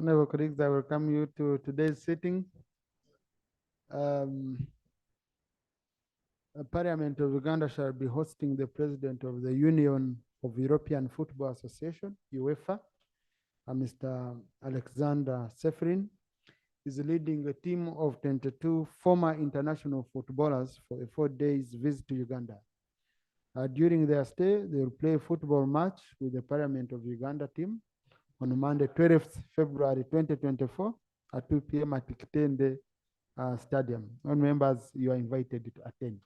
Honorable colleagues, I welcome you to today's sitting. Parliament of Uganda shall be hosting the President of the Union of European Football Association, UEFA, Mr. Alexander Seferin, is leading a team of 22 former international footballers for a 4 days visit to Uganda. During their stay, they will play a football match with the Parliament of Uganda team on Monday, 12th February 2024 at 2 p.m. at Kitende Stadium. All members, you are invited to attend.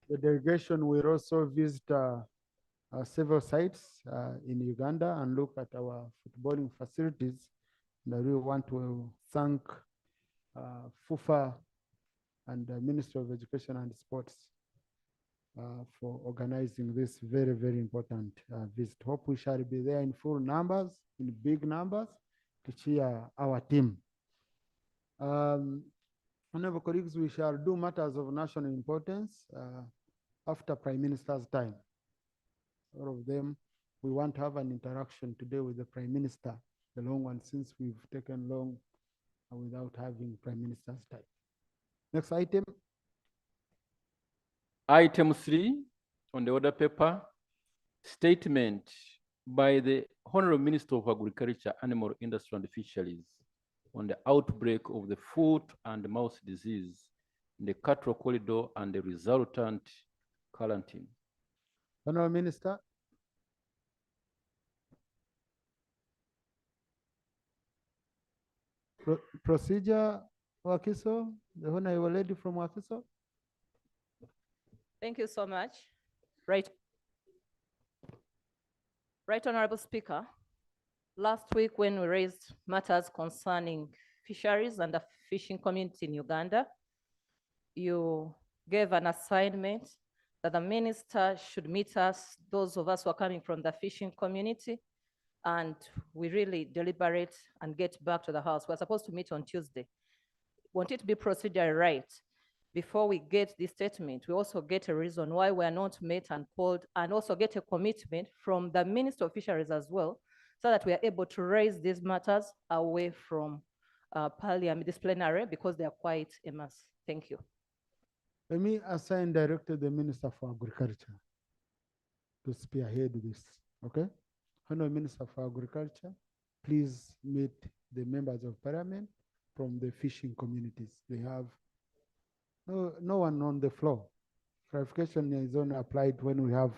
The delegation will also visit several sites in Uganda and look at our footballing facilities. And I really want to thank FUFA and the Ministry of Education and Sports for organizing this very, very important visit. Hope we shall be there in full numbers, in big numbers, to cheer our team. Honorable colleagues, we shall do matters of national importance after Prime Minister's time. All of them, we want to have an interaction today with the Prime Minister, the long one, since we've taken long without having Prime Minister's time. Next item. Item 3 on the order paper, statement by the Honorable Minister of Agriculture, Animal Industry and Fisheries on the outbreak of the foot and mouth disease in the cattle corridor and the resultant quarantine. Honorable Minister. Procedure, Wakiso, the Honorable Lady from Wakiso. Thank you so much. Right, Honorable Speaker, last week when we raised matters concerning fisheries and the fishing community in Uganda, you gave an assignment that the minister should meet us, those of us who are coming from the fishing community, and we really deliberate and get back to the house. We're supposed to meet on Tuesday. Want it to be procedure right. Before we get this statement, we also get a reason why we are not met and called, and also get a commitment from the Minister of Fisheries as well, so that we are able to raise these matters away from Parliament, this plenary, because they are quite a mess. Thank you. Let me assign directly the Minister for Agriculture to spearhead this, okay? Honorable Minister for Agriculture, please meet the members of Parliament from the fishing communities. We have no one on the floor. Clarification is only applied when we have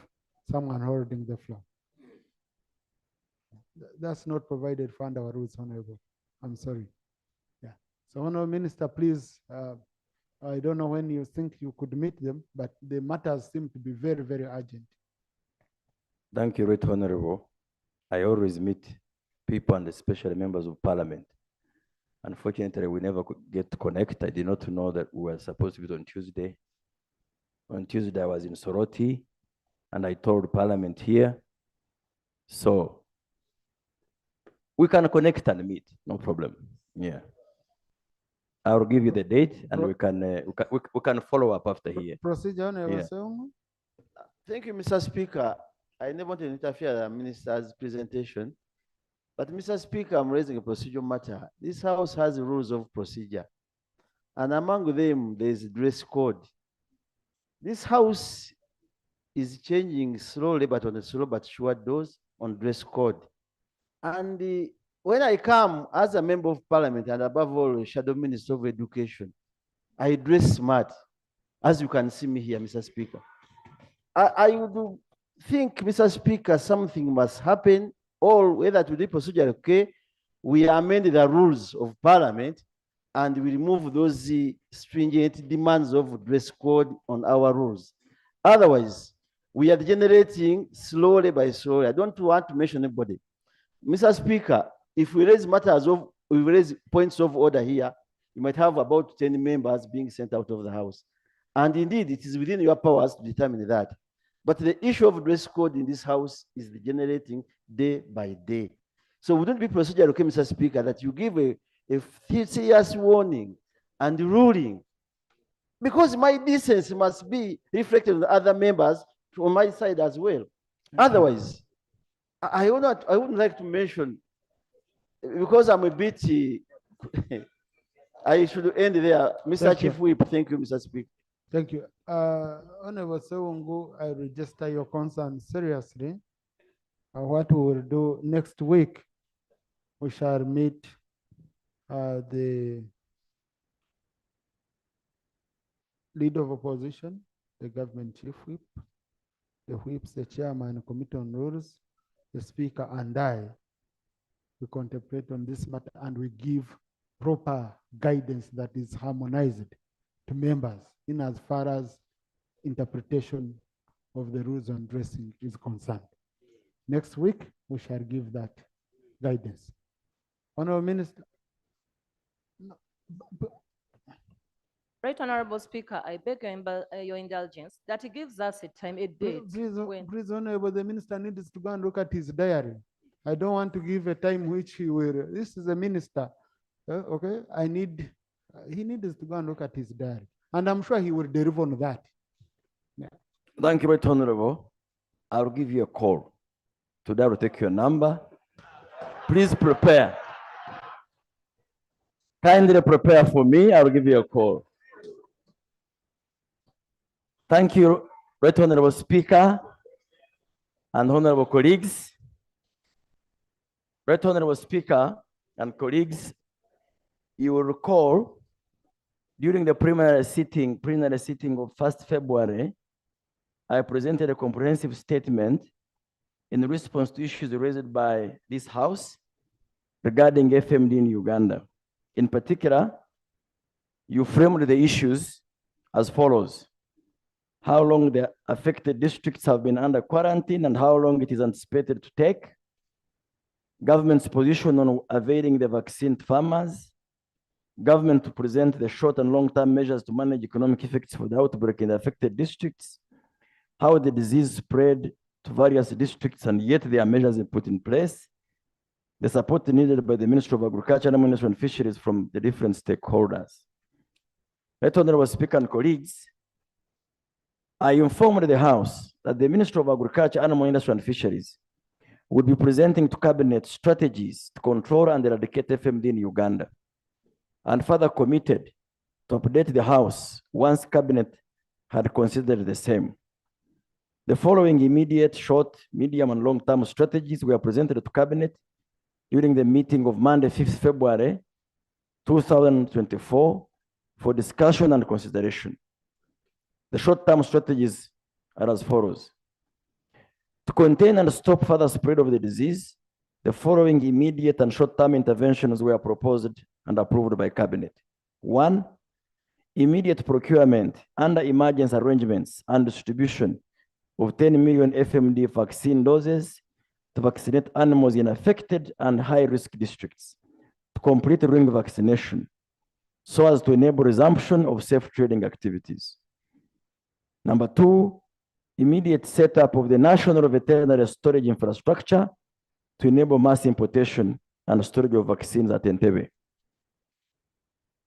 someone holding the floor. That's not provided for under our rules, Honorable. I'm sorry. Yeah. So, Honorable Minister, please, I don't know when you think you could meet them, but the matters seem to be very, very urgent. Thank you, Right Honorable. I always meet people and especially members of Parliament. Unfortunately, we never could get to connect. I did not know that we were supposed to be on Tuesday. On Tuesday, I was in Soroti, and I told Parliament here. So we can connect and meet, no problem. Yeah. I'll give you the date, and we can follow up after here. Procedure, Yeah. Thank you, Mr. Speaker. I never want to interfere in the minister's presentation. But, Mr. Speaker, I'm raising a procedural matter. This House has rules of procedure. And among them, there's a dress code. This House is changing slowly, but on a slow but sure dose on dress code. And when I come as a member of Parliament, and above all, Shadow Minister of Education, I dress smart, as you can see me here, Mr. Speaker. I would think, Mr. Speaker, something must happen, or whether to the procedure, okay, we amend the rules of Parliament and we remove those stringent demands of dress code on our rules. Otherwise, we are degenerating slowly by slowly. I don't want to mention anybody. Mr. Speaker, if we raise matters of, we raise points of order here, you might have about 10 members being sent out of the House. And indeed, it is within your powers to determine that. But the issue of dress code in this House is degenerating day by day. So wouldn't it be procedure, okay, Mr. Speaker, that you give a serious warning and ruling? Because my decency must be reflected on the other members on my side as well. Otherwise, I wouldn't like to mention because I'm a bit, I should end there. Mr. Thank Chief you. Whip, thank you, Mr. Speaker. Thank you. Honorable Sewungu, I register your concern seriously. What we will do next week, we shall meet the leader of opposition, the government chief whip, the whips, the chairman, committee on rules, the speaker, and I. We contemplate on this matter and we give proper guidance that is harmonized to members in as far as interpretation of the rules on dressing is concerned. Next week, we shall give that guidance. Honorable Minister. Right, Honorable Speaker, I beg your indulgence that he gives us a time, a date. Please, Honorable, the minister needs to go and look at his diary. I don't want to give a time which he will, this is a minister, okay? He needs to go and look at his diary. And I'm sure he will deliver on that. Yeah. Thank you, Right Honorable. I'll give you a call. Today I will take your number. Please prepare. Kindly prepare for me. I will give you a call. Thank you, Right Honorable Speaker and honorable colleagues. Right Honorable Speaker and colleagues, you will recall during the preliminary sitting of 1st February, I presented a comprehensive statement in response to issues raised by this House regarding FMD in Uganda. In particular, you framed the issues as follows: how long the affected districts have been under quarantine and how long it is anticipated to take, government's position on availing the vaccine to farmers, government to present the short and long-term measures to manage economic effects for the outbreak in the affected districts, how the disease spread to various districts and yet there are measures put in place, the support needed by the Ministry of Agriculture, Animal Industry and Fisheries from the different stakeholders. Right Honorable Speaker and colleagues, I informed the House that the Ministry of Agriculture, Animal Industry and Fisheries would be presenting to Cabinet strategies to control and eradicate FMD in Uganda, and further committed to update the House once Cabinet had considered the same. The following immediate, short, medium, and long-term strategies were presented to Cabinet during the meeting of Monday, 5th February, 2024 for discussion and consideration. The short-term strategies are as follows. To contain and stop further spread of the disease, the following immediate and short-term interventions were proposed and approved by Cabinet. 1, immediate procurement under emergency arrangements and distribution of 10 million FMD vaccine doses to vaccinate animals in affected and high-risk districts to complete ring vaccination so as to enable resumption of safe trading activities. Number 2, immediate setup of the national veterinary storage infrastructure to enable mass importation and storage of vaccines at Entebbe.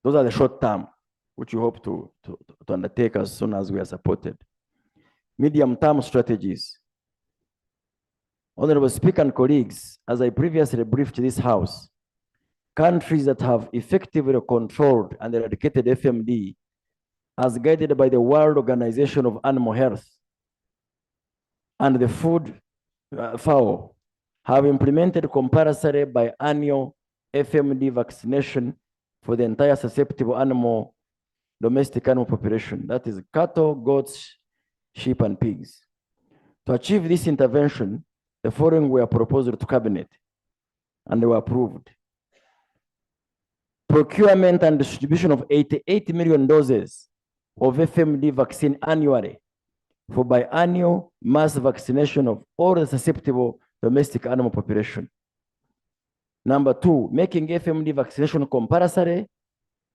Those are the short term, which we hope to undertake as soon as we are supported. Medium-term strategies. Honorable Speaker and colleagues, as I previously briefed this House, countries that have effectively controlled and eradicated FMD as guided by the World Organization of Animal Health and the Food FAO have implemented compulsory biannual FMD vaccination for the entire susceptible domestic animal population, that is cattle, goats, sheep, and pigs. To achieve this intervention, the following were proposed to Cabinet and they were approved. Procurement and distribution of 88 million doses of FMD vaccine annually for biannual mass vaccination of all the susceptible domestic animal population. Number 2, making FMD vaccination compulsory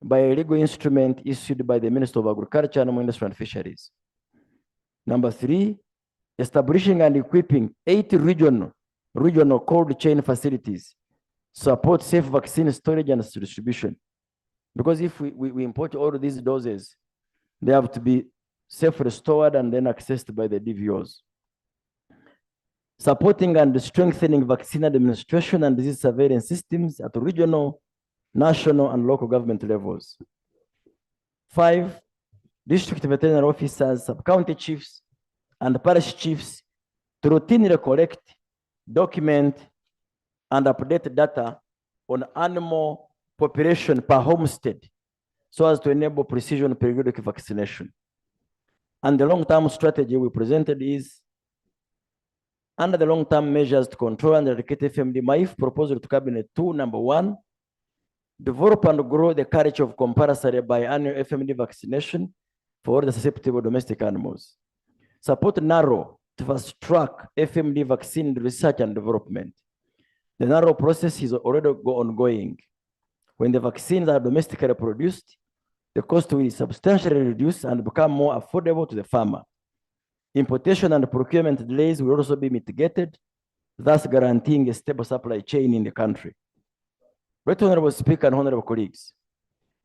by a legal instrument issued by the Minister of Agriculture, Animal Industry and Fisheries. Number 3, establishing and equipping 8 regional cold chain facilities to support safe vaccine storage and distribution. Because if we import all of these doses, they have to be safely stored and then accessed by the DVOs. supporting and strengthening vaccine administration and disease surveillance systems at regional, national, and local government levels. 5, district veterinary officers, sub-county chiefs, and parish chiefs to routinely collect, document, and update data on animal population per homestead so as to enable precision periodic vaccination. And the long-term strategy we presented is, under the long-term measures to control and eradicate FMD, MAIF proposal to Cabinet 2, number 1, develop and grow the culture of compulsory biannual FMD vaccination for all the susceptible domestic animals. Support narrow to fast-track FMD vaccine research and development. The narrow process is already ongoing. When the vaccines are domestically produced, the cost will substantially reduce and become more affordable to the farmer. Importation and procurement delays will also be mitigated, thus guaranteeing a stable supply chain in the country. Right Honorable Speaker and Honorable colleagues,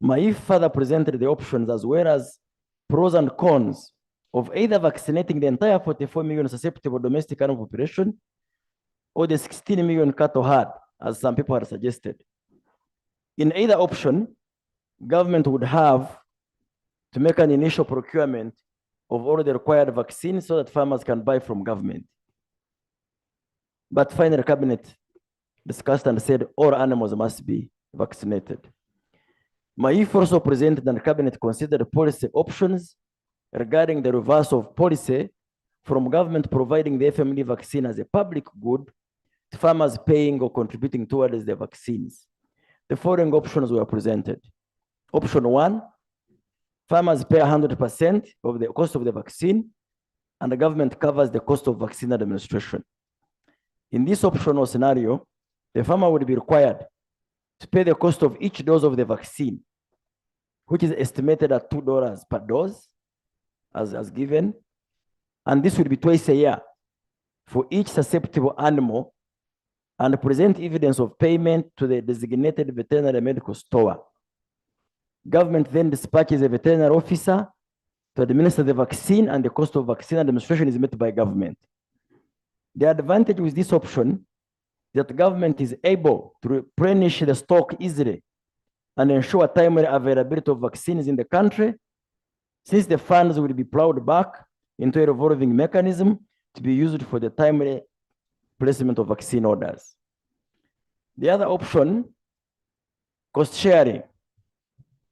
MAIF further presented the options as well as pros and cons of either vaccinating the entire 44 million susceptible domestic animal population or the 16 million cattle herd, as some people have suggested. In either option, government would have to make an initial procurement of all the required vaccines so that farmers can buy from government. But finally, Cabinet discussed and said all animals must be vaccinated. MAIF also presented and Cabinet considered policy options regarding the reverse of policy from government providing the FMD vaccine as a public good to farmers paying or contributing towards the vaccines. The following options were presented. Option 1, farmers pay 100% of the cost of the vaccine and the government covers the cost of vaccine administration. In this optional scenario, the farmer would be required to pay the cost of each dose of the vaccine, which is estimated at $2 per dose, as given. And this would be twice a year for each susceptible animal and present evidence of payment to the designated veterinary medical store. Government then dispatches a veterinary officer to administer the vaccine and the cost of vaccine administration is met by government. The advantage with this option is that the government is able to replenish the stock easily and ensure timely availability of vaccines in the country, since the funds will be plowed back into a revolving mechanism to be used for the timely placement of vaccine orders. The other option, cost sharing.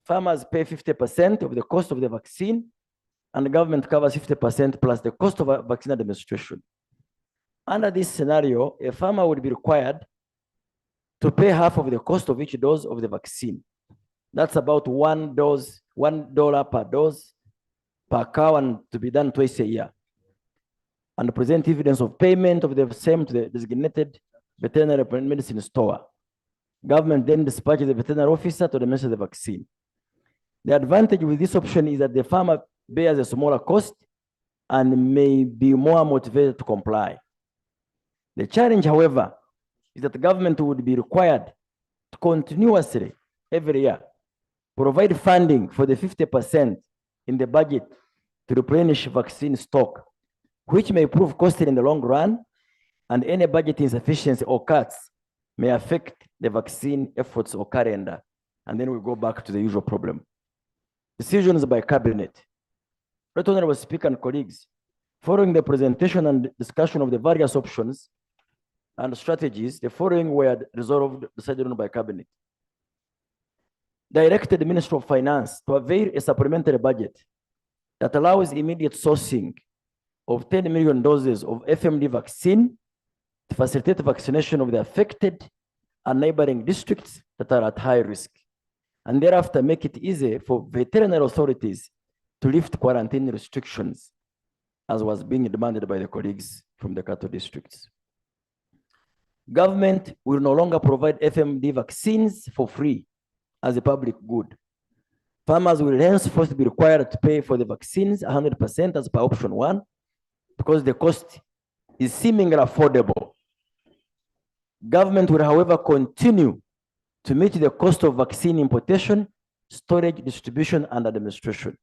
Farmers pay 50% of the cost of the vaccine and the government covers 50% plus the cost of vaccine administration. Under this scenario, a farmer would be required to pay half of the cost of each dose of the vaccine. That's about $1 per dose per cow and to be done twice a year. And present evidence of payment of the same to the designated veterinary medicine store. Government then dispatches the veterinary officer to administer the vaccine. The advantage with this option is that the farmer bears a smaller cost and may be more motivated to comply. The challenge, however, is that the government would be required to continuously, every year, provide funding for the 50% in the budget to replenish vaccine stock, which may prove costly in the long run, and any budget insufficiency or cuts may affect the vaccine efforts or calendar, and then we go back to the usual problem. Decisions by Cabinet. Right Honorable Speaker and colleagues, following the presentation and discussion of the various options and strategies, the following were resolved, decided on by Cabinet. Directed the Ministry of Finance to avail a supplementary budget that allows immediate sourcing of 10 million doses of FMD vaccine to facilitate vaccination of the affected and neighboring districts that are at high risk, and thereafter make it easy for veterinary authorities to lift quarantine restrictions, as was being demanded by the colleagues from the cattle districts. Government will no longer provide FMD vaccines for free as a public good. Farmers will henceforth be required to pay for the vaccines 100% as per option 1, because the cost is seemingly affordable. Government will, however, continue to meet the cost of vaccine importation, storage, distribution, and administration.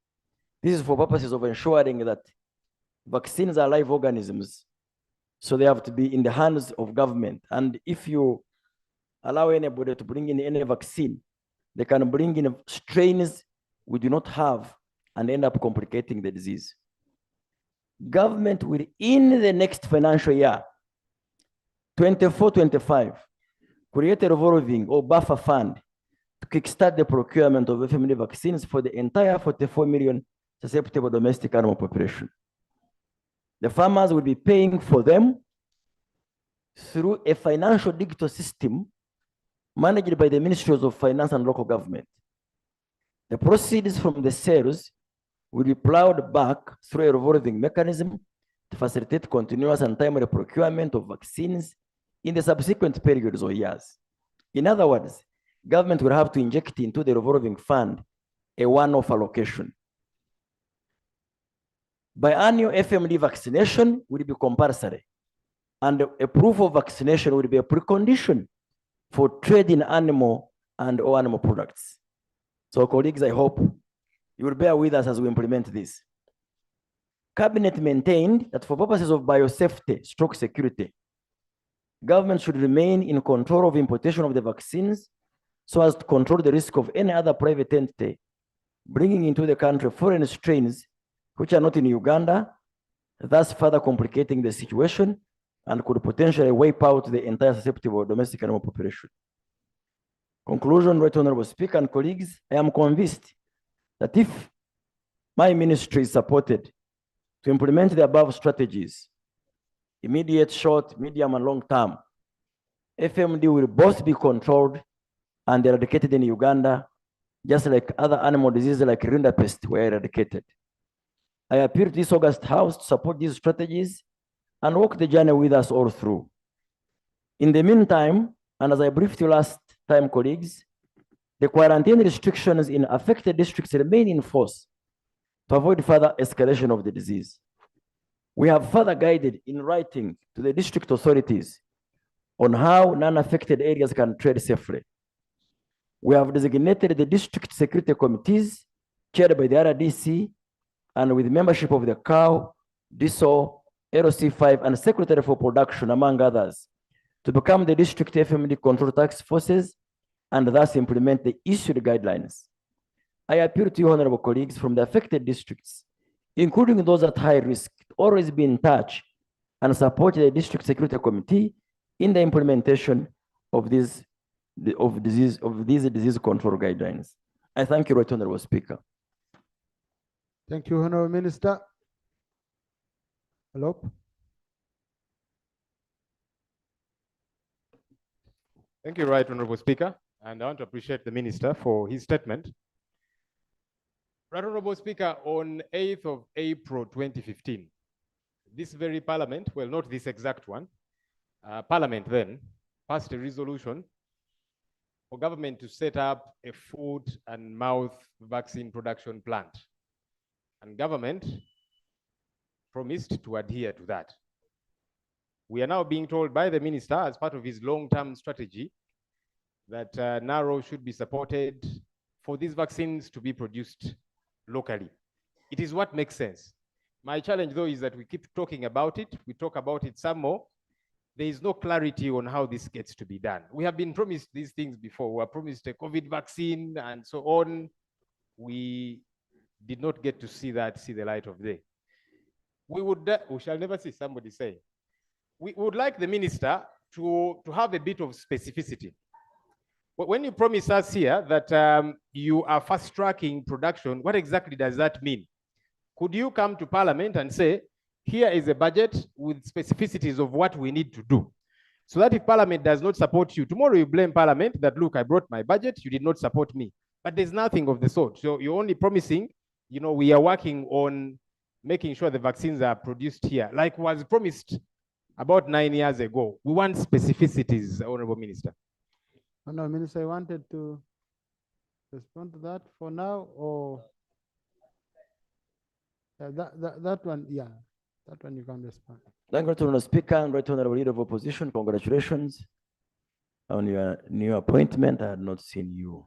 This is for purposes of ensuring that vaccines are live organisms So they have to be in the hands of government. And if you allow anybody to bring in any vaccine, they can bring in strains we do not have and end up complicating the disease. Government will, in the next financial year, 24-25, create a revolving or buffer fund to kickstart the procurement of FMD vaccines for the entire 44 million susceptible domestic animal population. The farmers will be paying for them through a financial digital system managed by the Ministries of Finance and local government. The proceeds from the sales will be plowed back through a revolving mechanism to facilitate continuous and timely procurement of vaccines in the subsequent periods or years. In other words, government will have to inject into the revolving fund a one-off allocation. Biannual FMD vaccination will be compulsory, and a proof of vaccination will be a precondition for trading animal and or animal products. So colleagues, I hope you will bear with us as we implement this. Cabinet maintained that for purposes of biosafety, stroke security, government should remain in control of importation of the vaccines so as to control the risk of any other private entity bringing into the country foreign strains which are not in Uganda, thus further complicating the situation and could potentially wipe out the entire susceptible domestic animal population. Conclusion, Right Honorable Speaker and colleagues, I am convinced that if my ministry is supported to implement the above strategies, immediate, short, medium, and long term, FMD will both be controlled and eradicated in Uganda, just like other animal diseases like rinderpest were eradicated. I appeal to this August House to support these strategies and walk the journey with us all through. In the meantime, and as I briefed you last time, colleagues, the quarantine restrictions in affected districts remain in force to avoid further escalation of the disease. We have further guided in writing to the district authorities on how non-affected areas can trade safely. We have designated the district security committees chaired by the RDC and with membership of the COW, DISO, LC5, and Secretary for Production, among others, to become the district FMD control task forces and thus implement the issued guidelines. I appeal to you, honorable colleagues from the affected districts, including those at high risk, to always be in touch and support the district security committee in the implementation of these disease control guidelines. I thank you, Right Honorable Speaker. Thank you, Honorable Minister. Hello. Thank you, Right Honorable Speaker, and I want to appreciate the Minister for his statement. Right Honorable Speaker, on 8th of April 2015, this very Parliament, well, not this exact one, Parliament then passed a resolution for government to set up a foot and mouth vaccine production plant. And government promised to adhere to that. We are now being told by the minister as part of his long-term strategy that NARO should be supported for these vaccines to be produced locally. It is what makes sense. My challenge though is that we keep talking about it, we talk about it some more. There is no clarity on how this gets to be done. We have been promised these things before. We were promised a COVID vaccine and so on. We did not get to see the light of day. We shall never see, somebody say. We would like the minister to have a bit of specificity. When you promise us here that you are fast-tracking production, what exactly does that mean? Could you come to Parliament and say, here is a budget with specificities of what we need to do, so that if Parliament does not support you, tomorrow you blame Parliament that, look, I brought my budget, you did not support me. But there's nothing of the sort. So you're only promising, you know, we are working on making sure the vaccines are produced here, like was promised about 9 years ago. We want specificities, Honorable Minister. Honorable Minister, I wanted to respond to that for now, or that one, yeah, that one you can respond. Thank you, Right Honorable Speaker and Right Honorable Leader of Opposition. Congratulations on your new appointment. I had not seen you.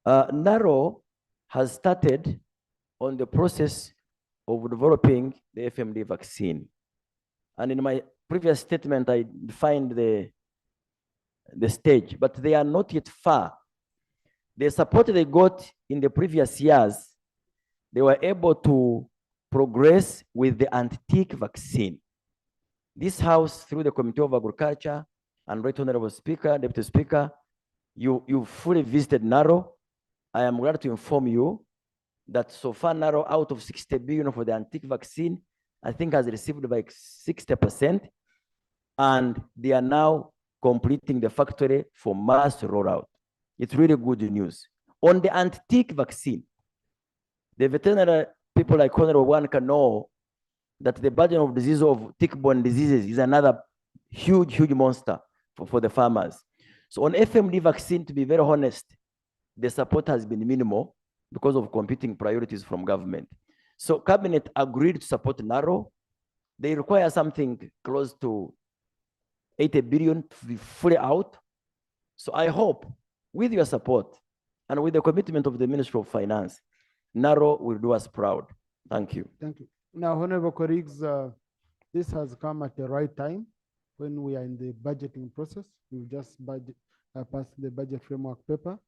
NARO has started on the process of developing the FMD vaccine. And in my previous statement, I defined the stage, but they are not yet far. The support they got in the previous years, they were able to progress with the anti-tick vaccine. This House, through the Committee of Agriculture and Right Honorable Speaker, Deputy Speaker, you fully visited Naro. I am glad to inform you that so far Naro, out of 60 billion for the anti-tick vaccine, I think has received like 60%, and they are now completing the factory for mass rollout. It's really good news. On the anti-tick vaccine, the veterinary people like Honorable One can know that the burden of disease of tick-borne diseases is another huge monster for the farmers. So on FMD vaccine, to be very honest, the support has been minimal because of competing priorities from government. So cabinet agreed to support NARO. They require something close to 80 billion to be fully out. So I hope with your support and with the commitment of the Ministry of Finance, NARO will do us proud. Thank you. Thank you. Now, honorable colleagues, this has come at the right time when we are in the budgeting process. We've just passed the budget framework paper.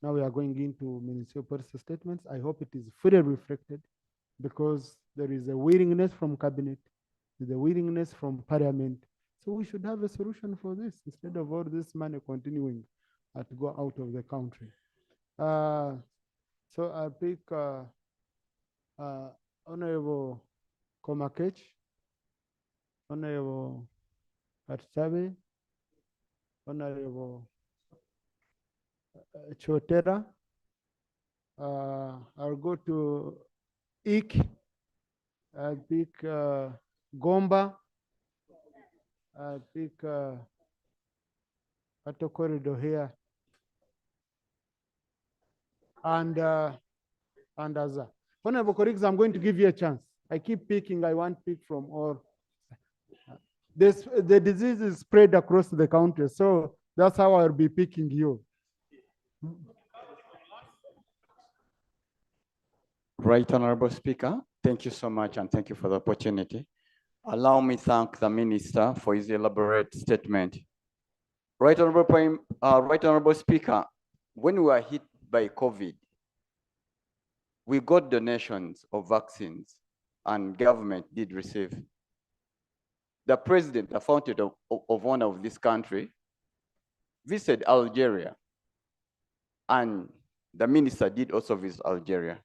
Now we are going into municipal policy statements. I hope it is fully reflected because there is a willingness from cabinet, the willingness from parliament. So we should have a solution for this instead of all this money continuing to go out of the country. So I pick Honorable Komakech, Honorable Atsabe, Honorable Chotera. I'll go to Ik. I'll pick Gomba. I'll pick Ato Corridor here. And Azza. Honorable colleagues, I'm going to give you a chance. I keep picking, I want to pick from all. The disease is spread across the country, so that's how I'll be picking you. Right Honorable Speaker, thank you so much and thank you for the opportunity. Allow me to thank the Minister for his elaborate statement. Right Honorable Speaker, when we were hit by COVID, we got donations of vaccines and government did receive. The president, the founder of one of this country, visited Algeria, and the minister did also visit Algeria.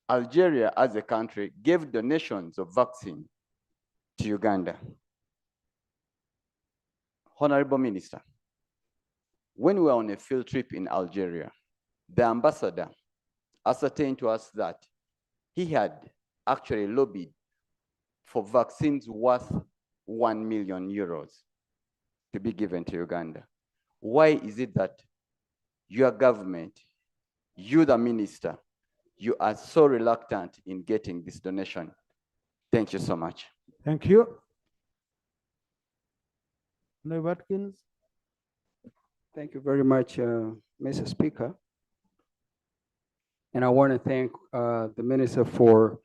Algeria as a country gave donations of vaccine to Uganda. Honorable Minister, when we were on a field trip in Algeria, the ambassador ascertained to us that he had actually lobbied for vaccines worth 1 million euros to be given to Uganda. Why is it that your government, you the minister, you are so reluctant in getting this donation? Thank you so much. Thank you. No Watkins. Thank you very much, Mr. Speaker. And I want to thank the Minister for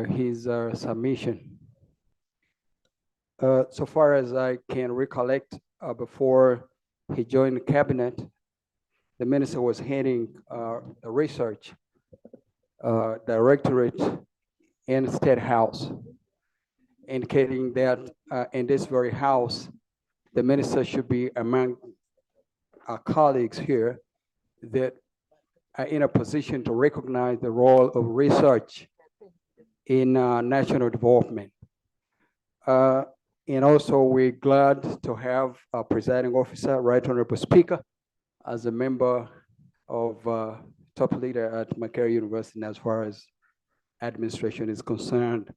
his submission. So far as I can recollect, before he joined the cabinet, the Minister was heading a research directorate in the State House, indicating that in this very house, the Minister should be among our colleagues here that are in a position to recognize the role of research in national development. And also we're glad to have our presiding officer, Right Honorable Speaker, as a member of top leader at Makerere University as far as administration is concerned.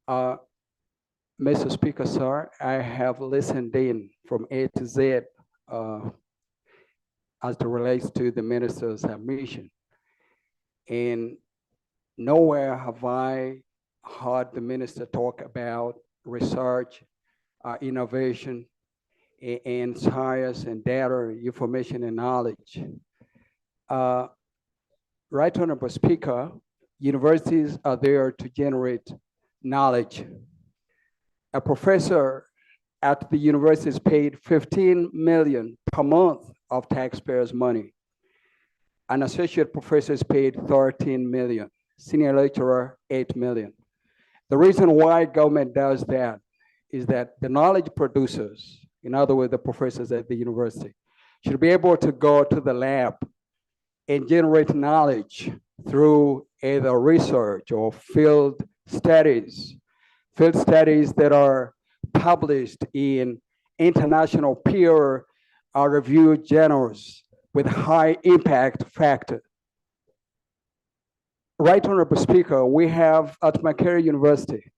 Mr. Speaker, sir, I have listened in from A to Z as it relates to the minister's submission. And nowhere have I heard the minister talk about research, innovation, and science and data, information and knowledge. Right Honorable Speaker, universities are there to generate knowledge A professor at the university is paid 15 million per month of taxpayers' money. An associate professor is paid 13 million, senior lecturer 8 million. The reason why government does that is that the knowledge producers, in other words, the professors at the university, should be able to go to the lab and generate knowledge through either research or field studies that are published in international peer reviewed journals with high impact factor. Right, Honorable Speaker, we have at Makerere University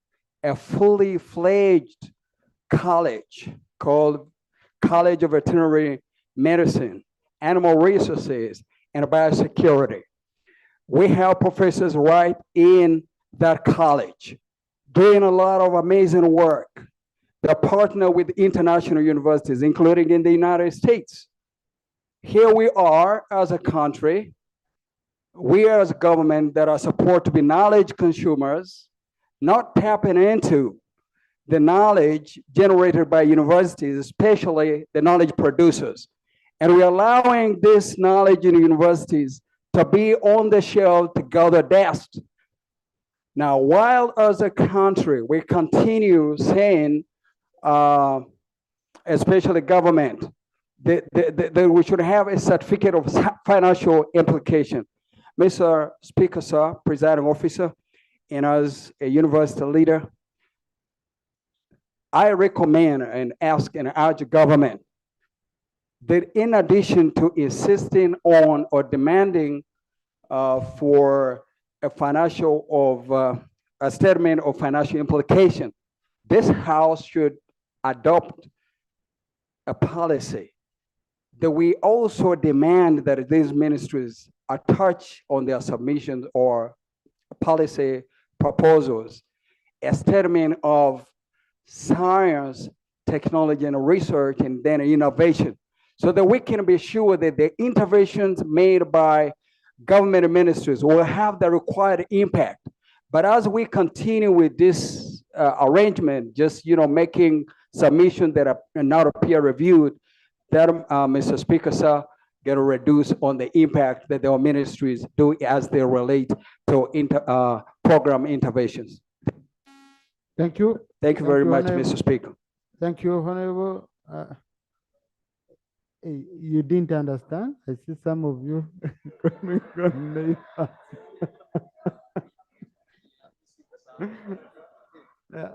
a fully fledged college called College of Veterinary Medicine, Animal Resources, and Biosecurity. We have professors right in that college doing a lot of amazing work. They partner with international universities, including in the United States. Here we are as a country, we as a government that are supposed to be knowledge consumers, not tapping into the knowledge generated by universities, especially the knowledge producers. And we're allowing this knowledge in universities to be on the shelf to gather dust. Now, while as a country, we continue saying, especially government, that we should have a certificate of financial implication. Mr. Speaker, sir, presiding officer, and as a university leader, I recommend and ask and urge government that in addition to insisting on or demanding for a a statement of financial implication, this House should adopt a policy that we also demand that these ministries attach on their submissions or policy proposals a statement of science, technology, and research, and then innovation, so that we can be sure that the interventions made by government ministries will have the required impact. But as we continue with this arrangement, just making submissions that are not peer reviewed, that Mr. Speaker, sir, get reduced on the impact that our ministries do as they relate to program interventions. Thank you. Thank you very much, Honorable. Mr. Speaker. Thank you, Honorable. You didn't understand? I see some of you. Yeah.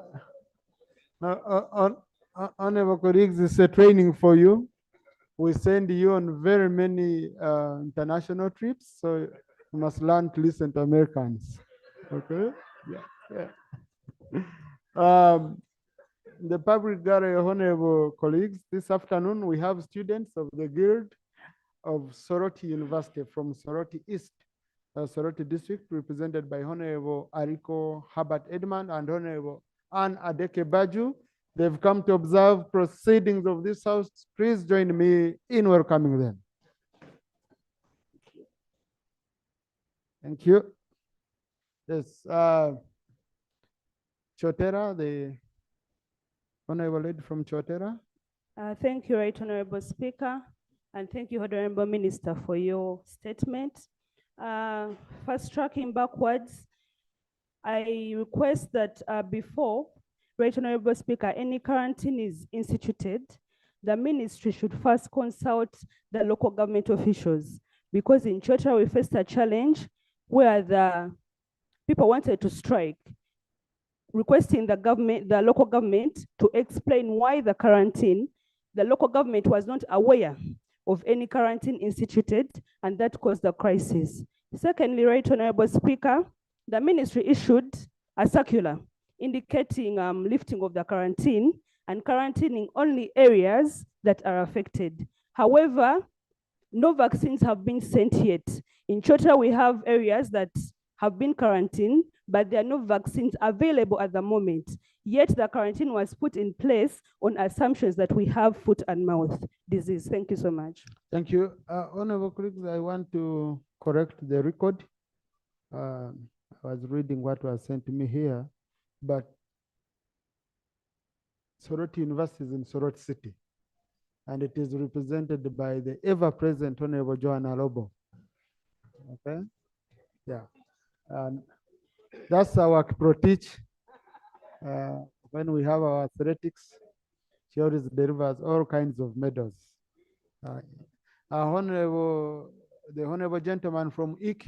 Honorable colleagues, it's a training for you. We send you on very many international trips, so you must learn to listen to Americans. Okay? Yeah. The public gallery, honorable colleagues, this afternoon we have students of the Guild of Soroti University from Soroti East, Soroti District, represented by Honorable Ariko Herbert Edmond and Honorable Anne Adeke Baju. They've come to observe proceedings of this House. Please join me in welcoming them. Thank you. Yes, Chotera, the Honorable lady from Chotera. Thank you, Right Honorable Speaker, and thank you, Honorable Minister, for your statement. First, tracking backwards, I request that before, Right Honorable Speaker, any quarantine is instituted, the ministry should first consult the local government officials, because in Chotera we faced a challenge where the people wanted to strike, requesting the local government to explain why the quarantine. The local government was not aware of any quarantine instituted, and that caused the crisis. Secondly, Right Honorable Speaker, the ministry issued a circular indicating lifting of the quarantine and quarantining only areas that are affected. However, no vaccines have been sent yet. In Chotera, we have areas that have been quarantined, but there are no vaccines available at the moment. Yet the quarantine was put in place on assumptions that we have foot and mouth disease. Thank you so much. Thank you. Honorable colleagues, I want to correct the record. I was reading what was sent to me here, but Soroti University is in Soroti City. And it is represented by the ever-present Honorable Joanna Alobo. Okay, yeah. And that's our pro-teach. When we have our athletics, she always delivers all kinds of medals. The honorable gentleman from IK.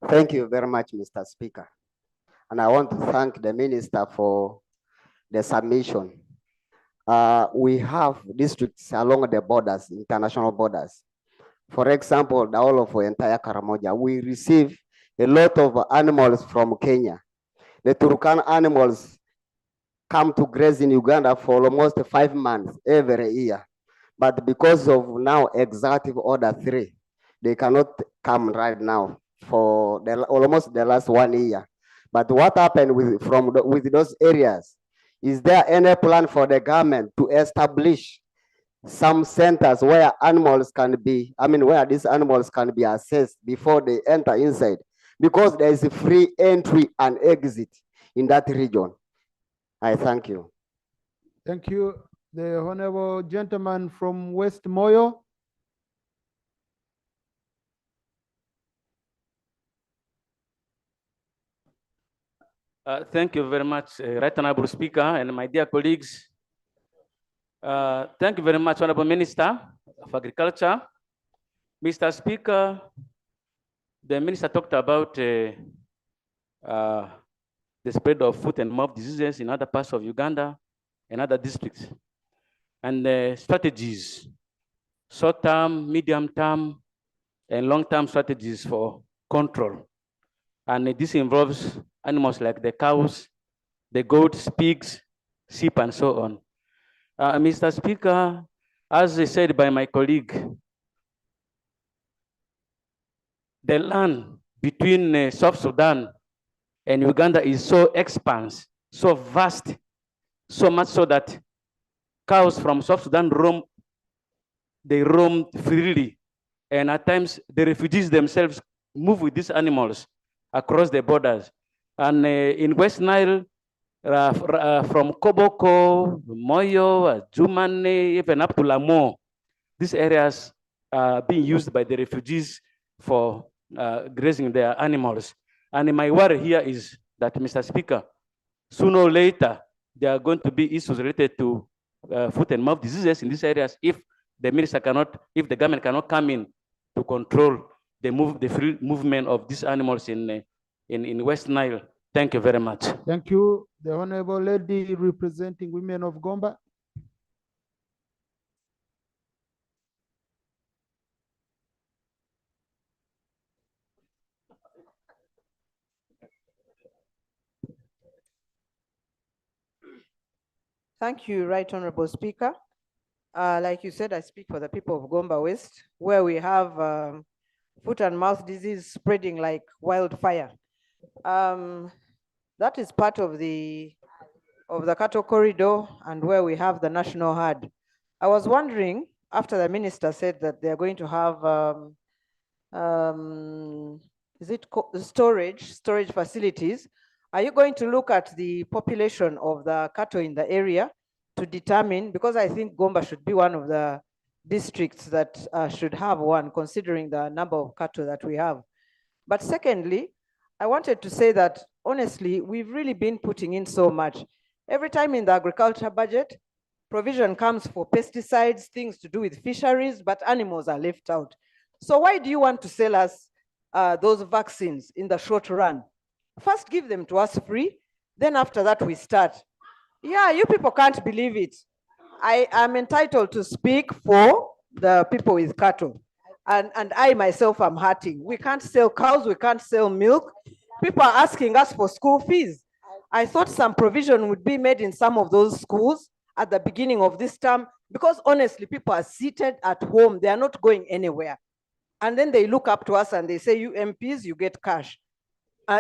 Thank you very much, Mr. Speaker. And I want to thank the minister for the submission. We have districts along the borders, international borders. For example, the whole of entire Karamoja, we receive a lot of animals from Kenya. The Turkana animals come to graze in Uganda for almost 5 months every year. But because of now Executive Order 3, they cannot come right now for almost the last 1 year. But what happened with those areas? Is there any plan for the government to establish some centers where animals can be, where these animals can be assessed before they enter inside? Because there is a free entry and exit in that region. I thank you. Thank you. The honorable gentleman from West Moyo. Thank you very much, Right Honorable Speaker and my dear colleagues. Thank you very much, Honorable Minister of Agriculture. Mr. Speaker, the Minister talked about the spread of foot and mouth diseases in other parts of Uganda and other districts, and the strategies, short-term, medium-term, and long-term strategies for control. And this involves animals like the cows, the goats, pigs, sheep, and so on. Mr. Speaker, as said by my colleague, the land between South Sudan and Uganda is so expansive, so vast, so much so that cows from South Sudan roam freely. And at times, the refugees themselves move with these animals across the borders. And in West Nile, from Koboko, Moyo, Jumane, even up to Lamo, these areas are being used by the refugees for grazing their animals. And my worry here is that, Mr. Speaker, sooner or later, there are going to be issues related to foot and mouth diseases in these areas if the government cannot come in to control the free movement of these animals in West Nile. Thank you very much. Thank you. The honorable lady representing women of Gomba. Thank you, Right Honorable Speaker. Like you said, I speak for the people of Gomba West, where we have foot and mouth disease spreading like wildfire. That is part of the cattle corridor and where we have the national herd. I was wondering, after the minister said that they're going to have storage facilities, are you going to look at the population of the cattle in the area to determine, because I think Gomba should be one of the districts that should have one, considering the number of cattle that we have. But secondly, I wanted to say that, honestly, we've really been putting in so much. Every time in the agriculture budget, provision comes for pesticides, things to do with fisheries, but animals are left out. So why do you want to sell us those vaccines in the short run? First, give them to us free. Then after that, we start. Yeah, you people can't believe it. I am entitled to speak for the people with cattle. And I myself am hurting. We can't sell cows, we can't sell milk. People are asking us for school fees. I thought some provision would be made in some of those schools at the beginning of this term, because honestly, people are seated at home. They are not going anywhere. And then they look up to us and they say, you MPs, you get cash.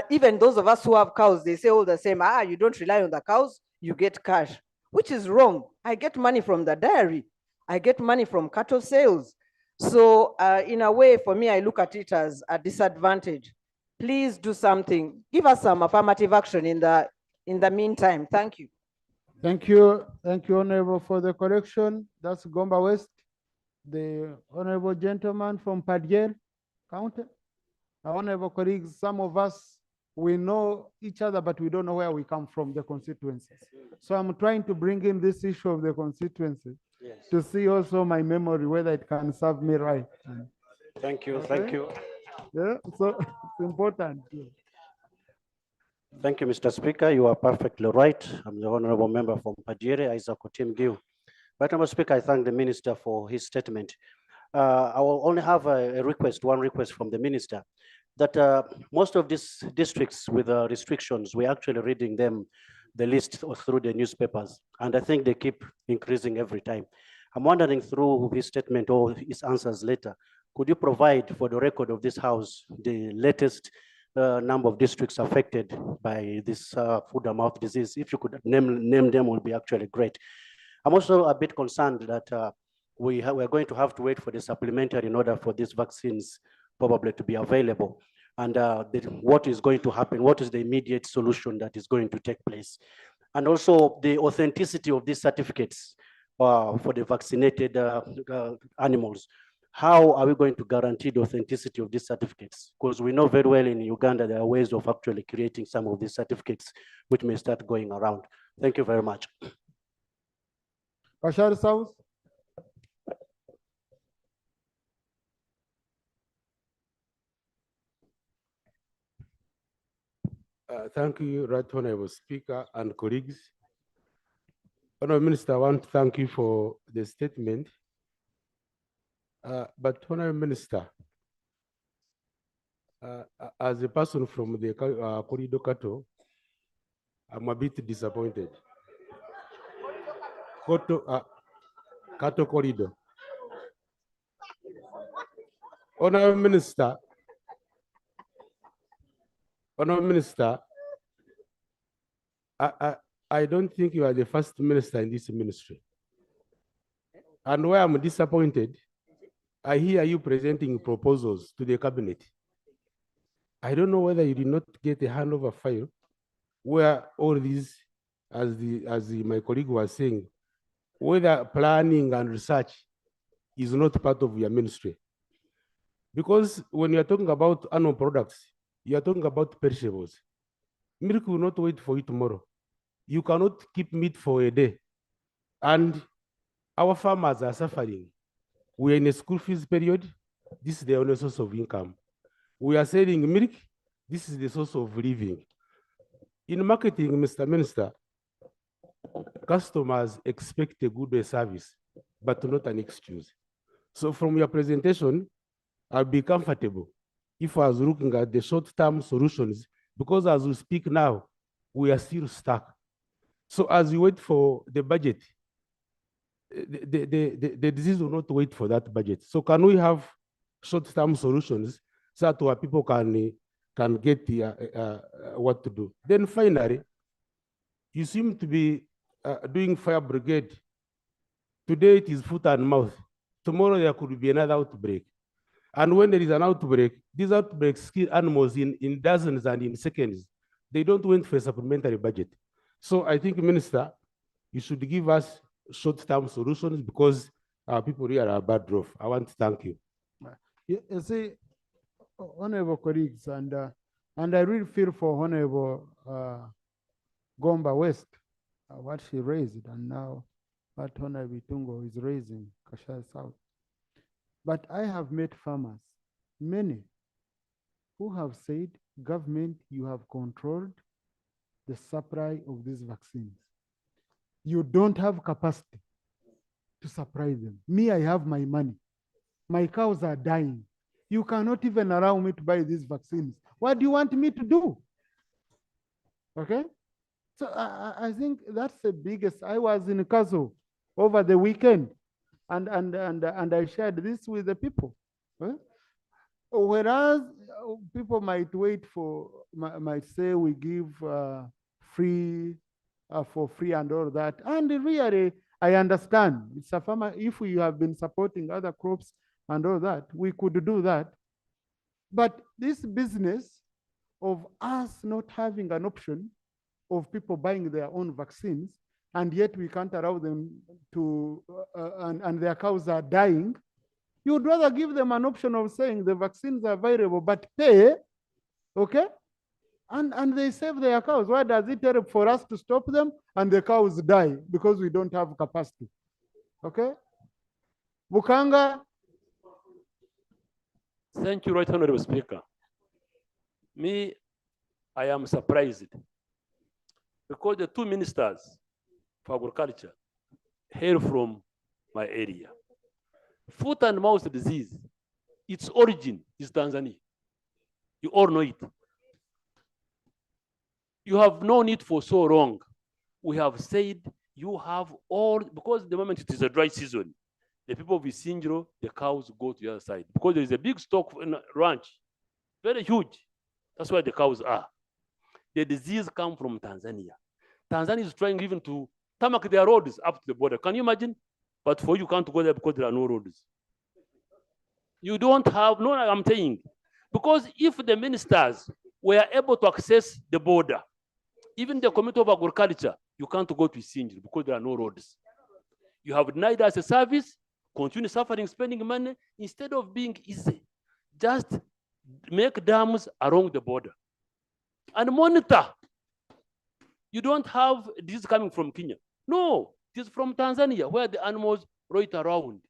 Even those of us who have cows, they say all the same, you don't rely on the cows, you get cash, which is wrong. I get money from the dairy. I get money from cattle sales. So in a way, for me, I look at it as a disadvantage. please do something. Give us some affirmative action in the meantime. Thank you. Thank you, Honorable, for the correction. That's Gomba West. The Honorable gentleman from Padgel County. Honorable colleagues, some of us, we know each other, but we don't know where we come from, the constituencies. So I'm trying to bring in this issue of the constituency to see also my memory, whether it can serve me right. Thank you, Okay. thank you. Yeah, so it's important. Thank you, Mr. Speaker. You are perfectly right. I'm the honorable member from Pajere, Isaac Otim Giu. But, Mr. Speaker, I thank the minister for his statement. I will only have a request, one request from the minister, that most of these districts with restrictions, we're actually reading them, the list through the newspapers, and I think they keep increasing every time. I'm wondering through his statement or his answers later, could you provide for the record of this house the latest number of districts affected by this foot and mouth disease? If you could name them, would be actually great. I'm also a bit concerned that we're going to have to wait for the supplementary in order for these vaccines probably to be available. And what is going to happen? What is the immediate solution that is going to take place? And also the authenticity of these certificates for the vaccinated animals. How are we going to guarantee the authenticity of these certificates? Because we know very well in Uganda, there are ways of actually creating some of these certificates, which may start going around. Thank you very much. Kashari South. Thank you, Right Honorable Speaker and colleagues. Honorable Minister, I want to thank you for the statement. But Honorable Minister, as a person from the corridor Kato, I'm a bit disappointed. Kato corridor. Honorable Minister, I don't think you are the first minister in this ministry. And where I'm disappointed, I hear you presenting proposals to the cabinet. I don't know whether you did not get a handover file where all these, as my colleague was saying, whether planning and research is not part of your ministry. Because when you're talking about animal products, you're talking about perishables. Milk will not wait for you tomorrow. You cannot keep meat for a day. And our farmers are suffering. We're in a school fees period. This is the only source of income. We are selling milk. This is the source of living. In marketing, Mr. Minister, customers expect a good service, but not an excuse. So from your presentation, I'll be comfortable if I was looking at the short-term solutions, because as we speak now, we are still stuck. So as we wait for the budget, the disease will not wait for that budget. So can we have short-term solutions so that our people can get what to do? Then finally, you seem to be doing fire brigade. Today it is foot and mouth. Tomorrow there could be another outbreak. And when there is an outbreak, these outbreaks kill animals in dozens and in seconds. They don't wait for a supplementary budget. So I think, Minister, you should give us short-term solutions because our people here are bad off. I want to thank you. You see, honorable colleagues, and I really feel for Honorable Gomba West, what she raised, and now what Honorable Tungo is raising, Kashai South. But I have met farmers, many, who have said, government, you have controlled the supply of these vaccines. You don't have capacity to supply them. Me, I have my money. My cows are dying. You cannot even allow me to buy these vaccines. What do you want me to do? Okay? So I think that's the biggest. I was in Kazo over the weekend, and I shared this with the people. Right? Whereas people might wait for, might say we give free, for free and all that. And really, I understand. It's a farmer, if we have been supporting other crops and all that, we could do that. But this business of us not having an option of people buying their own vaccines, and yet we can't allow them to, and their cows are dying. You would rather give them an option of saying the vaccines are available, but pay, okay? And they save their cows. Why does it help for us to stop them and the cows die because we don't have capacity? Okay? Bukanga. Thank you, Right Honorable Speaker. Me, I am surprised because the two ministers for agriculture hail from my area. Foot and mouth disease, its origin is Tanzania. You all know it. You have known it for so long. We have said you have all, because the moment it is a dry season, the people of Isinjiro, the cows go to the other side because there is a big stock in a ranch, very huge. That's where the cows are. The disease comes from Tanzania. Tanzania is trying even to tarmac their roads up to the border. Can you imagine? But for you can't go there because there are no roads. You don't have, no, I'm saying, because if the ministers were able to access the border, even the Committee of Agriculture, you can't go to Isinjiro because there are no roads. You have denied us a service, continue suffering, spending money, instead of being easy. Just make dams along the border and monitor. You don't have this coming from Kenya. No, it is from Tanzania where the animals roit around.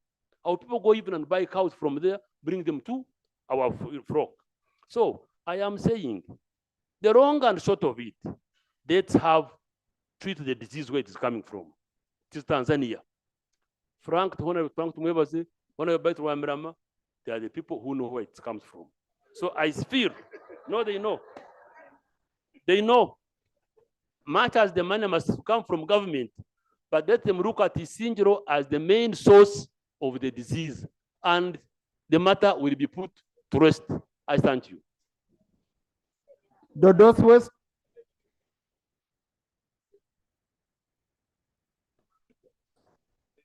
Our people go even and buy cows from there, bring them to our flock. So I am saying the long and short of it, let's have treat the disease where it is coming from. It is Tanzania. Frank, they are the people who know where it comes from. So I feel, no, they know. They know. Much as the money must come from government, but let them look at Isinjiro as the main source of the disease, and the matter will be put to rest. I thank you. Dodos West.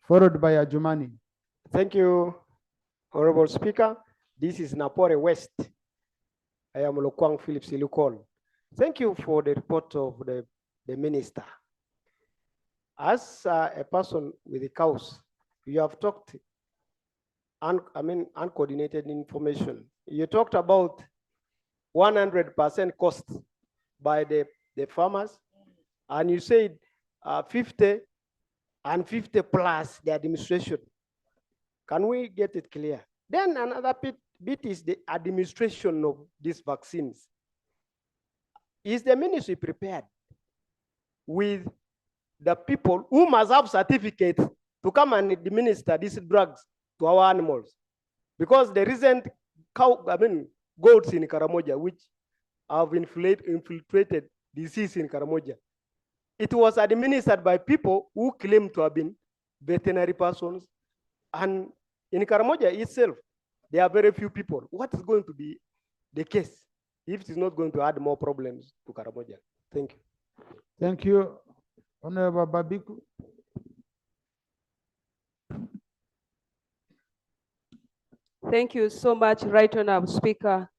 Followed by Ajumani. Thank you, Honorable Speaker. This is Napore West. I am Lokwang Phillips Ilukon. Thank you for the report of the minister. As a person with the cows, you have talked, uncoordinated information. You talked about 100% cost by the farmers, and you said 50 and 50 plus the administration. Can we get it clear? Then another bit is the administration of these vaccines. Is the ministry prepared with the people who must have certificates to come and administer these drugs to our animals? Because there isn't goats in Karamoja which have infiltrated disease in Karamoja. It was administered by people who claim to have been veterinary persons. And in Karamoja itself, there are very few people. What is going to be the case if it is not going to add more problems to Karamoja? Thank you. Thank you, Honorable Babiku. Thank you so much, Right Honorable Speaker.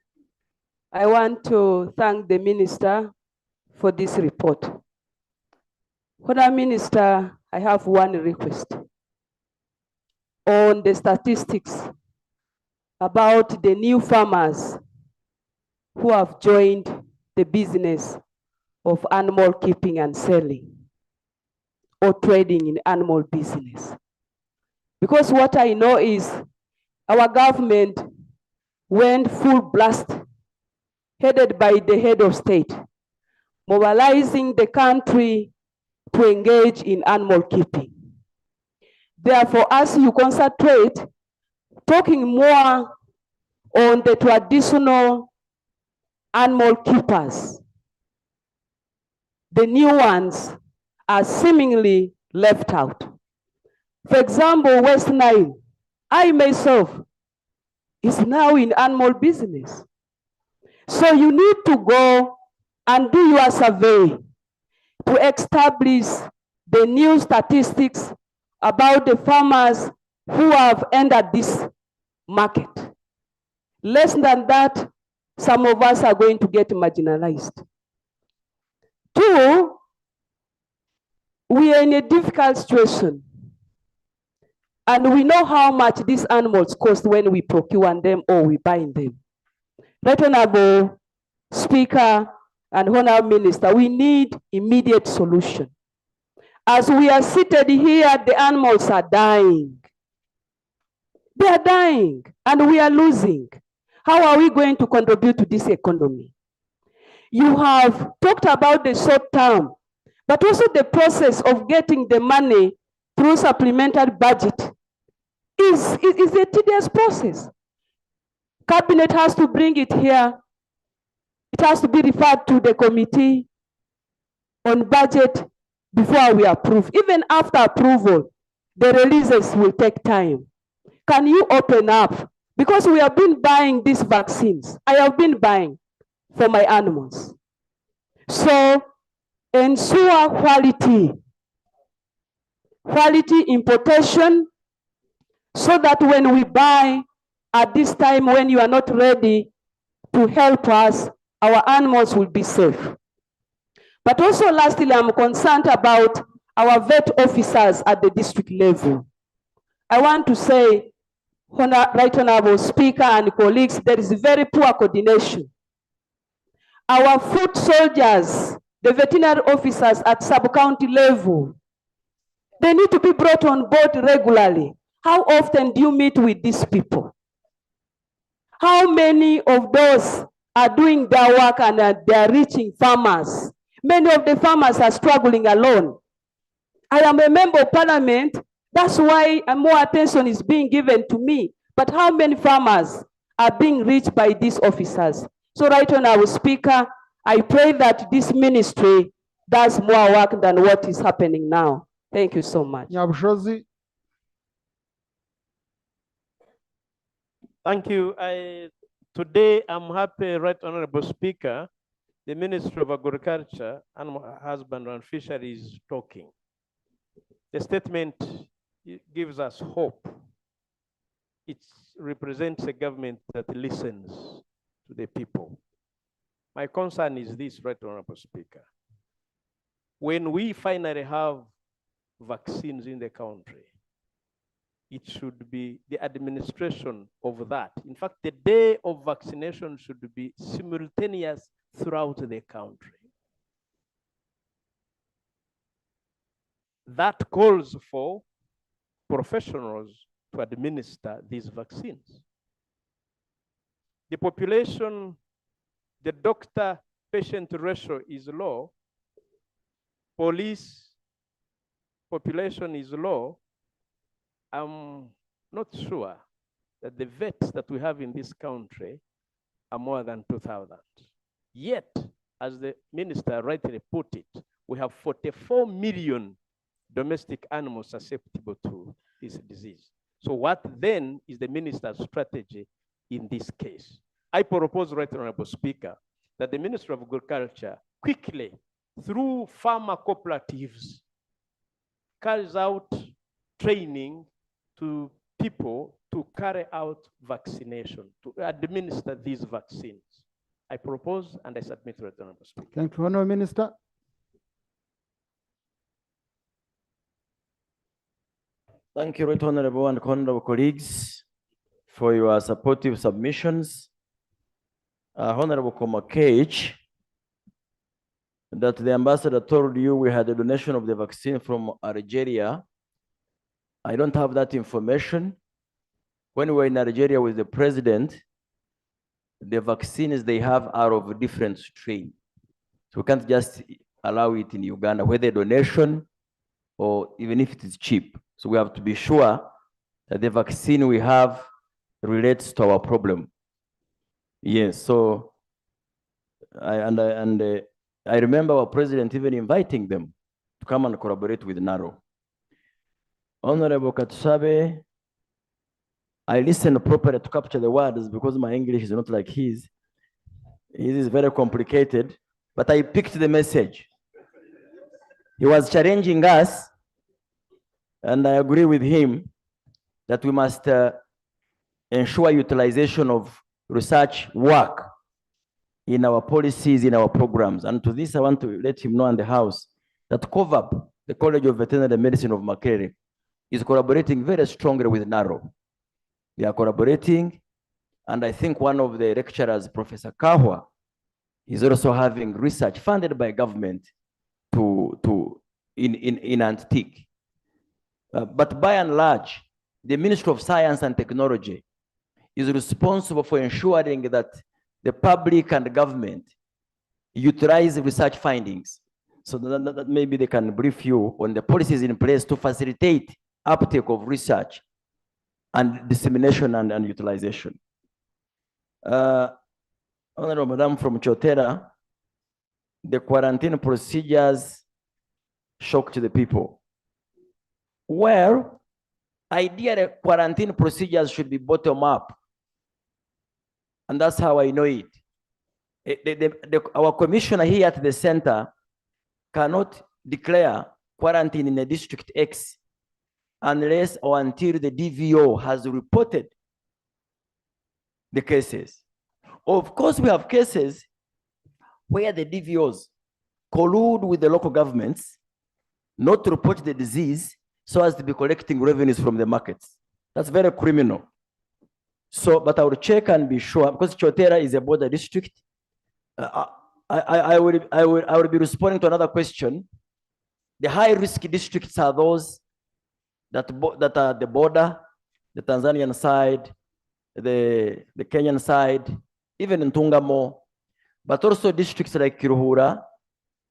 I want to thank the minister for this report. Honorable Minister, I have one request on the statistics about the new farmers who have joined the business of animal keeping and selling or trading in animal business. Because what I know is our government went full blast, headed by the head of state, mobilizing the country to engage in animal keeping. Therefore, as you concentrate, talking more on the traditional animal keepers, the new ones are seemingly left out. For example, West Nile, I myself is now in animal business. So you need to go and do your survey to establish the new statistics about the farmers who have entered this market. Less than that, some of us are going to get marginalized. Two, we are in a difficult situation. And we know how much these animals cost when we procure them or we buy them. Right Honorable Speaker and Honorable Minister, we need immediate solution. As we are seated here, the animals are dying. They are dying and we are losing. How are we going to contribute to this economy? You have talked about the short term, but also the process of getting the money through supplementary budget is a tedious process. Cabinet has to bring it here. It has to be referred to the committee on budget before we approve. Even after approval, the releases will take time. Can you open up? Because we have been buying these vaccines. I have been buying for my animals. So ensure quality importation, so that when we buy at this time when you are not ready to help us, our animals will be safe. But also lastly, I'm concerned about our vet officers at the district level. I want to say, Right Honorable Speaker and colleagues, there is very poor coordination. Our foot soldiers, the veterinary officers at sub-county level, they need to be brought on board regularly. How often do you meet with these people? How many of those are doing their work and they are reaching farmers? Many of the farmers are struggling alone. I am a member of parliament. That's why more attention is being given to me. But how many farmers are being reached by these officers? So Right Honorable Speaker, I pray that this ministry does more work than what is happening now. Thank you so much. Nyabushozi. Thank you. Today, I'm happy, Right Honorable Speaker, the Minister of Agriculture, Animal Husbandry and Fisheries is talking. The statement gives us hope. It represents a government that listens to the people. My concern is this, Right Honorable Speaker. When we finally have vaccines in the country, it should be the administration of that. In fact, the day of vaccination should be simultaneous throughout the country. That calls for professionals to administer these vaccines. The population, the doctor-patient ratio is low. Police population is low. I'm not sure that the vets that we have in this country are more than 2,000. Yet, as the minister rightly put it, we have 44 million domestic animals susceptible to this disease. So what then is the minister's strategy in this case? I propose, Right Honorable Speaker, that the Ministry of Agriculture quickly, through farmer cooperatives, carries out training to people to carry out vaccination, to administer these vaccines. I propose and I submit to the Honorable Speaker. Thank you, Honorable Minister. Thank you, Right Honorable and honorable colleagues, for your supportive submissions. Honorable Komakech, that the ambassador told you we had a donation of the vaccine from Algeria. I don't have that information. When we were in Algeria with the president, the vaccines they have are of a different strain. So we can't just allow it in Uganda, whether donation or even if it is cheap. So we have to be sure that the vaccine we have relates to our problem. Yes, so I remember our president even inviting them to come and collaborate with NARO. Honorable Katsabe, I listened properly to capture the words because my English is not like his. His is very complicated, but I picked the message. He was challenging us, and I agree with him that we must ensure utilization of research work in our policies, in our programs. And to this, I want to let him know in the House that COVAP, the College of Veterinary Medicine of Makerere, is collaborating very strongly with NARO. They are collaborating, and I think one of the lecturers, Professor Kahwa, is also having research funded by government in Antique. But by and large, the Ministry of Science and Technology is responsible for ensuring that the public and the government utilize research findings. So that maybe they can brief you on the policies in place to facilitate uptake of research and dissemination and utilization. Honorable Madam from Chotera, the quarantine procedures shocked the people. Well, ideally, quarantine procedures should be bottom up. And that's how I know it. Our commissioner here at the center cannot declare quarantine in a district X unless or until the DVO has reported the cases. Of course, we have cases where the DVOs collude with the local governments not to report the disease so as to be collecting revenues from the markets. That's very criminal. So, but I will check and be sure, because Chotera is a border district. I will be responding to another question. The high-risk districts are those that are the border, the Tanzanian side, the Kenyan side, even in Tungamo, but also districts like Kiruhura,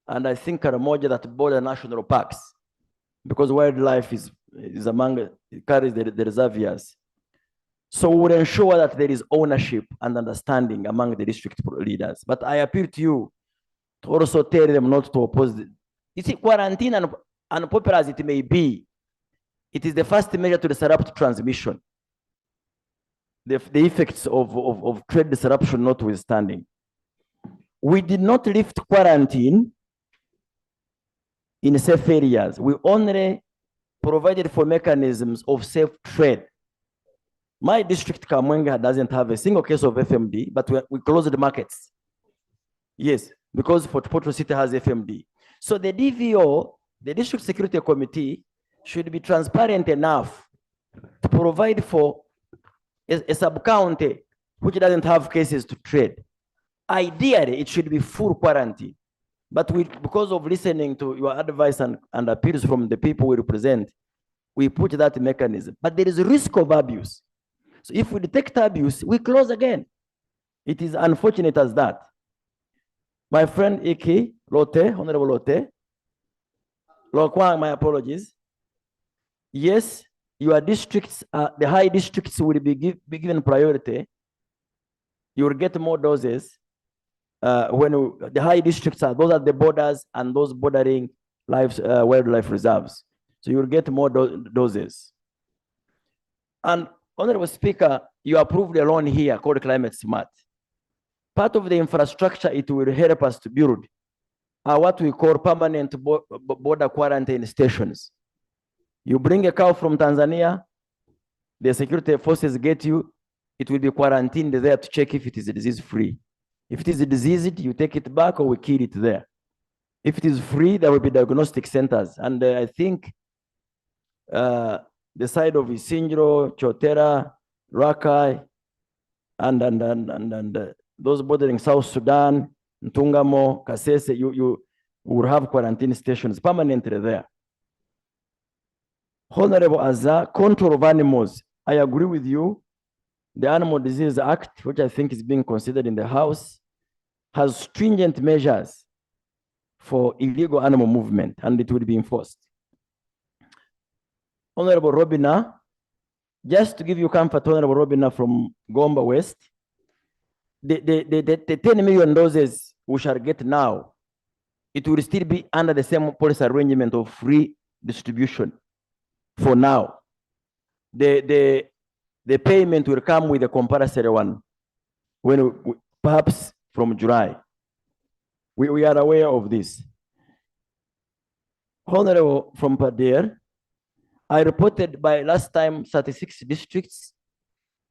and I think Karamoja that border national parks, because wildlife is among, it carries the reservoirs. So we will ensure that there is ownership and understanding among the district leaders. But I appeal to you to also tell them not to oppose. You see, quarantine and unpopular as it may be, it is the first measure to disrupt transmission. The effects of trade disruption notwithstanding. We did not lift quarantine in safe areas. We only provided for mechanisms of safe trade. My district, Kamwenga, doesn't have a single case of FMD, but we closed the markets. Yes, because Fort Portal City has FMD. So the DVO, the District Security Committee, should be transparent enough to provide for a sub-county which doesn't have cases to trade. Ideally, it should be full quarantine. But because of listening to your advice and appeals from the people we represent, we put that mechanism. But there is a risk of abuse. So if we detect abuse, we close again. It is unfortunate as that. My friend Iki Lote, Honorable Lote, Lokwang, my apologies. Yes, your districts, the high districts will be given priority. You will get more doses when the high districts are, those are the borders and those bordering wildlife reserves. So you will get more doses. And Honorable Speaker, you approved a loan here called Climate Smart. Part of the infrastructure it will help us to build are what we call permanent border quarantine stations. You bring a cow from Tanzania, the security forces get you, it will be quarantined there to check if it is disease-free. If it is diseased, you take it back or we kill it there. If it is free, there will be diagnostic centers. And I think the side of Isingiro, Chotera, Rakai, and those bordering South Sudan, Ntungamo, Kasese, you will have quarantine stations permanently there. Honorable Azza, control of animals. I agree with you. The Animal Disease Act, which I think is being considered in the House, has stringent measures for illegal animal movement, and it will be enforced. Honorable Robina, just to give you comfort, Honorable Robina from Gomba West, the 10 million doses we shall get now, it will still be under the same policy arrangement of free distribution for now. The payment will come with a compulsory one, perhaps from July. We are aware of this. Honorable from Padir, I reported by last time 36 districts.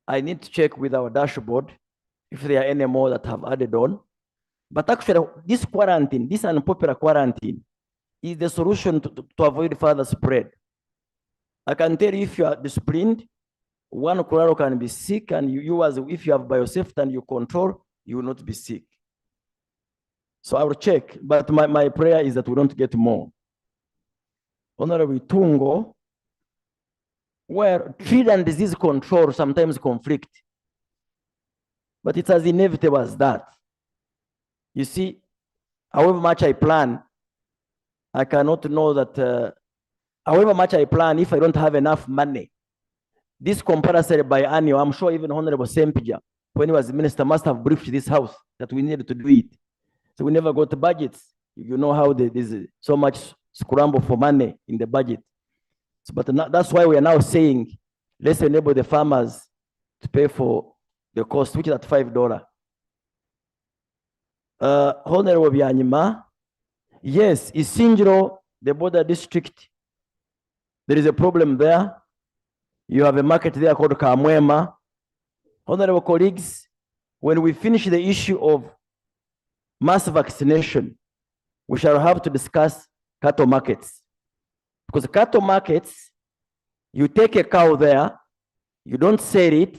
I need to check with our dashboard if there are any more that have added on. But actually, this quarantine, this unpopular quarantine, is the solution to avoid further spread. I can tell you, if you are disciplined, one Colorado can be sick, and if you have biosafety and you control, you will not be sick. So I will check, but my prayer is that we don't get more. Honorable Tungo, where trade and disease control sometimes conflict, but it's as inevitable as that. You see, however much I plan, I cannot know that, however much I plan, if I don't have enough money, this compulsory biannual, I'm sure even Honorable Sempija, when he was minister, must have briefed this house that we needed to do it. So we never got the budgets. You know how there's so much scramble for money in the budget. So, but that's why we are now saying, let's enable the farmers to pay for the cost, which is at $5. Honorable Byanyima, yes, Isingiro, the border district, there is a problem there. You have a market there called Kamwema. Honorable colleagues, when we finish the issue of mass vaccination, we shall have to discuss cattle markets. Because cattle markets, you take a cow there, you don't sell it,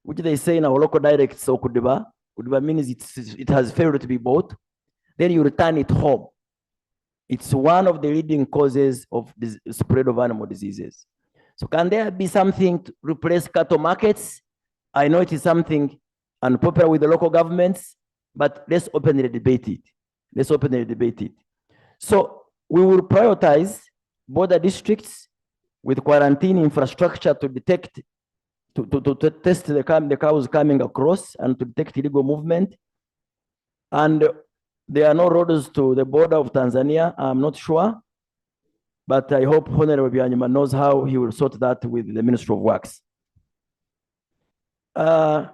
which they say in our local dialect, so Kudiba. Kudiba means it has failed to be bought. Then you return it home. It's one of the leading causes of the spread of animal diseases. So can there be something to replace cattle markets? I know it is something unpopular with the local governments, but let's openly debate it. Let's openly debate it. So we will prioritize border districts with quarantine infrastructure to detect, to test the cows coming across and to detect illegal movement. And there are no roads to the border of Tanzania, I'm not sure. But I hope Honorable Byanyima knows how he will sort that with the Ministry of Works. Honorable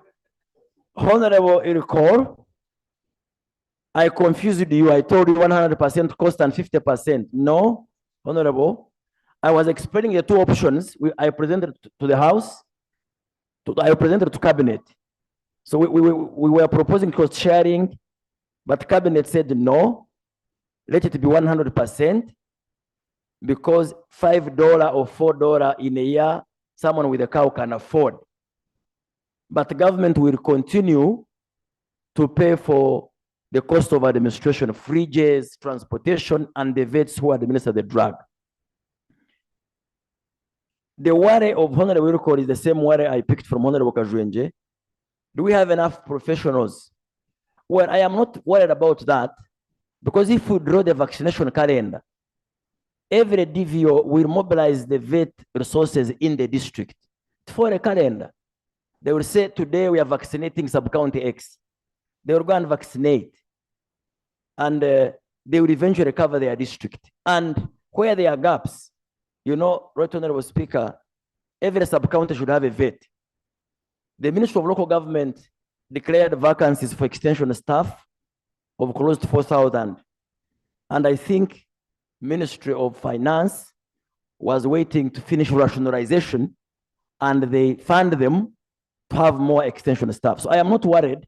Irikor, I confused you. I told you 100% cost and 50%. No, Honorable. I was explaining the two options I presented to the House. I presented to Cabinet. So we were proposing cost sharing, but Cabinet said no, let it be 100%. Because $5 or $4 in a year, someone with a cow can afford. But the government will continue to pay for the cost of administration, fridges, transportation, and the vets who administer the drug. The worry of Honorable Irukor is the same worry I picked from Honorable Kajwenje. Do we have enough professionals? Well, I am not worried about that, because if we draw the vaccination calendar, every DVO will mobilize the vet resources in the district for a calendar. They will say, today we are vaccinating sub-county X. They will go and vaccinate. And they will eventually cover their district. And where there are gaps, you know, Right Honorable Speaker, every sub-county should have a vet. The Ministry of Local Government declared vacancies for extension staff of close to 4,000. And I think Ministry of Finance was waiting to finish rationalization, and they fund them to have more extension staff. So I am not worried.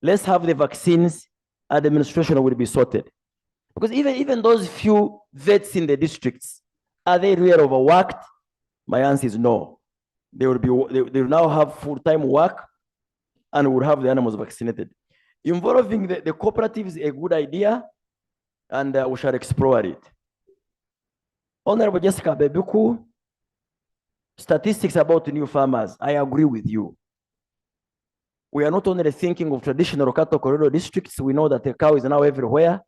Let's have the vaccines, administration will be sorted. Because even those few vets in the districts, are they really overworked? My answer is no. They will now have full-time work and will have the animals vaccinated. Involving the cooperatives is a good idea, and we shall explore it. Honorable Jessica Bebuku, statistics about new farmers, I agree with you. We are not only thinking of traditional cattle corridor districts, we know that the cow is now everywhere.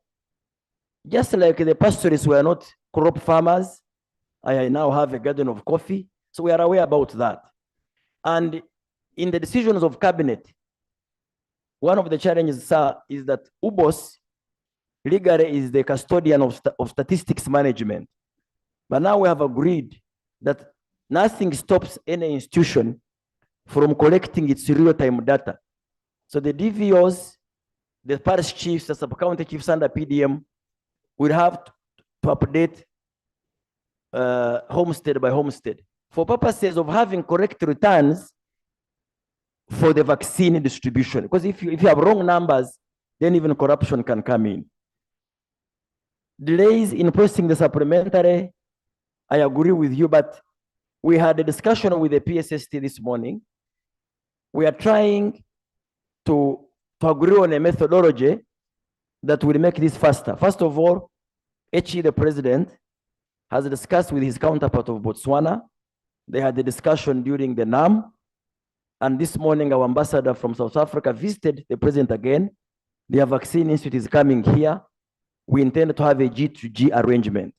Just like the pastoralists were not crop farmers, I now have a garden of coffee, so we are aware about that. And in the decisions of cabinet, one of the challenges, sir, is that UBOS legally is the custodian of statistics management. But now we have agreed that nothing stops any institution from collecting its real-time data. So the DVOs, the parish chiefs, the sub-county chiefs under PDM will have to update homestead by homestead for purposes of having correct returns for the vaccine distribution. Because if you have wrong numbers, then even corruption can come in. Delays in processing the supplementary, I agree with you, but we had a discussion with the PSST this morning. We are trying to agree on a methodology that will make this faster. First of all, HE, the president, has discussed with his counterpart of Botswana. They had the discussion during the NAM. And this morning, our ambassador from South Africa visited the president again. Their vaccine institute is coming here. We intend to have a G2G arrangement.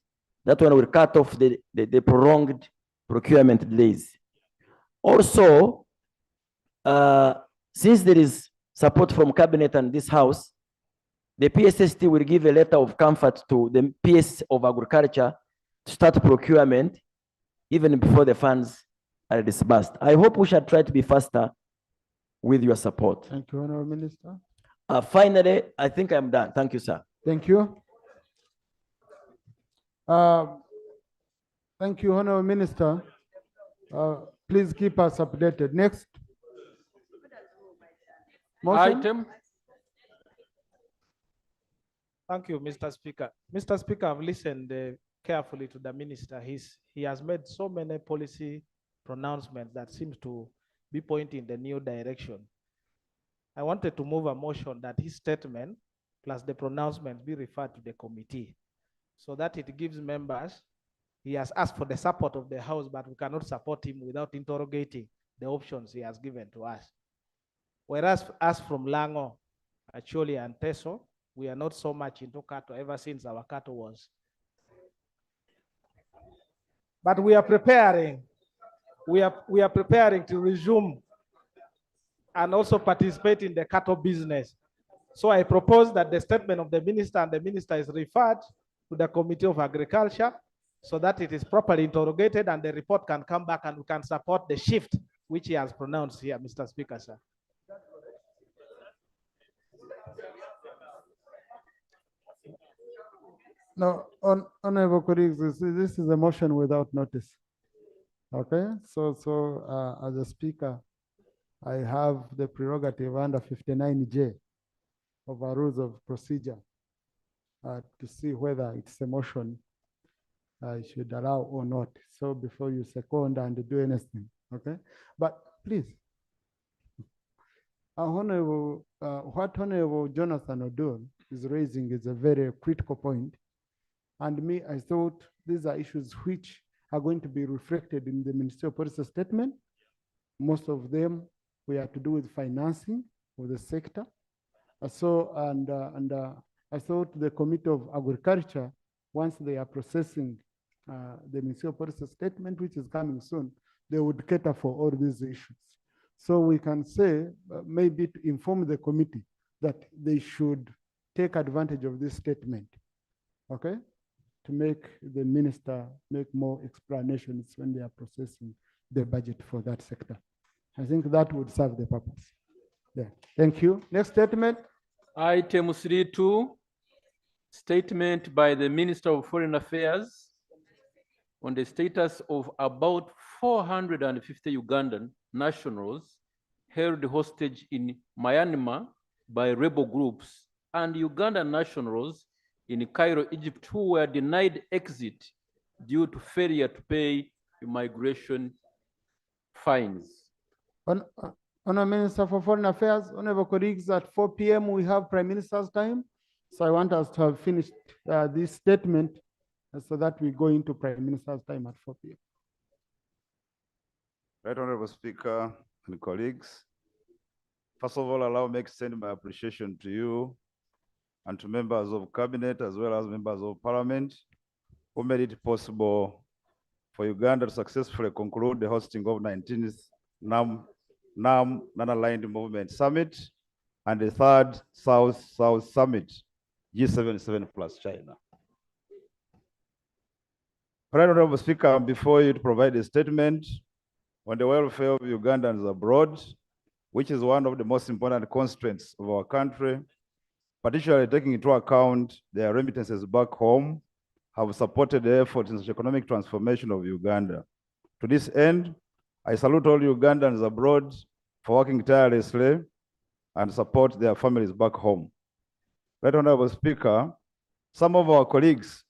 That one will cut off the prolonged procurement delays. Also, since there is support from cabinet and this house, the PSST will give a letter of comfort to the PS of Agriculture to start procurement even before the funds are disbursed. I hope we shall try to be faster with your support. Thank you, Honorable Minister. Finally, I think I'm done. Thank you, sir. Thank you. Thank you, Honorable Minister. Please keep us updated. Next. Motion? Item. Thank you, Mr. Speaker. Mr. Speaker, I've listened carefully to the minister. He has made so many policy pronouncements that seems to be pointing in the new direction. I wanted to move a motion that his statement plus the pronouncement be referred to the committee so that it gives members. He has asked for the support of the House, but we cannot support him without interrogating the options he has given to us. Whereas us from Lango, Acholi and Teso, we are not so much into cattle ever since our cattle was. But we are preparing. We are preparing to resume and also participate in the cattle business. So I propose that the statement of the minister and the minister is referred to the Committee of Agriculture so that it is properly interrogated and the report can come back and we can support the shift which he has pronounced here, Mr. Speaker, sir. No, honorable colleagues, this is a motion without notice. Okay, so as a speaker, I have the prerogative under 59J of our rules of procedure to see whether it's a motion I should allow or not. So before you second and do anything, okay? But please, what Honorable Jonathan O'Doul is raising is a very critical point. And me, I thought these are issues which are going to be reflected in the ministerial policy statement. Most of them we have to do with financing of the sector. I thought the Committee of Agriculture, once they are processing the ministerial policy statement, which is coming soon, they would cater for all these issues. So we can say, maybe to inform the committee that they should take advantage of this statement, okay? To make the minister make more explanations when they are processing the budget for that sector. I think that would serve the purpose. Yeah. Thank you. Next statement. Item 3.2, statement by the Minister of Foreign Affairs on the status of about 450 Ugandan nationals held hostage in Myanmar by rebel groups and Ugandan nationals in Cairo, Egypt, who were denied exit due to failure to pay immigration fines. Honourable Minister for Foreign Affairs, honourable colleagues, at 4 p.m. we have Prime Minister's time. So I want us to have finished this statement so that we go into Prime Minister's time at 4 p.m. Right, Honorable Speaker and colleagues. First of all, allow me to extend my appreciation to you and to members of Cabinet as well as members of Parliament who made it possible for Uganda to successfully conclude the hosting of 19th NAM Non-Aligned Movement Summit and the 3rd South-South Summit, G77 plus China. Right, Honorable Speaker, I'm before you to provide a statement on the welfare of Ugandans abroad, which is one of the most important constraints of our country, particularly taking into account their remittances back home, have supported the efforts in socio-economic transformation of Uganda. To this end, I salute all Ugandans abroad for working tirelessly and support their families back home. Right Honorable Speaker, some of our colleagues,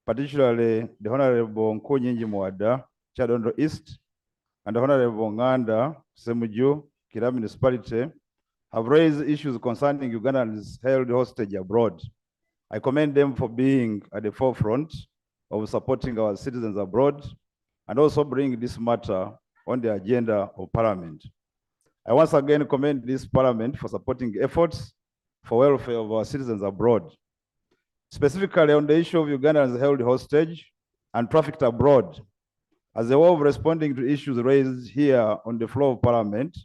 particularly the Honorable Nkunyinji Mwada, Chadondo East, and the Honorable Nganda Semuju, Kira Municipality, have raised issues concerning Ugandans held hostage abroad. I commend them for being at the forefront of supporting our citizens abroad and also bringing this matter on the agenda of Parliament. I once again commend this Parliament for supporting efforts for welfare of our citizens abroad. Specifically on the issue of Ugandans held hostage and trafficked abroad, as a way of responding to issues raised here on the floor of Parliament,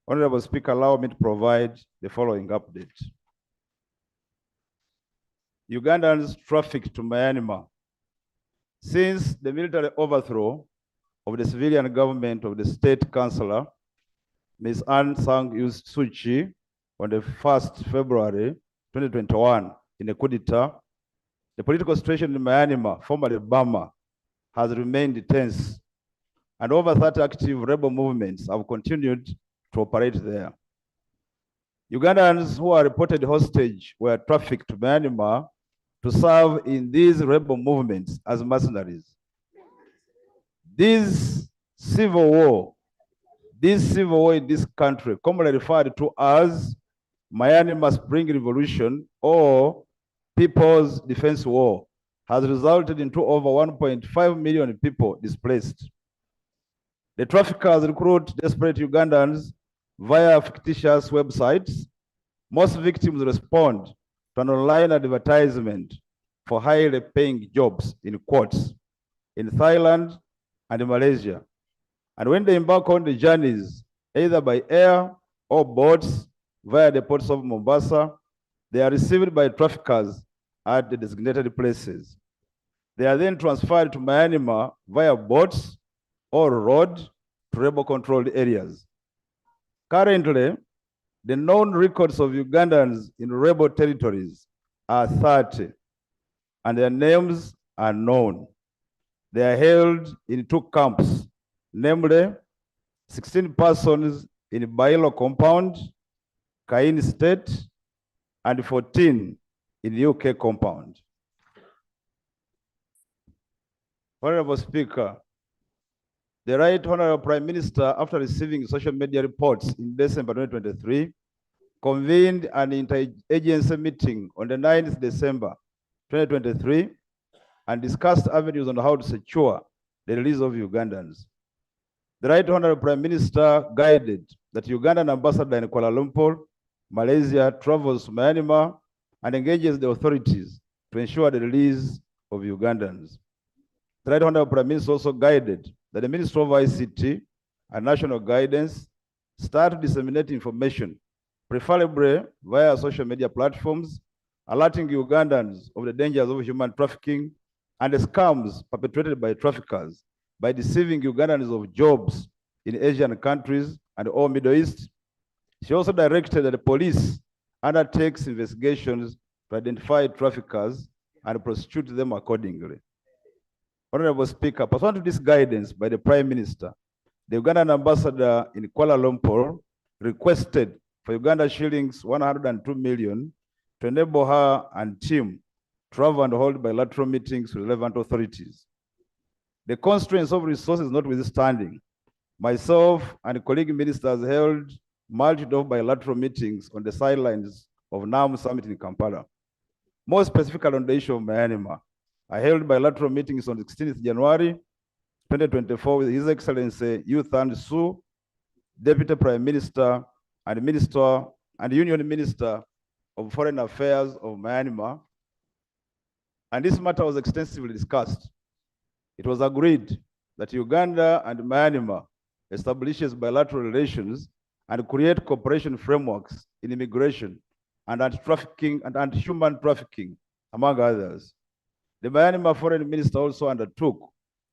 Honorable Speaker, allow me to provide the following update. Ugandans trafficked to Myanmar. Since the military overthrow of the civilian government of the state councillor, Ms. Aung San Suu Kyi, on the 1st February 2021 in a coup d'etat, the political situation in Myanmar, formerly Burma, has remained tense, and over 30 active rebel movements have continued to operate there. Ugandans who are reported hostage were trafficked to Myanmar to serve in these rebel movements as mercenaries. This civil war in this country, commonly referred to as Myanmar Spring Revolution or People's Defense War, has resulted into over 1.5 million people displaced. The traffickers recruit desperate Ugandans via fictitious websites. Most victims respond to an online advertisement for highly paying jobs in quotes in Thailand and Malaysia. And when they embark on the journeys, either by air or boats via the ports of Mombasa, they are received by traffickers at the designated places. They are then transferred to Myanmar via boats or road to rebel-controlled areas. Currently, the known records of Ugandans in rebel territories are 30, and their names are known. They are held in 2 camps, namely 16 persons in Bailo compound, Kaini State, and 14 in UK compound. Honorable Speaker, the Right Honorable Prime Minister, after receiving social media reports in December 2023, convened an interagency meeting on the 9th December 2023 and discussed avenues on how to secure the release of Ugandans. The Right Honorable Prime Minister guided that Ugandan ambassador in Kuala Lumpur, Malaysia, travels to Myanmar and engages the authorities to ensure the release of Ugandans. The Right Honorable Prime Minister also guided that the Ministry of ICT and National Guidance start to disseminate information, preferably via social media platforms, alerting Ugandans of the dangers of human trafficking and the scams perpetrated by traffickers by deceiving Ugandans of jobs in Asian countries and or Middle East. She also directed that the police undertakes investigations to identify traffickers and prosecute them accordingly. Honorable Speaker, pursuant to this guidance by the Prime Minister, the Ugandan ambassador in Kuala Lumpur requested for Uganda shillings 102 million to enable her and team travel and hold bilateral meetings with relevant authorities. The constraints of resources notwithstanding, myself and colleague ministers held multiple bilateral meetings on the sidelines of NAM Summit in Kampala. More specifically on the issue of Myanmar, I held bilateral meetings on 16th January 2024 with His Excellency Yu Than Su, Deputy Prime Minister and Minister and Union Minister of Foreign Affairs of Myanmar, and this matter was extensively discussed. It was agreed that Uganda and Myanmar establishes bilateral relations and create cooperation frameworks in immigration and anti-trafficking and anti-human trafficking, among others. The Myanmar Foreign Minister also undertook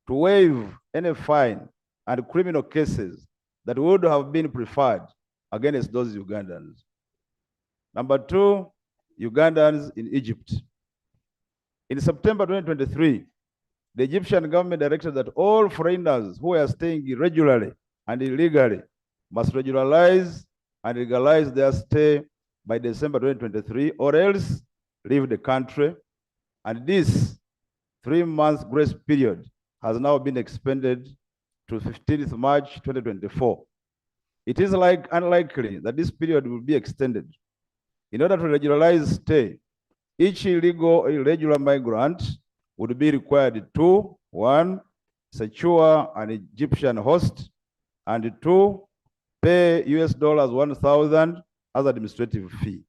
to waive any fine and criminal cases that would have been preferred against those Ugandans. Number 2, Ugandans in Egypt. In September 2023, the Egyptian government directed that all foreigners who are staying irregularly and illegally must regularize and legalize their stay by December 2023, or else leave the country. And this 3 months grace period has now been expanded to 15th March 2024. It is unlikely that this period will be extended. In order to regularize stay, each illegal or irregular migrant would be required to, 1, secure an Egyptian host, and 2, pay $1,000 as administrative fee.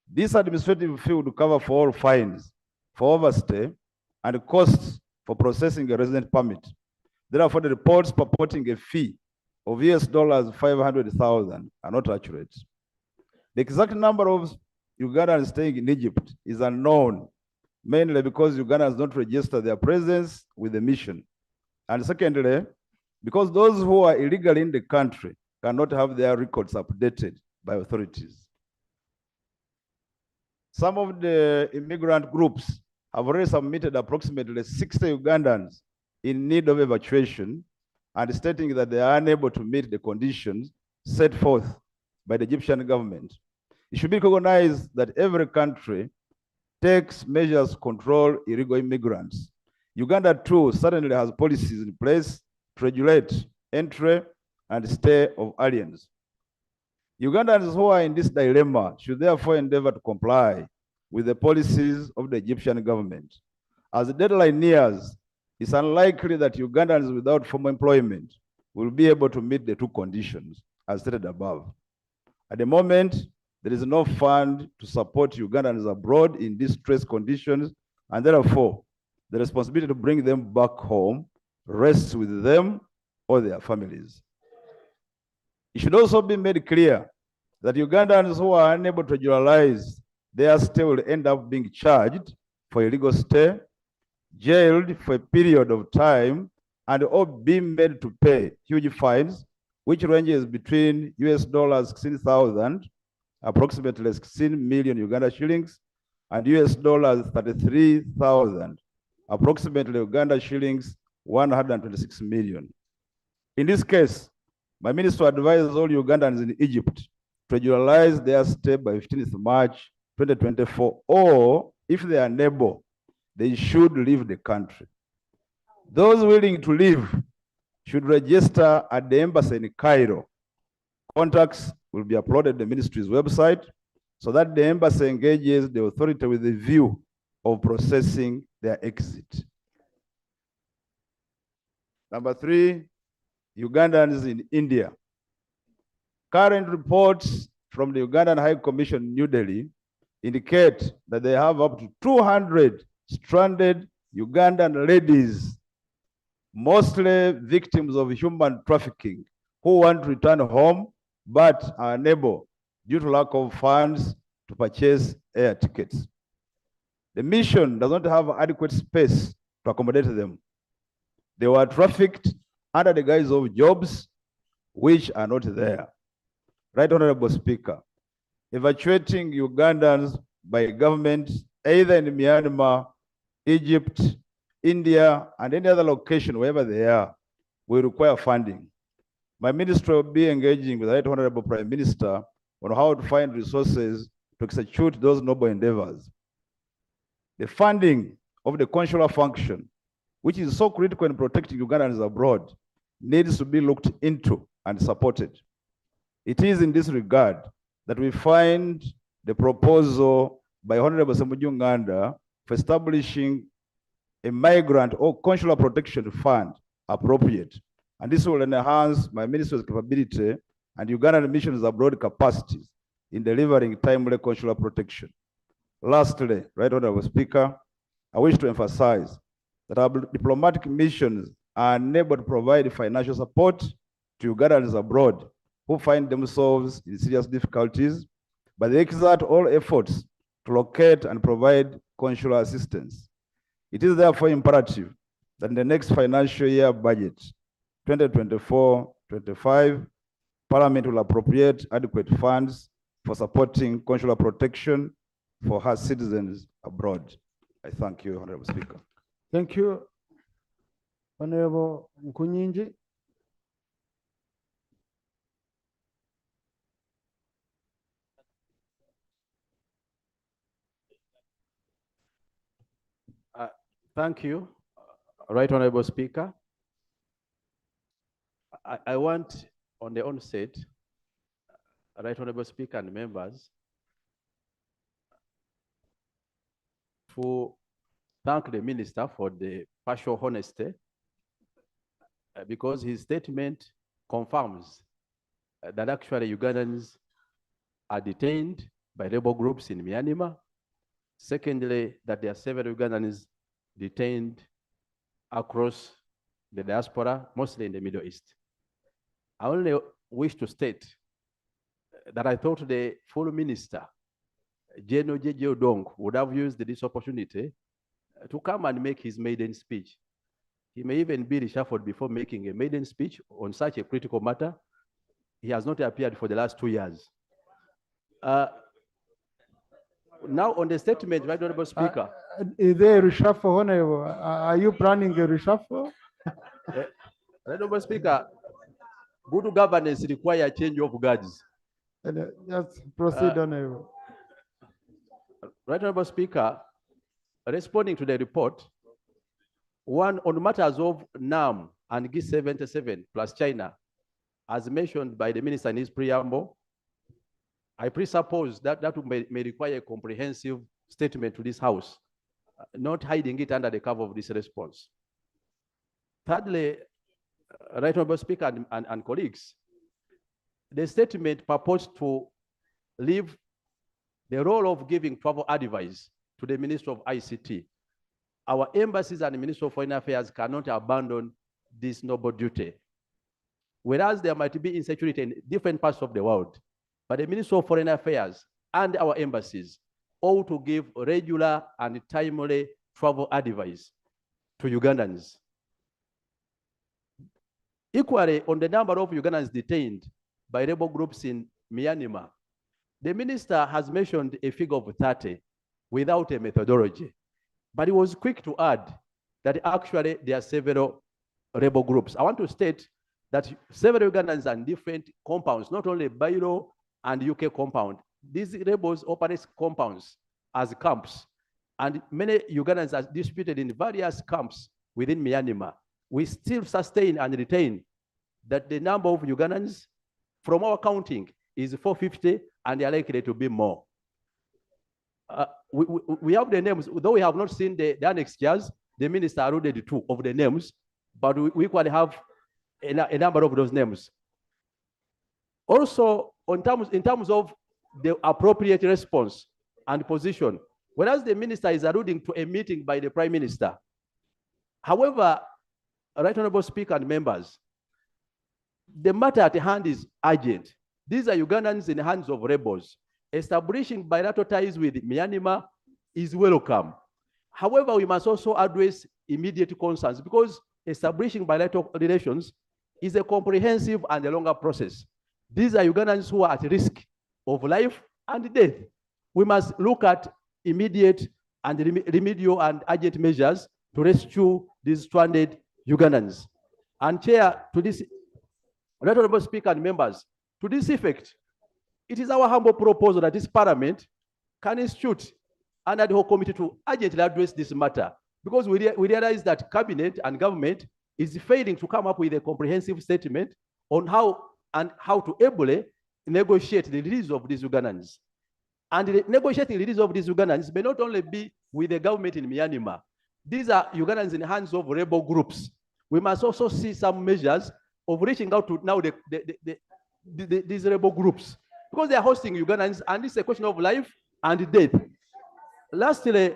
This administrative fee would cover for all fines for overstay and costs for processing a resident permit. Therefore, the reports purporting a fee of $500,000 are not accurate. The exact number of Ugandans staying in Egypt is unknown, mainly because Ugandans don't register their presence with the mission. And secondly, because those who are illegally in the country cannot have their records updated by authorities. Some of the immigrant groups have already submitted approximately 60 Ugandans in need of evacuation and stating that they are unable to meet the conditions set forth by the Egyptian government. It should be recognized that every country takes measures to control illegal immigrants. Uganda too certainly has policies in place to regulate entry and stay of aliens. Ugandans who are in this dilemma should therefore endeavor to comply with the policies of the Egyptian government. As the deadline nears, it's unlikely that Ugandans without formal employment will be able to meet the two conditions as stated above. At the moment, there is no fund to support Ugandans abroad in distress conditions, and therefore, the responsibility to bring them back home rests with them or their families. It should also be made clear that Ugandans who are unable to regularize their stay will end up being charged for illegal stay, jailed for a period of time, and or being made to pay huge fines, which ranges between $16,000, approximately 16 million Uganda shillings, and $33,000, approximately Uganda shillings 126 million. In this case, my minister advises all Ugandans in Egypt to regularize their stay by 15th March 2024, or if they are unable, they should leave the country. Those willing to leave should register at the embassy in Cairo. Contacts will be uploaded on the ministry's website so that the embassy engages the authority with the view of processing their exit. Number 3, Ugandans in India. Current reports from the Ugandan High Commission in New Delhi indicate that they have up to 200 stranded Ugandan ladies, mostly victims of human trafficking, who want to return home but are unable due to lack of funds to purchase air tickets. The mission does not have adequate space to accommodate them. They were trafficked under the guise of jobs which are not there. Right Honorable Speaker, evacuating Ugandans by government either in Myanmar, Egypt, India, and any other location, wherever they are, will require funding. My ministry will be engaging with the Right Honorable Prime Minister on how to find resources to execute those noble endeavors. The funding of the consular function, which is so critical in protecting Ugandans abroad, needs to be looked into and supported. It is in this regard that we find the proposal by Honorable Uganda for establishing a migrant or consular protection fund appropriate. And this will enhance my ministry's capability and Ugandan missions abroad capacities in delivering timely consular protection. Lastly, Right Honorable Speaker, I wish to emphasize that our diplomatic missions are unable to provide financial support to Ugandans abroad who find themselves in serious difficulties, but they exert all efforts to locate and provide consular assistance. It is therefore imperative that in the next financial year budget, 2024-25, Parliament will appropriate adequate funds for supporting consular protection for her citizens abroad. I thank you, Honorable Speaker. Thank you, Honorable Nkunyinji. Thank you, Right Honorable Speaker. I want on the onset, Right Honorable Speaker and members, to thank the minister for the partial honesty because his statement confirms that actually Ugandans are detained by rebel groups in Myanmar. Secondly, that there are several Ugandans detained across the diaspora, mostly in the Middle East. I only wish to state that I thought the full minister, General J.J. Odong, would have used this opportunity to come and make his maiden speech. He may even be reshuffled before making a maiden speech on such a critical matter. He has not appeared for the last 2 years. Now on the statement, Right Honorable Speaker. Is there a reshuffle, Honorable? Are you planning a reshuffle? Right Honorable Speaker, good governance requires change of guards. Just proceed, Honorable. Right Honorable Speaker, responding to the report, one, on matters of NAM and G77 plus China, as mentioned by the minister in his preamble, I presuppose that may require a comprehensive statement to this House, not hiding it under the cover of this response. Thirdly, Right Honorable Speaker and colleagues, the statement purports to leave the role of giving travel advice to the Minister of ICT. Our embassies and the Ministry of Foreign Affairs cannot abandon this noble duty. Whereas there might be insecurity in different parts of the world, but the Ministry of Foreign Affairs and our embassies ought to give regular and timely travel advice to Ugandans. Equally, on the number of Ugandans detained by rebel groups in Myanmar, the minister has mentioned a figure of 30 without a methodology, but he was quick to add that actually there are several rebel groups. I want to state that several Ugandans are in different compounds, not only Bairo and UK compound. These rebels operate compounds as camps, and many Ugandans are distributed in various camps within Myanmar. We still sustain and retain that the number of Ugandans from our counting is 450, and they are likely to be more. We have the names, though we have not seen the annexed years, the minister alluded to of the names, but we equally have a number of those names. Also, in terms of the appropriate response and position, whereas the minister is alluding to a meeting by the Prime Minister. However, Right Honorable Speaker and members, the matter at hand is urgent. These are Ugandans in the hands of rebels. Establishing bilateral ties with Myanmar is welcome. However, we must also address immediate concerns because establishing bilateral relations is a comprehensive and a longer process. These are Ugandans who are at risk of life and death. We must look at immediate and remedial and urgent measures to rescue these stranded Ugandans. And Chair, to this, Right Honorable Speaker and members, to this effect, it is our humble proposal that this Parliament can institute an ad hoc committee to urgently address this matter, because we realize that Cabinet and government is failing to come up with a comprehensive statement on how to ably negotiate the release of these Ugandans. And the negotiating the release of these Ugandans may not only be with the government in Myanmar. These are Ugandans in the hands of rebel groups. We must also see some measures of reaching out to now these rebel groups, because they are hosting Ugandans, and it's a question of life and death. Lastly,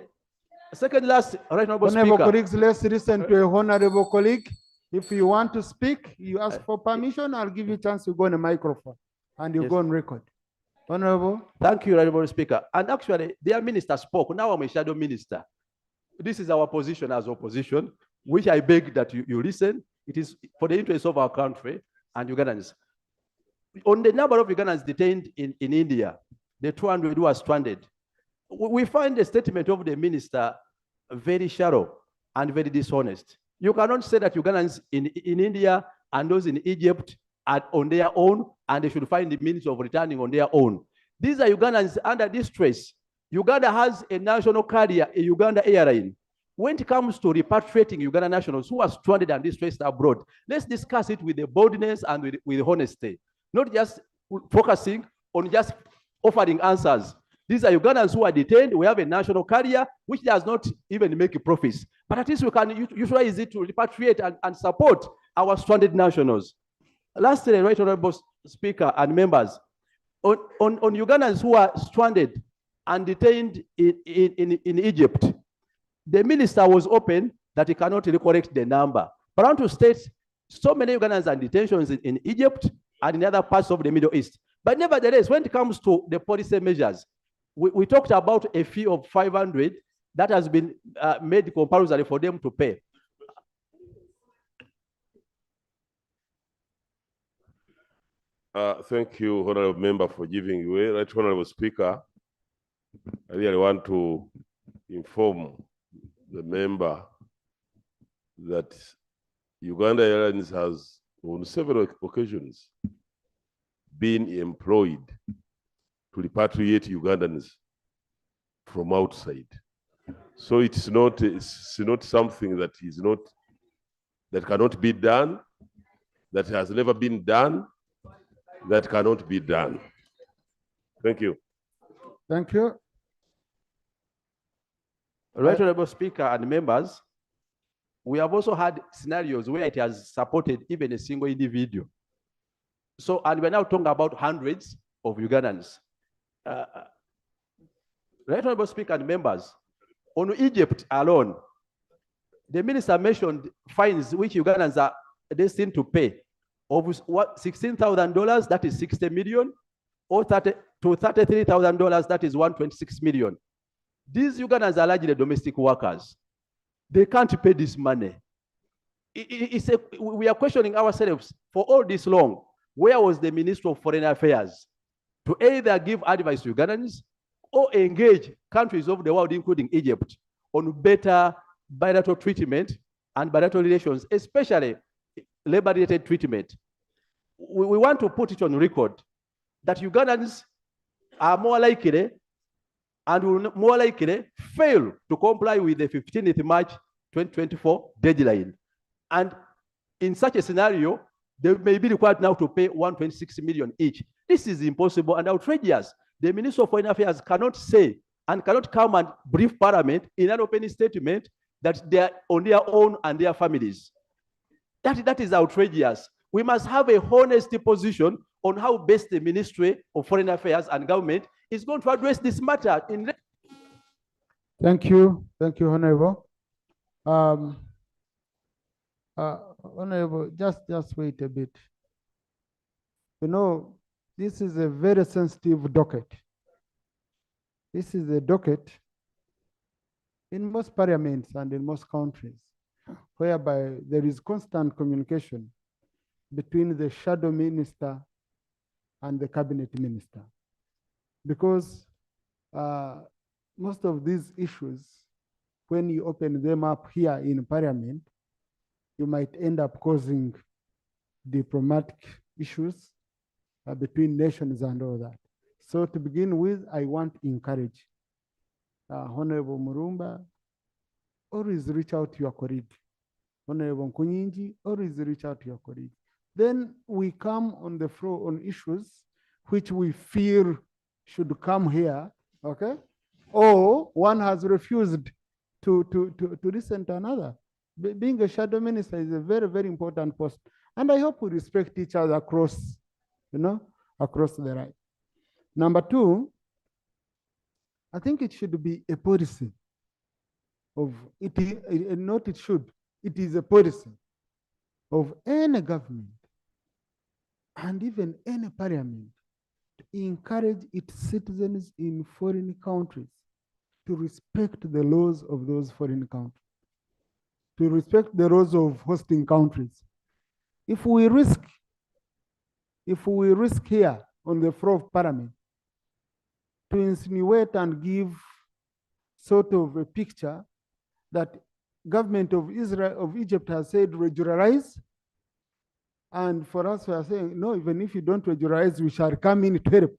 second last, Right Honorable Speaker. Colleagues, let's listen to a honorable colleague. If you want to speak, you ask for permission. I'll give you a chance to go on the microphone and you go on record. Honorable. Thank you, Honorable Speaker. And actually, their minister spoke. Now I'm a shadow minister. This is our position as opposition, which I beg that you listen. It is for the interest of our country and Ugandans. On the number of Ugandans detained in India, the 200 who are stranded, we find the statement of the minister very shallow and very dishonest. You cannot say that Ugandans in India and those in Egypt are on their own and they should find the means of returning on their own. These are Ugandans under distress. Uganda has a national carrier, a Uganda airline. when it comes to repatriating Ugandan nationals who are stranded and distressed abroad, let's discuss it with the boldness and with honesty, not just focusing on just offering answers. These are Ugandans who are detained. We have a national carrier which does not even make profits. But at least we can utilize it to repatriate and support our stranded nationals. Lastly, Right Honorable Speaker and members, on Ugandans who are stranded and detained in Egypt, the minister was open that he cannot recollect the number. But I want to state so many Ugandans are in detentions in Egypt and in other parts of the Middle East. But nevertheless, when it comes to the policy measures, we talked about a fee of 500 that has been made compulsory for them to pay. Thank you, Honorable Member, for giving way. Right Honorable Speaker, I really want to inform the member that Uganda Airlines has on several occasions been employed to repatriate Ugandans from outside. So it's not something that cannot be done, that has never been done, that cannot be done. Thank you. Thank you. Right Honorable Speaker and members, we have also had scenarios where it has supported even a single individual. So, and we're now talking about hundreds of Ugandans. Right Honorable Speaker and members, on Egypt alone, the minister mentioned fines which Ugandans are destined to pay of what, $16,000, that is 60 million, or $33,000, that is 126 million. These Ugandans are largely domestic workers. They can't pay this money. We are questioning ourselves for all this long. Where was the Minister of Foreign Affairs to either give advice to Ugandans or engage countries of the world, including Egypt, on better bilateral treatment and bilateral relations, especially labor-related treatment? We want to put it on record that Ugandans are more likely and will more likely fail to comply with the 15th March 2024 deadline. And in such a scenario, they may be required now to pay 126 million each. This is impossible and outrageous. The Minister of Foreign Affairs cannot say and cannot come and brief Parliament in an opening statement that they are on their own and their families. That is outrageous. We must have a honest position on how best the Ministry of Foreign Affairs and government is going to address this matter. Thank you, Honorable. Honorable, just wait a bit. You know, this is a very sensitive docket. This is a docket in most parliaments and in most countries, whereby there is constant communication between the shadow minister and the cabinet minister. Because most of these issues, when you open them up here in parliament, you might end up causing diplomatic issues between nations and all that. So to begin with, I want to encourage Honorable Murumba, always reach out to your colleague. Honorable Nkunyinji, always reach out to your colleague. Then we come on the floor on issues which we feel should come here, okay? Or one has refused to listen to another. Being a shadow minister is a very, very important post. And I hope we respect each other across, across the right. Number two, I think it should be a policy of, it is a policy of any government and even any parliament to encourage its citizens in foreign countries to respect the laws of those foreign countries, to respect the laws of hosting countries. If we risk here on the floor of parliament to insinuate and give sort of a picture that government of Egypt has said regularize, and for us we are saying, no, even if you don't regularize, we shall come in to help.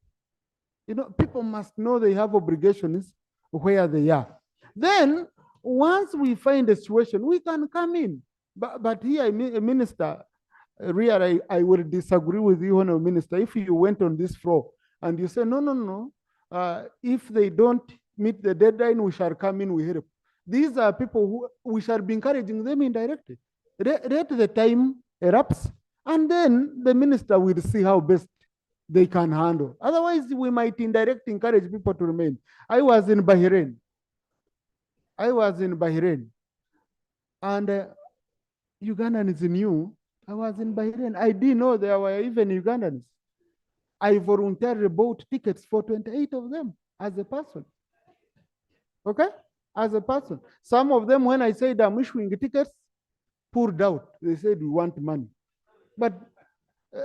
People must know they have obligations where they are. Then once we find a situation, we can come in. But here, Minister, really, I will disagree with you, Honourable Minister. If you went on this floor and you say, no, if they don't meet the deadline, we shall come in, we help. These are people who we shall be encouraging them indirectly. Let the time elapse, and then the minister will see how best they can handle. Otherwise, we might indirectly encourage people to remain. I was in Bahrain, and Ugandans knew I was in Bahrain. I didn't know there were even Ugandans. I voluntarily bought tickets for 28 of them as a person. Okay? As a person. Some of them, when I said I'm issuing tickets, pulled out. They said, we want money. But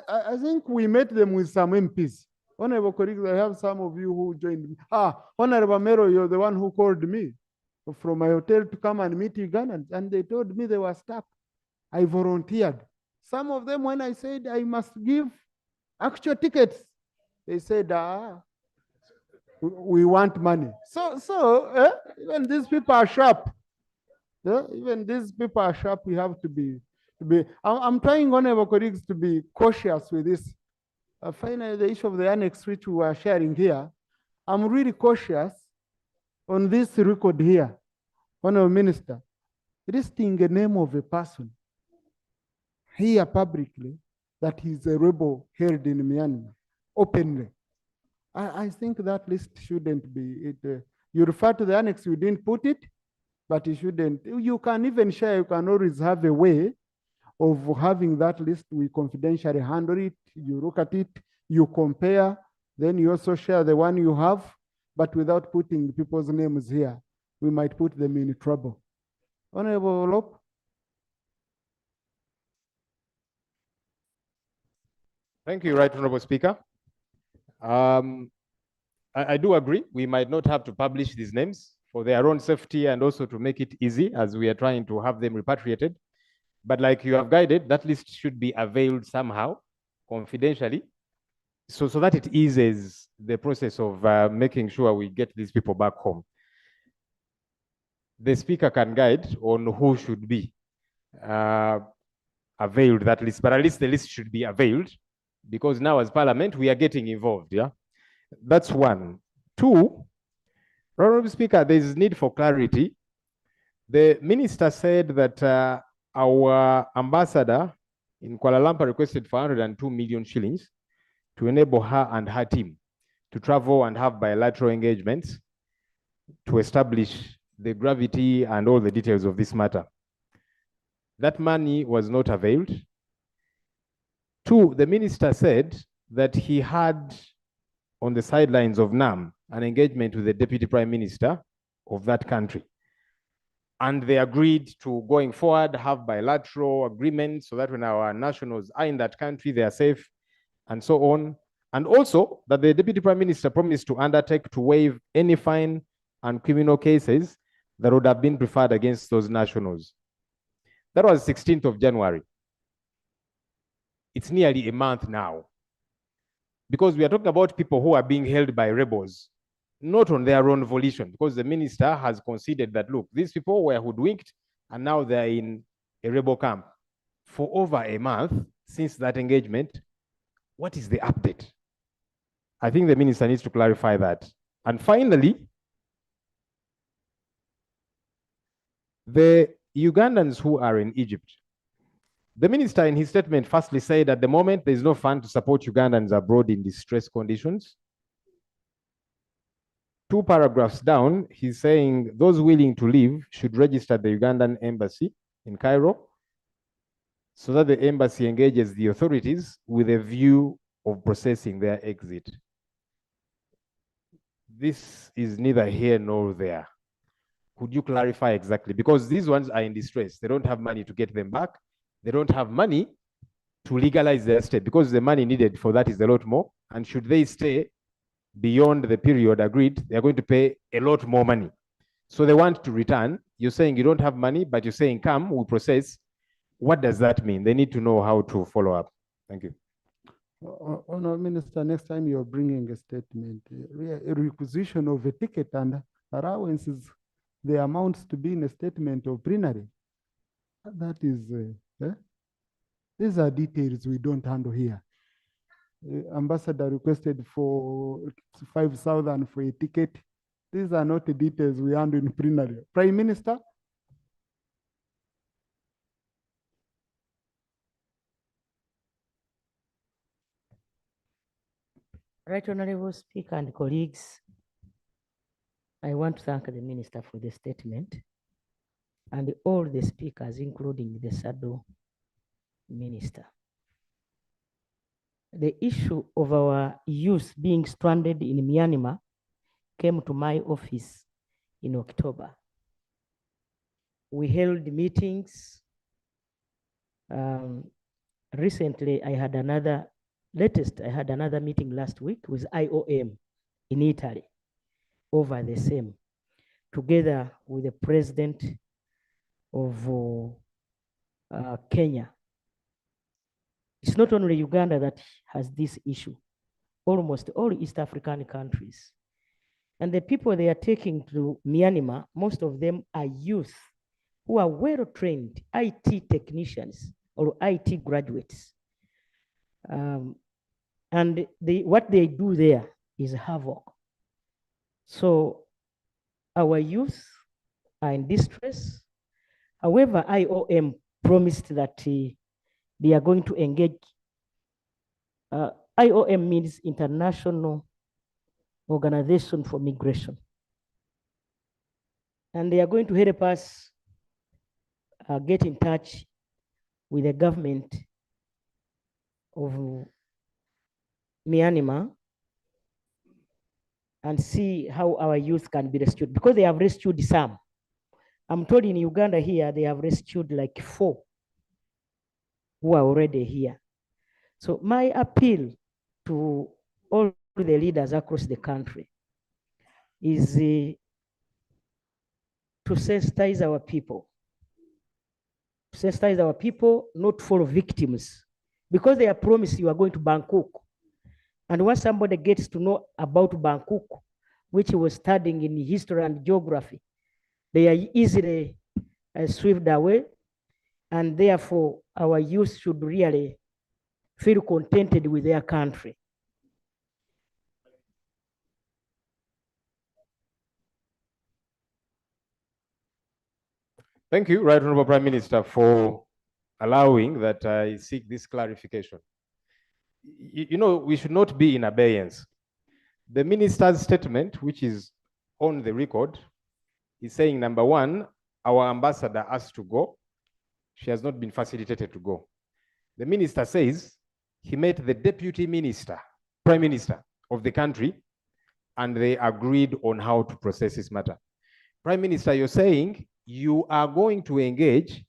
I think we met them with some MPs. Honorable colleagues, I have some of you who joined me. Honorable Mero, you're the one who called me from my hotel to come and meet Ugandans, and they told me they were stuck. I volunteered. Some of them, when I said I must give actual tickets, they said, we want money. So even these people are sharp. Even these people are sharp. We have to be. I'm trying, honorable colleagues, to be cautious with this. Finally, the issue of the annex which we are sharing here, I'm really cautious on this record here, Honorable Minister, listing the name of a person here publicly that he's a rebel held in Myanmar openly. I think that list shouldn't be it. You refer to the annex, you didn't put it, but you shouldn't. You can even share, you can always have a way of having that list. We confidentially handle it, you look at it, you compare, then you also share the one you have, but without putting people's names here. We might put them in trouble. Honorable Lop. Thank you, Right Honorable Speaker. I do agree, we might not have to publish these names for their own safety and also to make it easy as we are trying to have them repatriated. But like you have guided, that list should be availed somehow, confidentially, so that it eases the process of making sure we get these people back home. The Speaker can guide on who should be availed that list, but at least the list should be availed, because now as Parliament, we are getting involved, yeah? That's one. Two, Honorable Speaker, there is need for clarity. The Minister said that our ambassador in Kuala Lumpur requested 402 million shillings to enable her and her team to travel and have bilateral engagements to establish the gravity and all the details of this matter. That money was not availed. Two, the minister said that he had on the sidelines of NAM an engagement with the Deputy Prime Minister of that country. And they agreed to, going forward, have bilateral agreements so that when our nationals are in that country, they are safe and so on. And also that the Deputy Prime Minister promised to undertake to waive any fine and criminal cases that would have been preferred against those nationals. That was 16th of January. It's nearly a month now. Because we are talking about people who are being held by rebels, not on their own volition, because the minister has conceded that, look, these people were hoodwinked and now they're in a rebel camp. For over a month since that engagement, what is the update? I think the minister needs to clarify that. And finally, the Ugandans who are in Egypt. The minister in his statement firstly said at the moment there is no fund to support Ugandans abroad in distress conditions. 2 paragraphs down, he's saying those willing to leave should register at the Ugandan embassy in Cairo so that the embassy engages the authorities with a view of processing their exit. This is neither here nor there. Could you clarify exactly? Because these ones are in distress. They don't have money to get them back. They don't have money to legalize their stay because the money needed for that is a lot more. And should they stay beyond the period agreed, they're going to pay a lot more money. So they want to return. You're saying you don't have money, but you're saying come, we'll process. What does that mean? They need to know how to follow up. Thank you. Honourable Minister, next time you're bringing a statement, a requisition of a ticket and allowances the amounts to be in a statement of plenary. That is, these are details we don't handle here. Ambassador requested for 5,000 for a ticket. These are not the details we handle in plenary. Prime Minister? Right Honorable Speaker and colleagues, I want to thank the Minister for the statement and all the speakers, including the SADO Minister. The issue of our youth being stranded in Myanmar came to my office in October. We held meetings. Recently, I had another meeting last week with IOM in Italy over the same, together with the president of Kenya. It's not only Uganda that has this issue, almost all East African countries. And the people they are taking to Myanmar, most of them are youth who are well-trained IT technicians or IT graduates. And what they do there is havoc. So our youth are in distress. However, IOM promised that they are going to engage. IOM means International Organization for Migration. And they are going to help us get in touch with the government of Myanmar and see how our youth can be rescued, because they have rescued some. I'm told in Uganda here, they have rescued like 4 who are already here. So my appeal to all the leaders across the country is to sensitize our people. Sensitize our people, not follow victims, because they are promised you are going to Bangkok. And once somebody gets to know about Bangkok, which he was studying in history and geography, they are easily swept away. And therefore, our youth should really feel contented with their country. Thank you, Right Honorable Prime Minister, for allowing that I seek this clarification. You know, we should not be in abeyance. The minister's statement, which is on the record, is saying, number one, our ambassador has to go. She has not been facilitated to go. The minister says he met the deputy minister, prime minister of the country, and they agreed on how to process this matter. Prime Minister, you're saying you are going to engage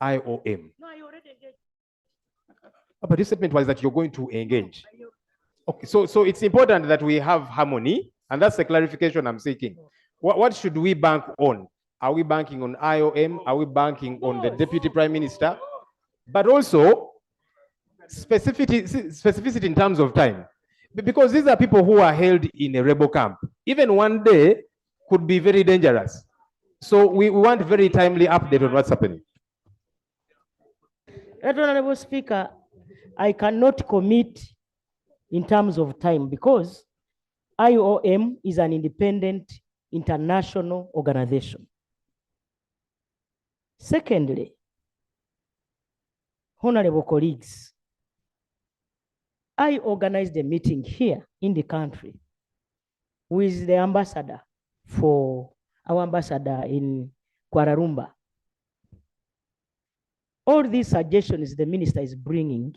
IOM. No, I already engaged. But your statement was that you're going to engage. Okay, so it's important that we have harmony, and that's the clarification I'm seeking. What should we bank on? Are we banking on IOM? Are we banking on the Deputy Prime Minister? But also specificity in terms of time. Because these are people who are held in a rebel camp. Even one day could be very dangerous. So we want very timely update on what's happening. Right Honorable Speaker, I cannot commit in terms of time because IOM is an independent international organization. Secondly, honorable colleagues, I organized a meeting here in the country with the ambassador our ambassador in Kuala Lumpur. All these suggestions the minister is bringing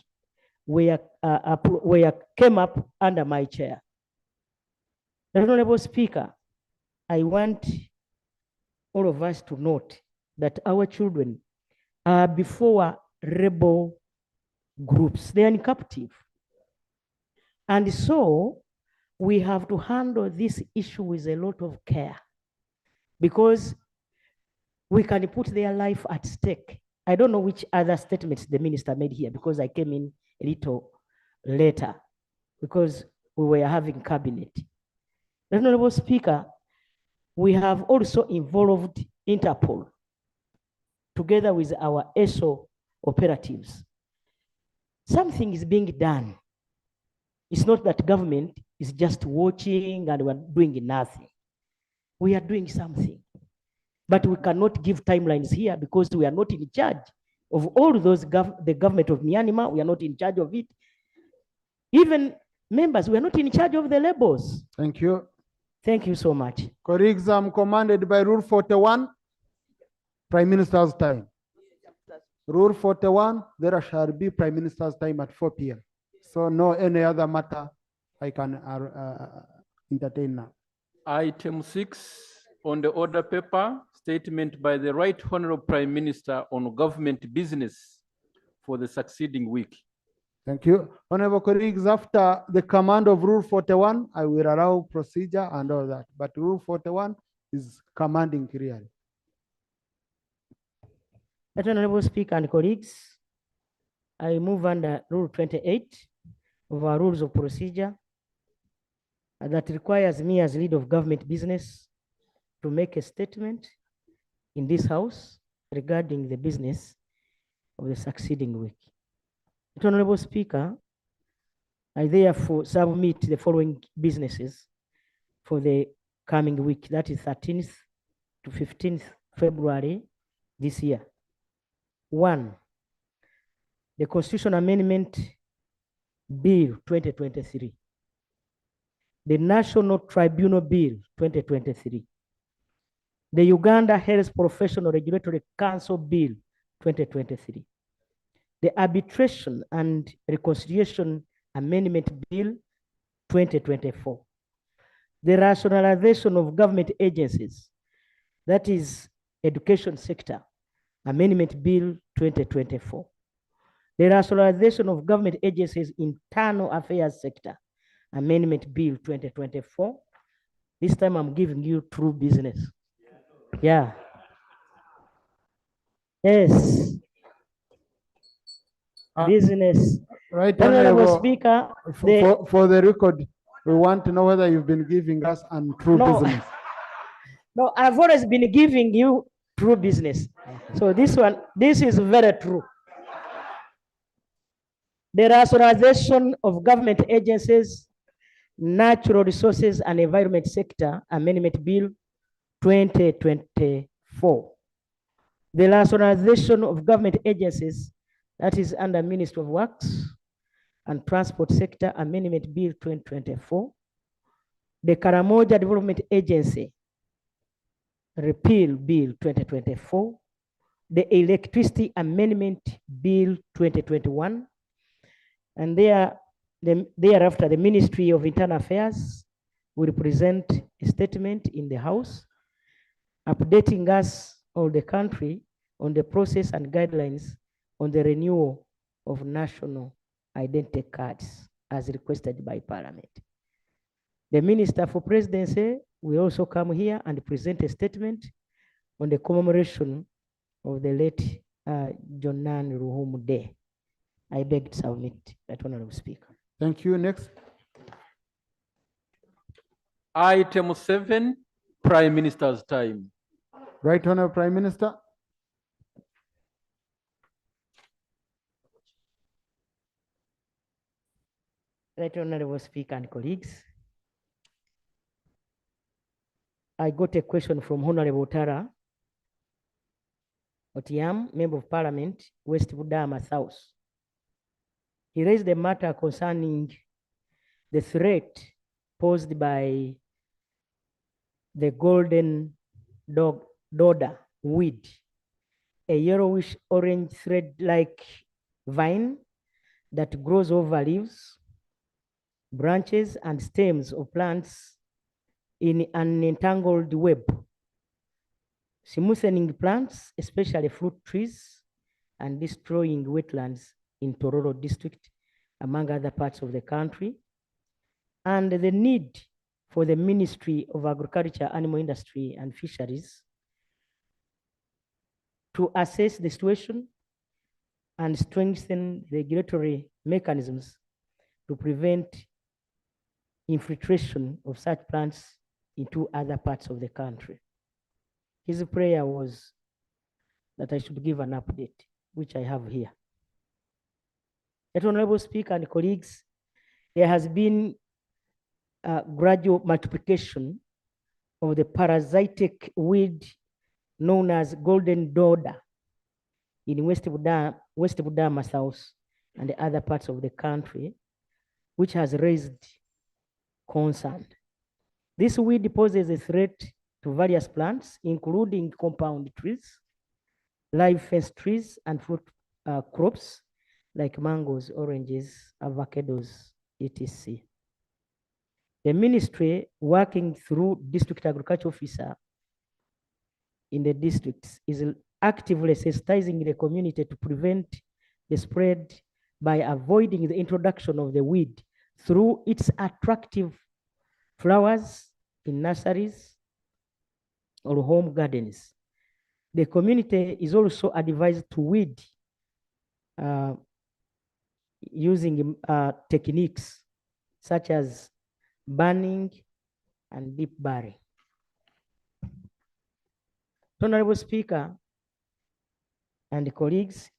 came up under my chair. Honorable Speaker, I want all of us to note that our children are before rebel groups. They are in captive. And so we have to handle this issue with a lot of care because we can put their life at stake. I don't know which other statements the minister made here because I came in a little later because we were having cabinet. Honorable Speaker, We have also involved Interpol together with our ESO operatives. Something is being done. It's not that government is just watching and we're doing nothing. We are doing something. But we cannot give timelines here because we are not in charge of all those, the government of Myanmar, we are not in charge of it. Even members, we are not in charge of the labels. Thank you. Thank you so much. Colleagues, I'm commanded by Rule 41, Prime Minister's time. Rule 41, there shall be Prime Minister's time at 4 p.m. So no any other matter I can entertain now. Item 6 on the order paper, statement by the Right Honorable Prime Minister on government business for the succeeding week. Thank you. Honorable colleagues, after the command of Rule 41, I will allow procedure and all that. But Rule 41 is commanding clearly. Honorable Speaker and colleagues, I move under Rule 28 of our rules of procedure that requires me as lead of government business to make a statement in this house regarding the business of the succeeding week. Honorable Speaker, I therefore submit the following businesses for the coming week, that is 13th to 15th February this year. 1, the Constitution Amendment Bill 2023, the National Tribunal Bill 2023, the Uganda Health Professional Regulatory Council Bill 2023, the Arbitration and Reconciliation Amendment Bill 2024, the Rationalization of Government Agencies, that is Education Sector Amendment Bill 2024, the Rationalization of Government Agencies Internal Affairs Sector Amendment Bill 2024. This time I'm giving you true business. Yeah. Yes. Business. Right, Honorable Honorable Speaker, for the record, we want to know whether you've been giving us untrue business. No, I've always been giving you true business. So this is very true. The Rationalization of Government Agencies, Natural Resources and Environment Sector Amendment Bill 2024. The Rationalization of Government Agencies, that is under Ministry of Works and Transport Sector Amendment Bill 2024. The Karamoja Development Agency Repeal Bill 2024. The Electricity Amendment Bill 2021. And thereafter, the Ministry of Internal Affairs will present a statement in the House, updating us, all the country, on the process and guidelines on the renewal of national identity cards as requested by Parliament. The Minister for Presidency will also come here and present a statement on the commemoration of the late Jonan Ruhumu Day. I beg to submit that, Honorable Speaker. Thank you. Next. Item 7, Prime Minister's time. Right, Honorable Prime Minister. Right, Honorable Speaker and colleagues. I got a question from Honorable Tara Otiam, Member of Parliament, West Budama South. He raised a matter concerning the threat posed by the golden dodder weed, a yellowish orange thread-like vine that grows over leaves, branches, and stems of plants in an entangled web, smoothing plants, especially fruit trees, and destroying wetlands in Tororo district, among other parts of the country, and the need for the Ministry of Agriculture, Animal Industry, and Fisheries to assess the situation and strengthen regulatory mechanisms to prevent infiltration of such plants into other parts of the country. His prayer was that I should give an update, which I have here. That Honorable Speaker and colleagues, there has been a gradual multiplication of the parasitic weed known as golden dodder in West Budama South and the other parts of the country, which has raised concern. This weed poses a threat to various plants, including compound trees, live fence trees, and fruit crops like mangoes, oranges, avocados, etc. The ministry, working through district agriculture officer in the districts, is actively sensitizing the community to prevent the spread by avoiding the introduction of the weed through its attractive flowers in nurseries or home gardens. The community is also advised to weed using techniques such as burning and deep burying. Honorable Speaker and colleagues,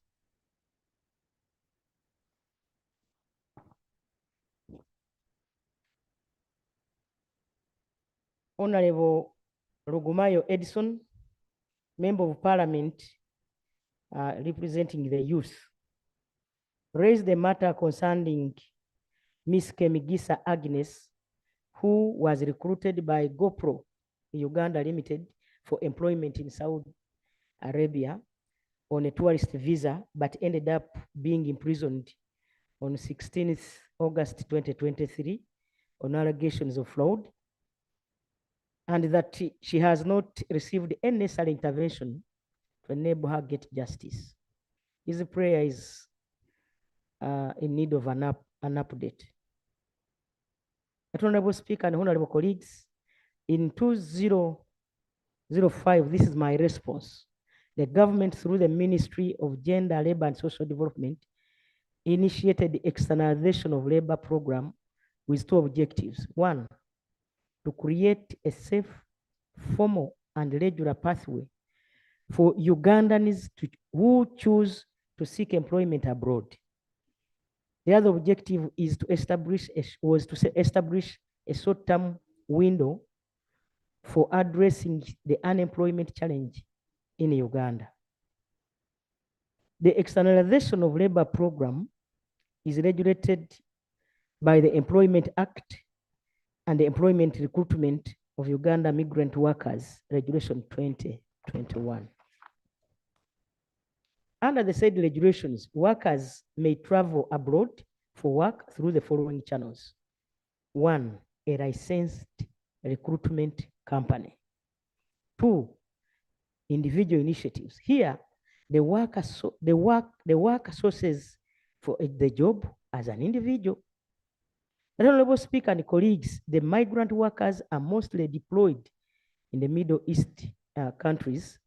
Honorable Rugumayo Edison, Member of Parliament representing the youth, raised the matter concerning Miss Kemigisa Agnes, who was recruited by GoPro Uganda Limited for employment in Saudi Arabia on a tourist visa, but ended up being imprisoned on 16th August 2023 on allegations of fraud, and that she has not received any necessary intervention to enable her get justice. His prayer is in need of an update. Honorable Speaker and honorable colleagues, in 2005, this is my response. The government, through the Ministry of Gender, Labor and Social Development, initiated the externalization of labor program with two objectives. One, to create a safe, formal, and regular pathway for Ugandans who choose to seek employment abroad. The other objective is to establish a short-term window for addressing the unemployment challenge in Uganda. The externalization of labor program is regulated by the Employment Act and the Employment Recruitment of Uganda Migrant Workers, Regulation 2021. Under the said regulations, workers may travel abroad for work through the following channels. One, a licensed recruitment company. Two, individual initiatives. Here, the worker sources for the job as an individual. Honorable Speaker and colleagues, the migrant workers are mostly deployed in the Middle East countries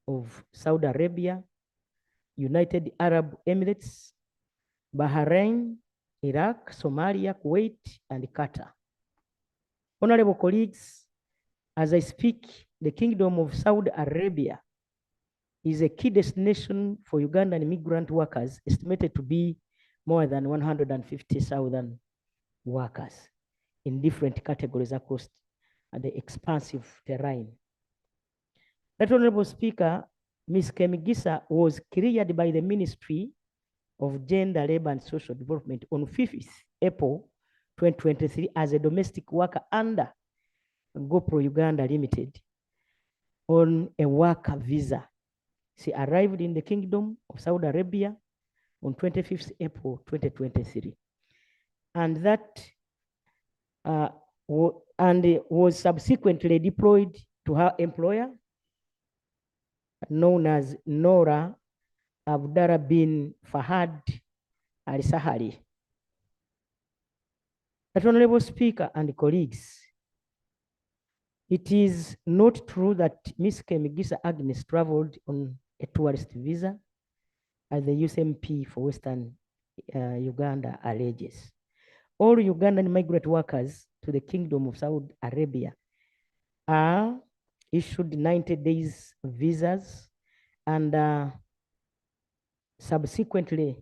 of Saudi Arabia, United Arab Emirates, Bahrain, Iraq, Somalia, Kuwait, and Qatar. Honorable colleagues, as I speak, the Kingdom of Saudi Arabia is a key destination for Ugandan migrant workers, estimated to be more than 150,000 workers in different categories across the expansive terrain. That Honorable Speaker, Ms. Kemigisa was cleared by the Ministry of Gender, Labor and Social Development on 5th April 2023 as a domestic worker under GoPro Uganda Limited on a worker visa. She arrived in the Kingdom of Saudi Arabia on 25th April 2023. And that was subsequently deployed to her employer, known as Nora Abdallah bin Fahad Al Sahari. Honorable Speaker and colleagues, it is not true that Ms. Kemigisa Agnes traveled on a tourist visa, as the USMP for Western Uganda alleges. All Ugandan migrant workers to the Kingdom of Saudi Arabia are issued 90 days visas and subsequently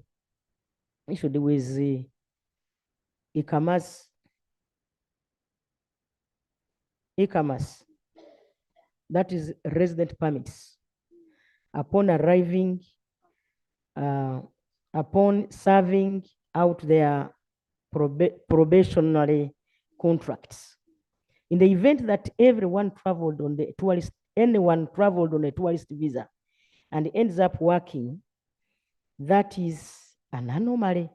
issued with the ICAMAS, that is resident permits, upon arriving, upon serving out their probationary contracts. In the event that anyone traveled on a tourist visa and ends up working, that is an anomaly,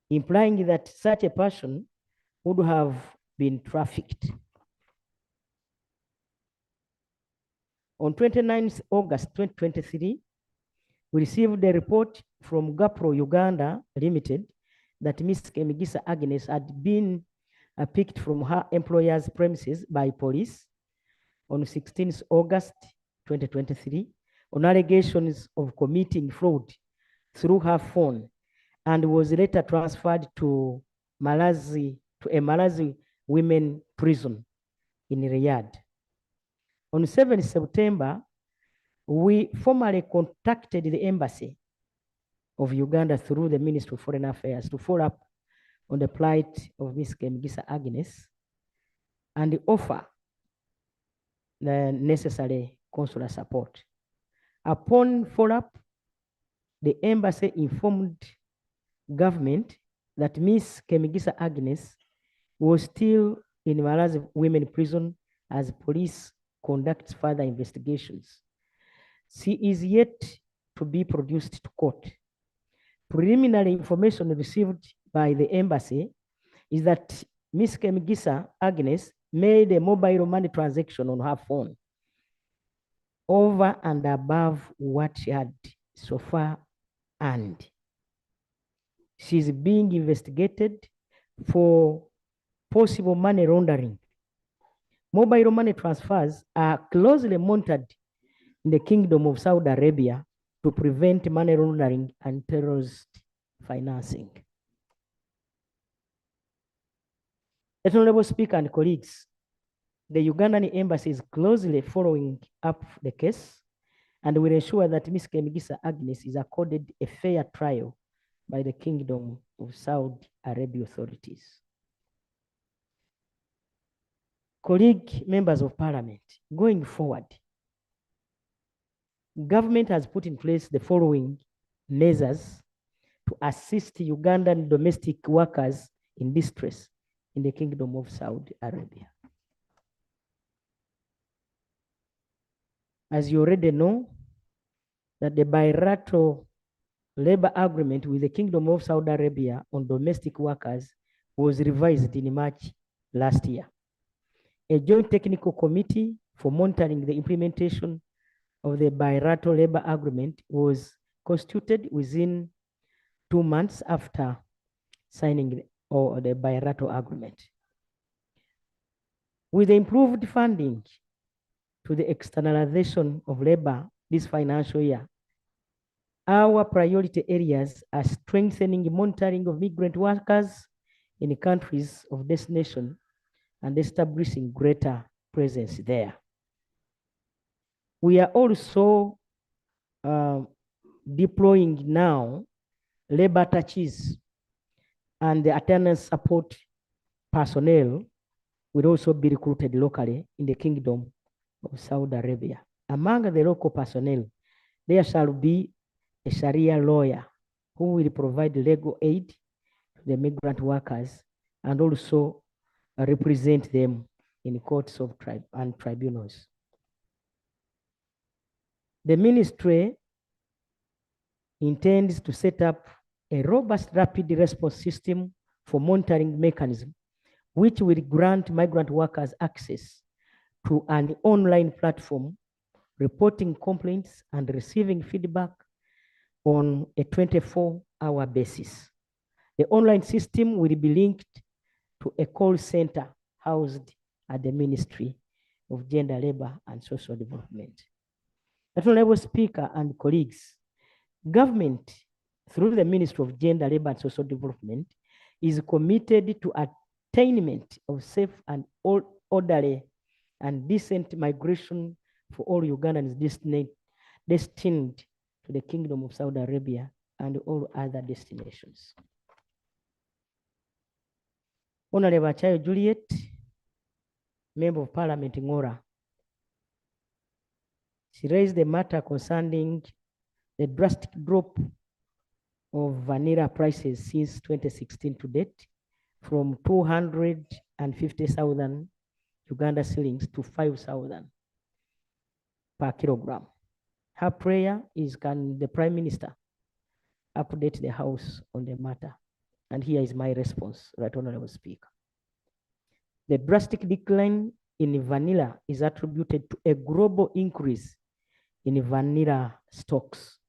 implying that such a person would have been trafficked. On 29th August 2023, we received a report from GAPRO Uganda Limited that Ms. Kemigisa Agnes had been picked from her employer's premises by police on 16th August 2023 on allegations of committing fraud through her phone, and was later transferred to a Malazi women prison in Riyadh. On 7th September, we formally contacted the embassy of Uganda through the Ministry of Foreign Affairs to follow up on the plight of Ms. Kemigisa Agnes and offer the necessary consular support. Upon follow-up, the embassy informed government that Ms. Kemigisa Agnes was still in Malazi women prison as police conducts further investigations. She is yet to be produced to court. Preliminary information received by the embassy is that Ms. Kemigisa Agnes made a mobile money transaction on her phone over and above what she had so far earned. She's being investigated for possible money laundering. Mobile money transfers are closely monitored in the Kingdom of Saudi Arabia to prevent money laundering and terrorist financing. Honorable Speaker and colleagues, the Ugandan embassy is closely following up the case and will ensure that Ms. Kemigisa Agnes is accorded a fair trial by the Kingdom of Saudi Arabia authorities. Colleague members of parliament, going forward, government has put in place the following measures to assist Ugandan domestic workers in distress in the Kingdom of Saudi Arabia. As you already know, that the bilateral labor agreement with the Kingdom of Saudi Arabia on domestic workers was revised in March last year. A joint technical committee for monitoring the implementation of the bilateral labor agreement was constituted within 2 months after signing the bilateral agreement. With the improved funding to the externalization of labor this financial year, our priority areas are strengthening monitoring of migrant workers in the countries of destination and establishing greater presence there. We are also deploying now labor attaches, and the attendance support personnel will also be recruited locally in the Kingdom of Saudi Arabia. Among the local personnel, there shall be a Sharia lawyer who will provide legal aid to the migrant workers and also represent them in courts of tribunals. The ministry intends to set up a robust rapid response system for monitoring mechanism, which will grant migrant workers access to an online platform, reporting complaints and receiving feedback on a 24-hour basis. The online system will be linked to a call center housed at the Ministry of Gender, Labor, and Social Development. Honorable Speaker and colleagues, government, through the Ministry of Gender, Labor, and Social Development, is committed to attainment of safe and orderly and decent migration for all Ugandans destined to the Kingdom of Saudi Arabia and all other destinations. Honorable Achayo Juliet, Member of Parliament Ngora. She raised the matter concerning the drastic drop of vanilla prices since 2016 to date, from 250,000 Uganda shillings to 5,000 per kilogram. Her prayer is, can the Prime Minister update the House on the matter? And here is my response, Right Honorable Speaker. The drastic decline in vanilla is attributed to a global increase in vanilla stocks,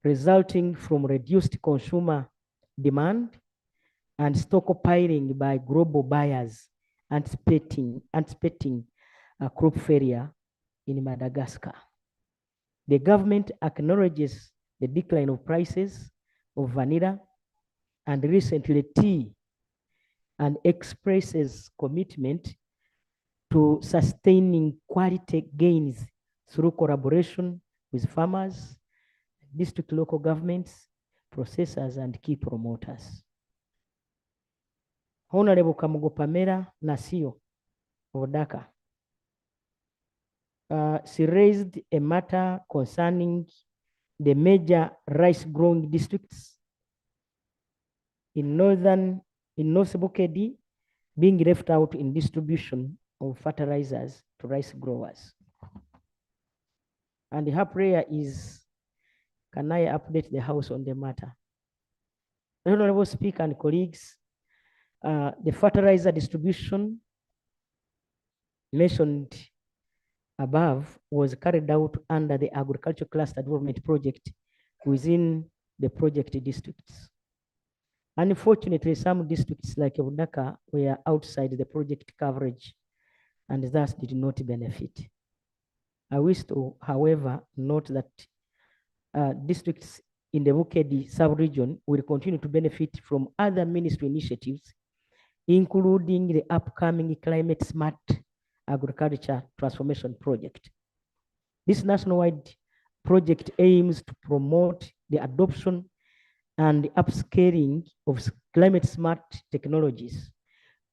resulting from reduced consumer demand and stockpiling by global buyers, anticipating a crop failure in Madagascar. The government acknowledges the decline of prices of vanilla and recently tea, and expresses commitment to sustaining quality gains through collaboration with farmers, district local governments, processors, and key promoters. Honorable Kamugo Pamela Nasio of Dhaka. She raised a matter concerning the major rice growing districts in North Bukedi being left out in distribution of fertilizers to rice growers. And her prayer is, can I update the House on the matter? Honorable Speaker and colleagues, the fertilizer distribution mentioned above was carried out under the Agricultural Cluster Development Project within the project districts. Unfortunately, some districts like Uganda were outside the project coverage and thus did not benefit. I wish to, however, note that districts in the Bukedi sub-region will continue to benefit from other ministry initiatives, including the upcoming Climate Smart Agriculture Transformation Project. This nationwide project aims to promote the adoption and the upscaling of climate smart technologies,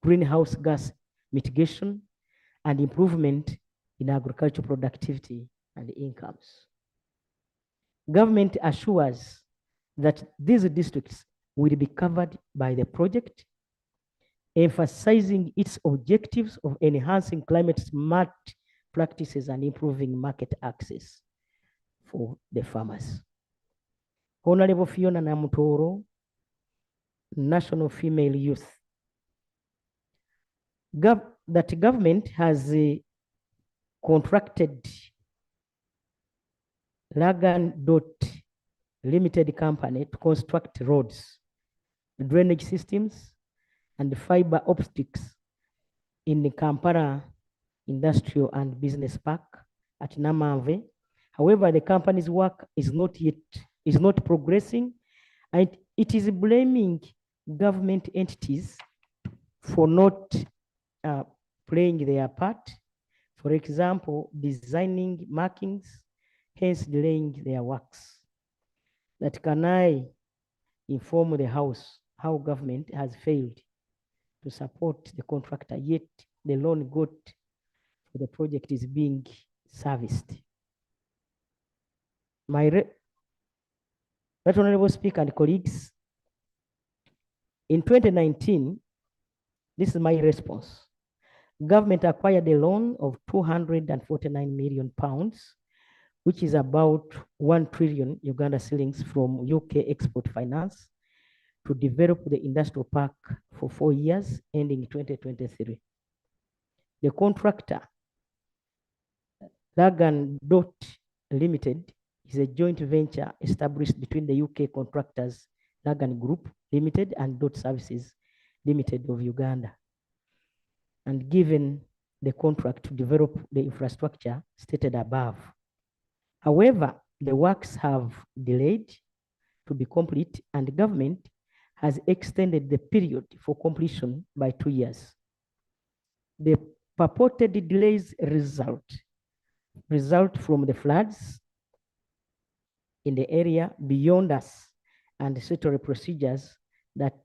greenhouse gas mitigation, and improvement in agricultural productivity and incomes. Government assures that these districts will be covered by the project, emphasizing its objectives of enhancing climate smart practices and improving market access for the farmers. Honorable Fiona Namutoro, National Female Youth. That government has contracted Lagan Limited Company to construct roads, drainage systems, and fiber optics in the Kampala Industrial and Business Park at Namave. However, the company's work is not progressing, and it is blaming government entities for not playing their part. For example, designing markings, hence delaying their works. That can I inform the House how government has failed to support the contractor, yet the loan got for the project is being serviced. My Right Honorable Speaker and colleagues, in 2019, this is my response. Government acquired a loan of 249 million pounds, which is about 1 trillion Uganda shillings from UK Export Finance to develop the industrial park for 4 years, ending 2023. The contractor, Lagan Limited, is a joint venture established between the UK contractors Lagan Group Limited and Dot Services Limited of Uganda, and given the contract to develop the infrastructure stated above. However, the works have delayed to be complete, and the government has extended the period for completion by 2 years. The purported delays result from the floods in the area beyond us and statutory procedures that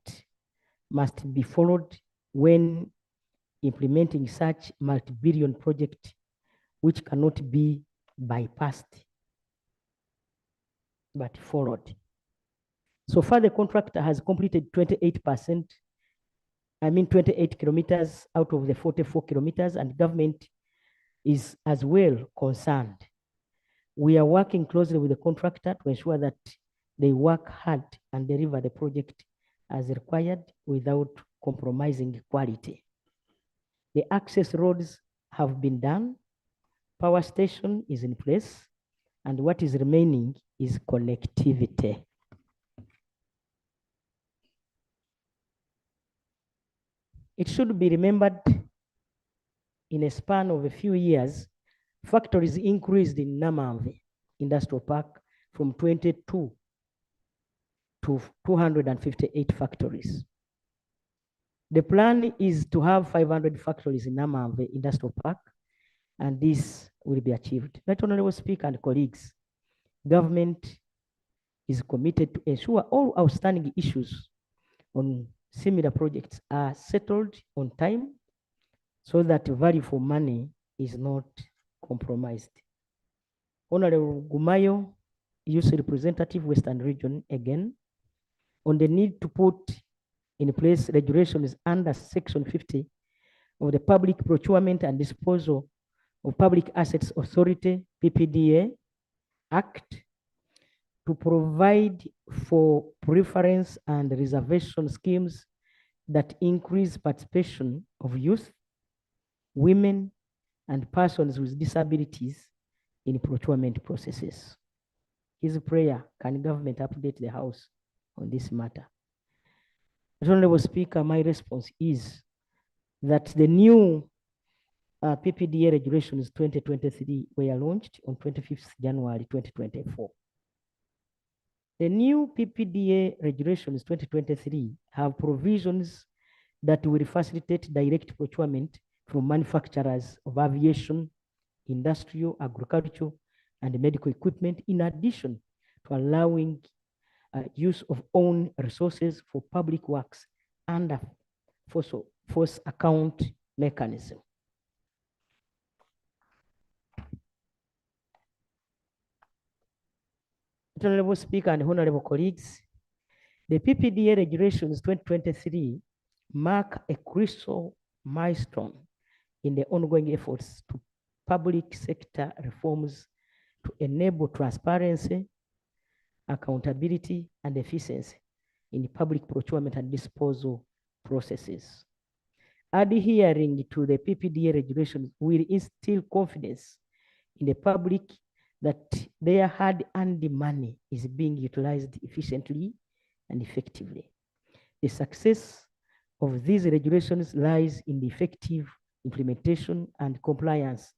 must be followed when implementing such multi-billion project, which cannot be bypassed but followed. So far, the contractor has completed 28%, 28 kilometers out of the 44 kilometers, and government is as well concerned. We are working closely with the contractor to ensure that they work hard and deliver the project as required without compromising quality. The access roads have been done, power station is in place, and what is remaining is connectivity. It should be remembered in a span of a few years, factories increased in Namamve Industrial Park from 22 to 258 factories. The plan is to have 500 factories in Namamve Industrial Park, and this will be achieved. Right, Honorable Speaker and colleagues, government is committed to ensure all outstanding issues on similar projects are settled on time so that value for money is not compromised. Honorable Gumayo, Youth Representative, Western Region, again, on the need to put in place regulations under Section 50 of the Public Procurement and Disposal of Public Assets Authority, PPDA Act, to provide for preference and reservation schemes that increase participation of youth, women, and persons with disabilities in procurement processes. His prayer, can government update the House on this matter? Honorable Speaker, my response is that the new PPDA regulations 2023 were launched on 25th January 2024. The new PPDA regulations 2023 have provisions that will facilitate direct procurement from manufacturers of aviation, industrial, agricultural, and medical equipment, in addition to allowing use of own resources for public works under force account mechanism. Honorable Speaker and honorable colleagues, the PPDA regulations 2023 mark a crucial milestone in the ongoing efforts to public sector reforms to enable transparency, accountability, and efficiency in public procurement and disposal processes. Adhering to the PPDA regulations will instill confidence in the public that their hard-earned money is being utilized efficiently and effectively. The success of these regulations lies in the effective implementation and compliance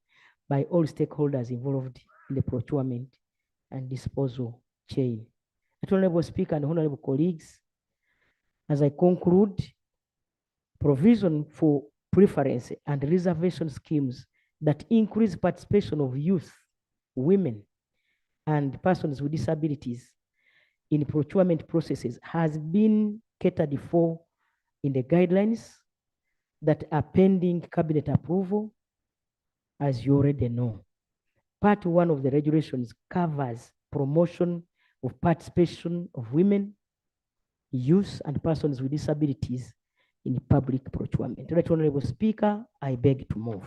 by all stakeholders involved in the procurement and disposal chain. Honorable Speaker and honorable colleagues, as I conclude, provision for preference and reservation schemes that increase participation of youth, women, and persons with disabilities in procurement processes has been catered for in the guidelines that are pending cabinet approval, as you already know. Part 1 of the regulations covers promotion of participation of women, youth, and persons with disabilities in public procurement. Right, Honorable Speaker, I beg to move.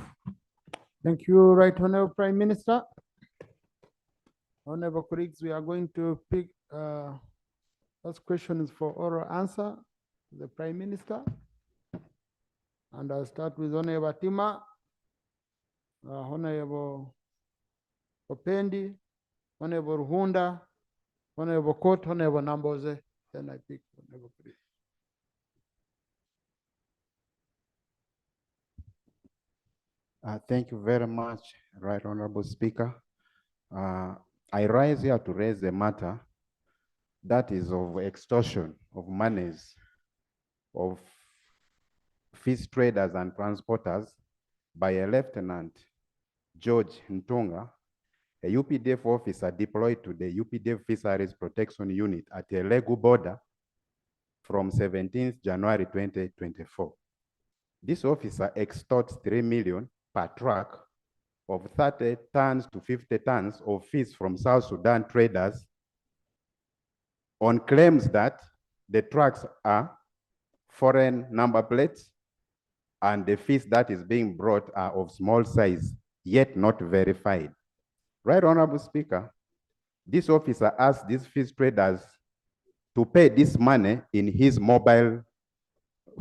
Thank you, Right Honorable Prime Minister. Honorable colleagues, we are going to pick those questions for oral answer to the Prime Minister. And I'll start with Honorable Tima, Honorable Opendi, Honorable Ruhunda, Honorable Court, Honorable Namboze. Then I pick Honorable Chris. Thank you very much, Right Honorable Speaker. I rise here to raise a matter that is of extortion of monies of fish traders and transporters by a Lieutenant George Ntunga, a UPDF officer deployed to the UPDF Fisheries Protection Unit at a Legu border from 17th January 2024. This officer extorts 3 million per truck of 30 tons to 50 tons of fish from South Sudan traders on claims that the trucks are foreign number plates and the fish that is being brought are of small size, yet not verified. Right, Honorable Speaker, this officer asked these fish traders to pay this money in his mobile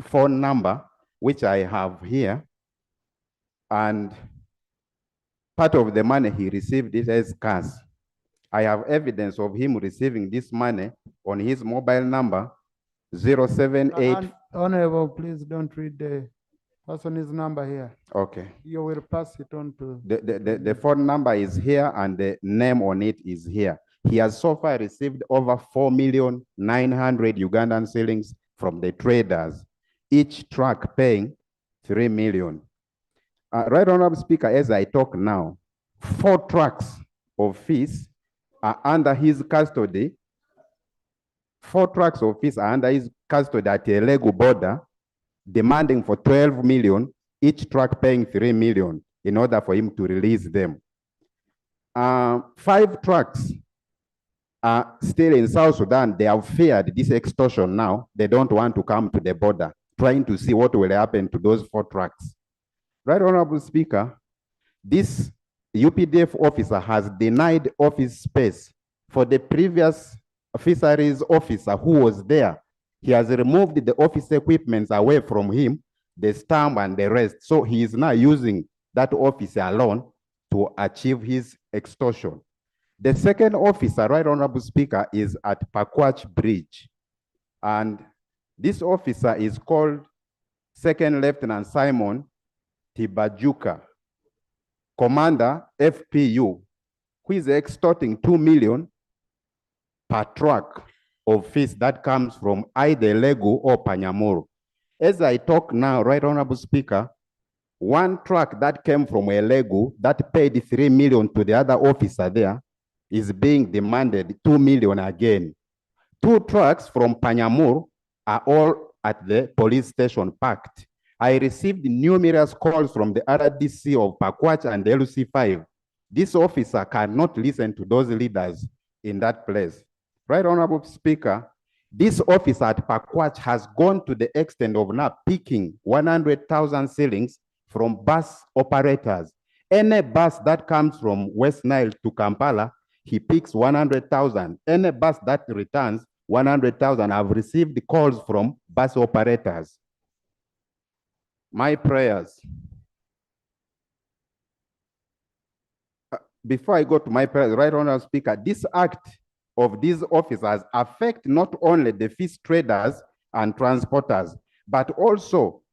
phone number, which I have here, and part of the money he received it as cash. I have evidence of him receiving this money on his mobile number 078. Honorable, please don't read the person's number here. Okay. You will pass it on to. The phone number is here and the name on it is here. He has so far received over 4,900,000 Ugandan shillings from the traders, each truck paying 3 million. Right, Honorable Speaker, as I talk now, 4 trucks of fish are under his custody. 4 trucks of fish are under his custody at a Legu border, demanding for 12 million, each truck paying 3 million in order for him to release them. 5 trucks are still in South Sudan. They have feared this extortion now. They don't want to come to the border, trying to see what will happen to those 4 trucks. Right, Honorable Speaker, this UPDF officer has denied office space for the previous fisheries officer who was there. He has removed the office equipments away from him, the stamp and the rest. So he is now using that officer alone to achieve his extortion. The second officer, Right Honorable Speaker, is at Pakwach Bridge. And this officer is called Second Lieutenant Simon Tibajuka, Commander FPU, who is extorting 2 million per truck of fish that comes from either Legu or Panyamuru. As I talk now, Right Honorable Speaker, 1 truck that came from a Legu that paid 3 million to the other officer there is being demanded 2 million again. 2 trucks from Panyamuru are all at the police station parked. I received numerous calls from the RDC of Pakwach and the LC5. This officer cannot listen to those leaders in that place. Right Honorable Speaker, this officer at Pakwach has gone to the extent of now picking 100,000 shillings from bus operators. Any bus that comes from West Nile to Kampala, he picks 100,000. Any bus that returns 100,000. I've received calls from bus operators. My prayers. Before I go to my prayers, Right Honorable Speaker, this act of these officers affect not only the fish traders and transporters, but also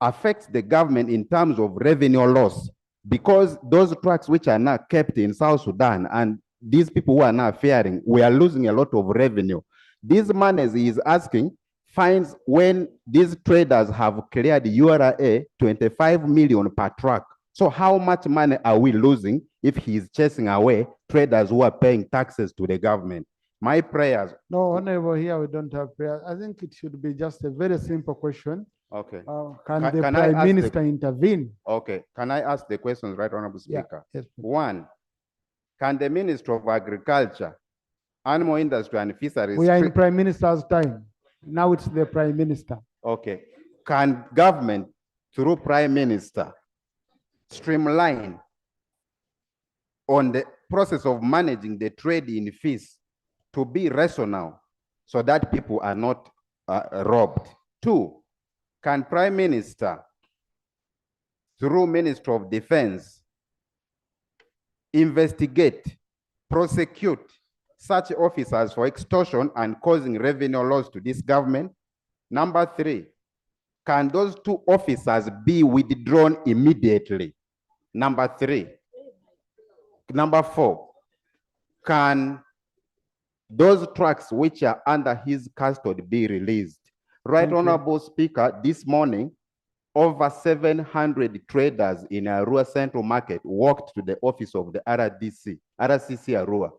affects the government in terms of revenue loss, because those trucks which are now kept in South Sudan and these people who are now faring, we are losing a lot of revenue. These monies he is asking finds when these traders have cleared URA 25 million per truck. So how much money are we losing if he is chasing away traders who are paying taxes to the government? My prayers. No, Honorable, here we don't have prayers. I think it should be just a very simple question. Okay. Can the Prime Minister intervene? Okay. Can I ask the questions, Right Honorable Speaker? Yeah. Yes, 1, can the Minister of Agriculture, Animal Industry and Fisheries... We are in Prime Minister's time. Now it's the Prime Minister. Okay. Can government, through Prime Minister, streamline on the process of managing the trade in fish to be rational so that people are not robbed? 2, can Prime Minister, through Minister of Defense, investigate, prosecute such officers for extortion and causing revenue loss to this government? Number 3, can those 2 officers be withdrawn immediately? Number 3. Number 4, can those trucks which are under his custody be released? Right Honorable Speaker, this morning, over 700 traders in Arua Central Market walked to the office of the RCC Arua.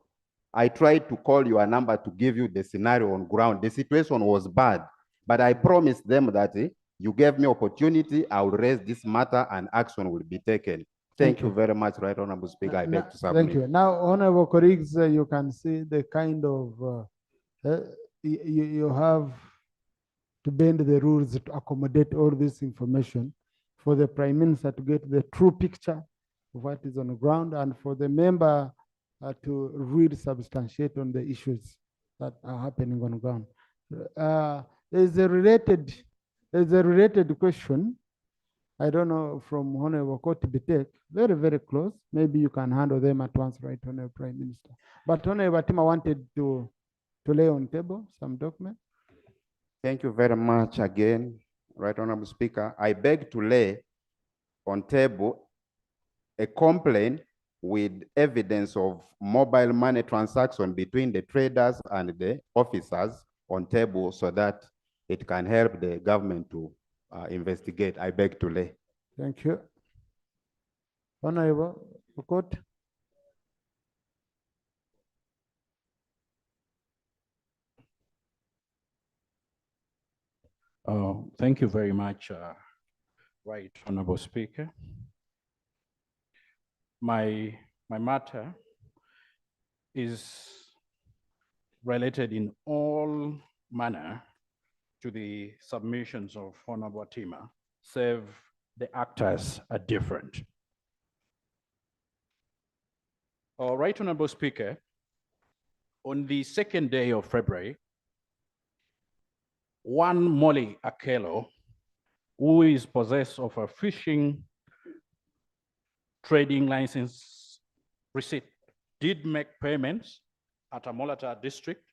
I tried to call your number to give you the scenario on ground. The situation was bad, but I promised them that you gave me opportunity, I will raise this matter and action will be taken. Thank you very much, Right Honorable Speaker. I beg to submit. Thank you. Now, honorable colleagues, you can see the kind of, you have to bend the rules to accommodate all this information for the Prime Minister to get the true picture of what is on the ground and for the member to really substantiate on the issues that are happening on the ground. There's a related question. I don't know, from Honorable Koti Bitek, very, very close. Maybe you can handle them at once, right, Honorable Prime Minister. But Honorable Batima wanted to lay on table some document. Thank you very much again, Right Honorable Speaker. I beg to lay on table a complaint with evidence of mobile money transaction between the traders and the officers on table so that it can help the government to investigate. I beg to lay. Thank you. Honorable Okot. Thank you very much, Right Honorable Speaker. My matter is related in all manner to the submissions of Honorable Batima, save the actors are different. Right Honorable Speaker, on the 2nd day of February, one Molly Akelo, who is possessed of a fishing trading license receipt, did make payments at Amolata district.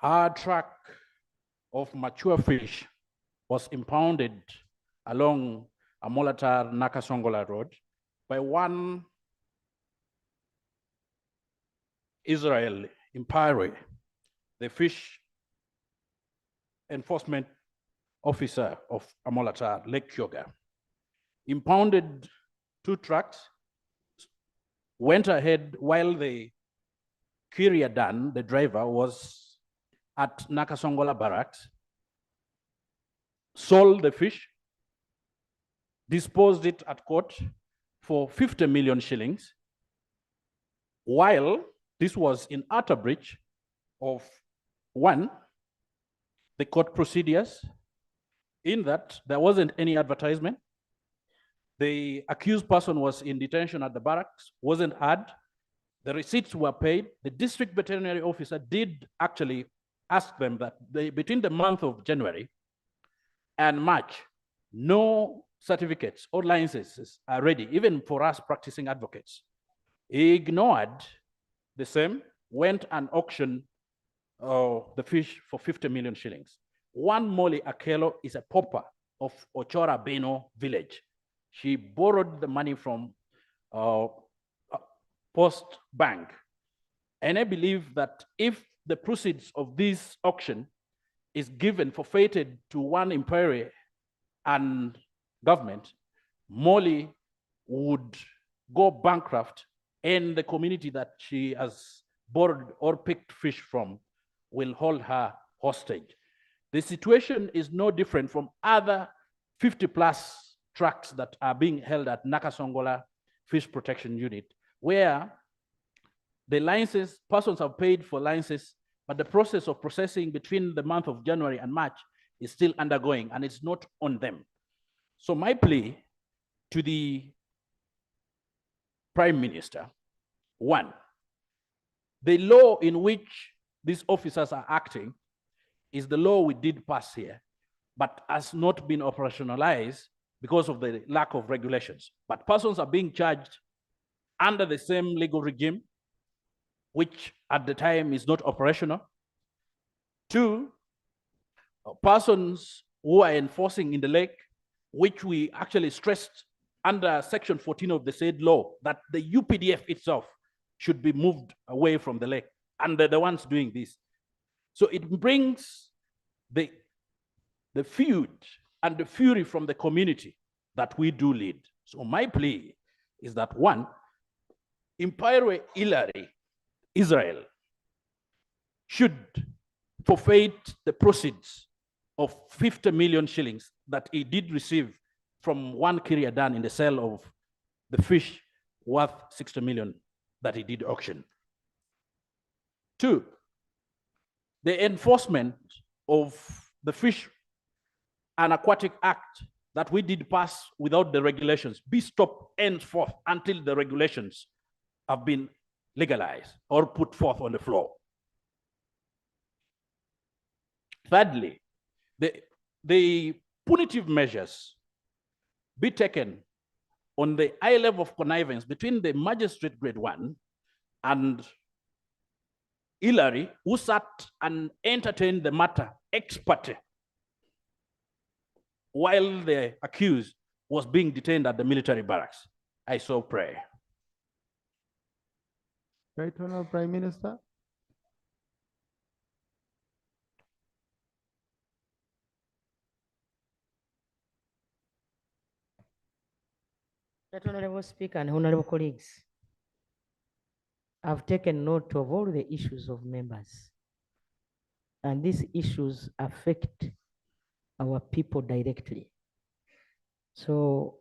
Her truck of mature fish was impounded along Amolata Nakasongola Road by one Israel Impari, the fish enforcement officer of Amolata Lake Kyoga. Impounded 2 trucks, went ahead while the courier Dan, the driver, was at Nakasongola Barracks, sold the fish, disposed it at court for 50 million shillings, while this was in utter breach of, one, the court procedures, in that there wasn't any advertisement. The accused person was in detention at the barracks, wasn't heard. The receipts were paid. The district veterinary officer did actually ask them that between the month of January and March, no certificates or licenses are ready, even for us practicing advocates. He ignored the same, went and auctioned the fish for 50 million shillings. One Molly Akelo is a pauper of Ochora Beno village. She borrowed the money from Post Bank. And I believe that if the proceeds of this auction is given, forfeited to one empire and government, Molly would go bankrupt, and the community that she has borrowed or picked fish from will hold her hostage. The situation is no different from other 50+ trucks that are being held at Nakasongola Fish Protection Unit, where the license, persons have paid for licenses, but the process of processing between the month of January and March is still undergoing, and it's not on them. So my plea to the Prime Minister, one, the law in which these officers are acting is the law we did pass here, but has not been operationalized because of the lack of regulations. But persons are being charged under the same legal regime, which at the time is not operational. Two, persons who are enforcing in the lake, which we actually stressed under Section 14 of the said law, that the UPDF itself should be moved away from the lake, and they're the ones doing this. So it brings the feud and the fury from the community that we do lead. So my plea is that one, Imperial Hillary, Israel, should forfeit the proceeds of 50 million shillings that he did receive from one Kiryadan in the sale of the fish worth 60 million that he did auction. Two, the enforcement of the Fish and Aquatic Act that we did pass without the regulations be stopped henceforth until the regulations have been legalized or put forth on the floor. Thirdly, the punitive measures be taken on the high level of connivance between the magistrate grade 1 and Hillary, who sat and entertained the matter ex parte while the accused was being detained at the military barracks. I so pray. Right, Honorable Prime Minister. Right, Honorable Speaker and honorable colleagues, I've taken note of all the issues of members, and these issues affect our people directly. So,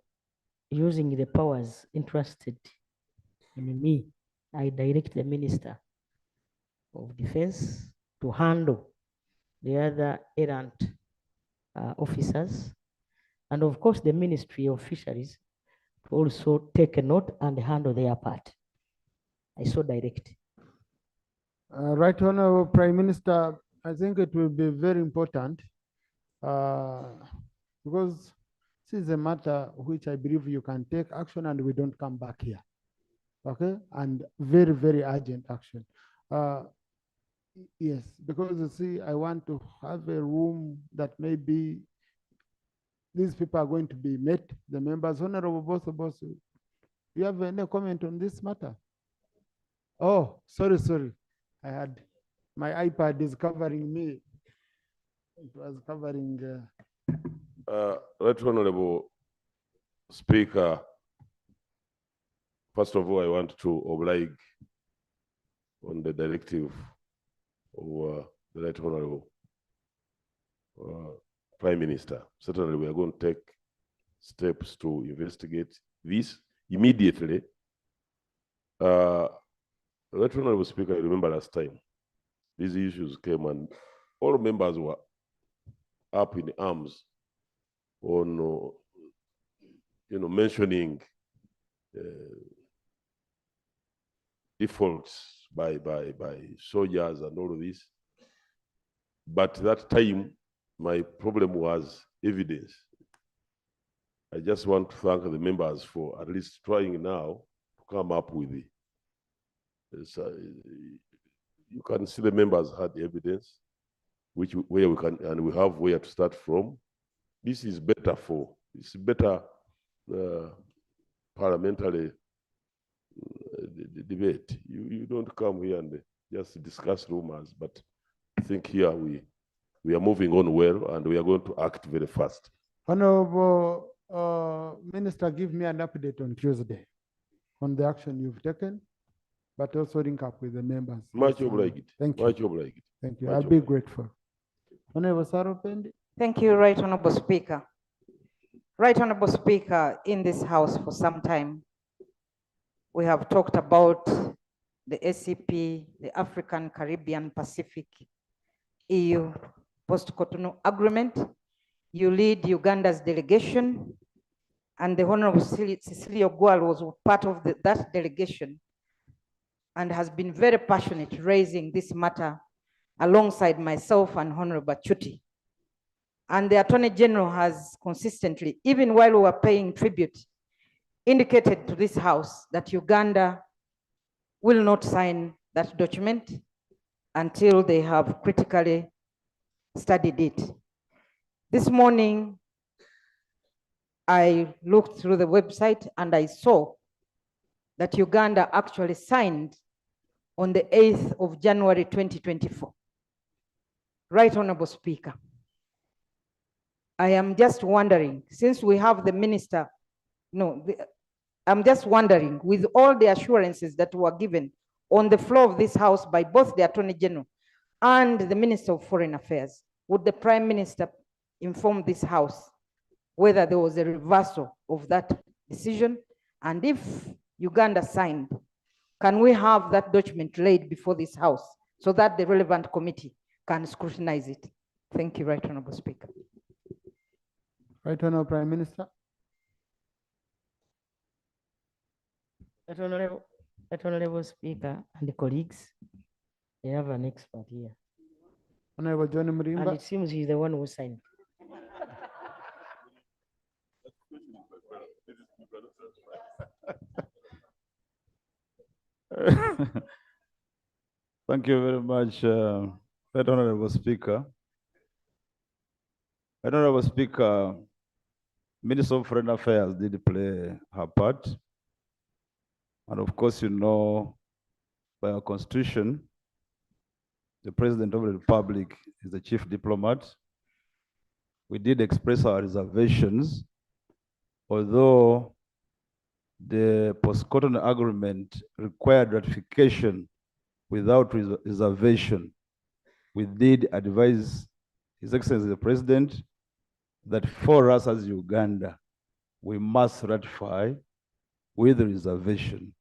using the powers entrusted in me, I direct the Minister of Defense to handle the other errant officers, and of course the Ministry of Fisheries to also take a note and handle their part. I so direct. Right, Honorable Prime Minister, I think it will be very important because this is a matter which I believe you can take action and we don't come back here. Okay, and very, very urgent action. Yes, because you see, I want to have a room that maybe these people are going to be met, the members. Honorable Boss, you have any comment on this matter? Oh, sorry. I had, my iPad is covering me. It was covering. Right Honorable Speaker, first of all, I want to oblige on the directive of the Right Honorable Prime Minister. Certainly, we are going to take steps to investigate this immediately. Right Honorable Speaker, I remember last time these issues came and all members were up in arms on, mentioning defaults by soldiers and all of this. But that time, my problem was evidence. I just want to thank the members for at least trying now to come up with it. You can see the members had the evidence, where we can, and we have where to start from. This is better it's better parliamentary debate. You don't come here and just discuss rumors, but I think here we are moving on well and we are going to act very fast. Honorable Minister, give me an update on Tuesday on the action you've taken, but also link up with the members. Much obliged. Thank you. Much obliged. Thank you. Much I'll be obliged. grateful. Honorable Saropendi. Thank you, Right Honorable Speaker. Right Honorable Speaker, in this House for some time, we have talked about the ACP, the African, Caribbean, Pacific, EU post-Cotonou agreement. You lead Uganda's delegation, and the Honorable Cecilia Gwal was part of that delegation and has been very passionate raising this matter alongside myself and Honorable Chuti. And the Attorney General has consistently, even while we were paying tribute, indicated to this House that Uganda will not sign that document until they have critically studied it. This morning, I looked through the website and I saw that Uganda actually signed on the 8th of January 2024. Right Honorable Speaker, I am just wondering, since we have the minister, I'm just wondering, with all the assurances that were given on the floor of this house by both the Attorney General and the Minister of Foreign Affairs, would the Prime Minister inform this house whether there was a reversal of that decision? And if Uganda signed, can we have that document laid before this house so that the relevant committee can scrutinize it? Thank you, Right Honorable Speaker. Right Honorable Prime Minister. Right Honorable Speaker and colleagues, I have an expert here. Honorable John Murimba. And it seems he's the one who signed. Thank you very much, Right Honorable Speaker. Right Honorable Speaker, Minister of Foreign Affairs did play her part. And of course, you know, by our constitution, the President of the Republic is the chief diplomat. We did express our reservations, although the post-Cotonou agreement required ratification without reservation. We did advise His Excellency the President that for us as Uganda, we must ratify with reservation.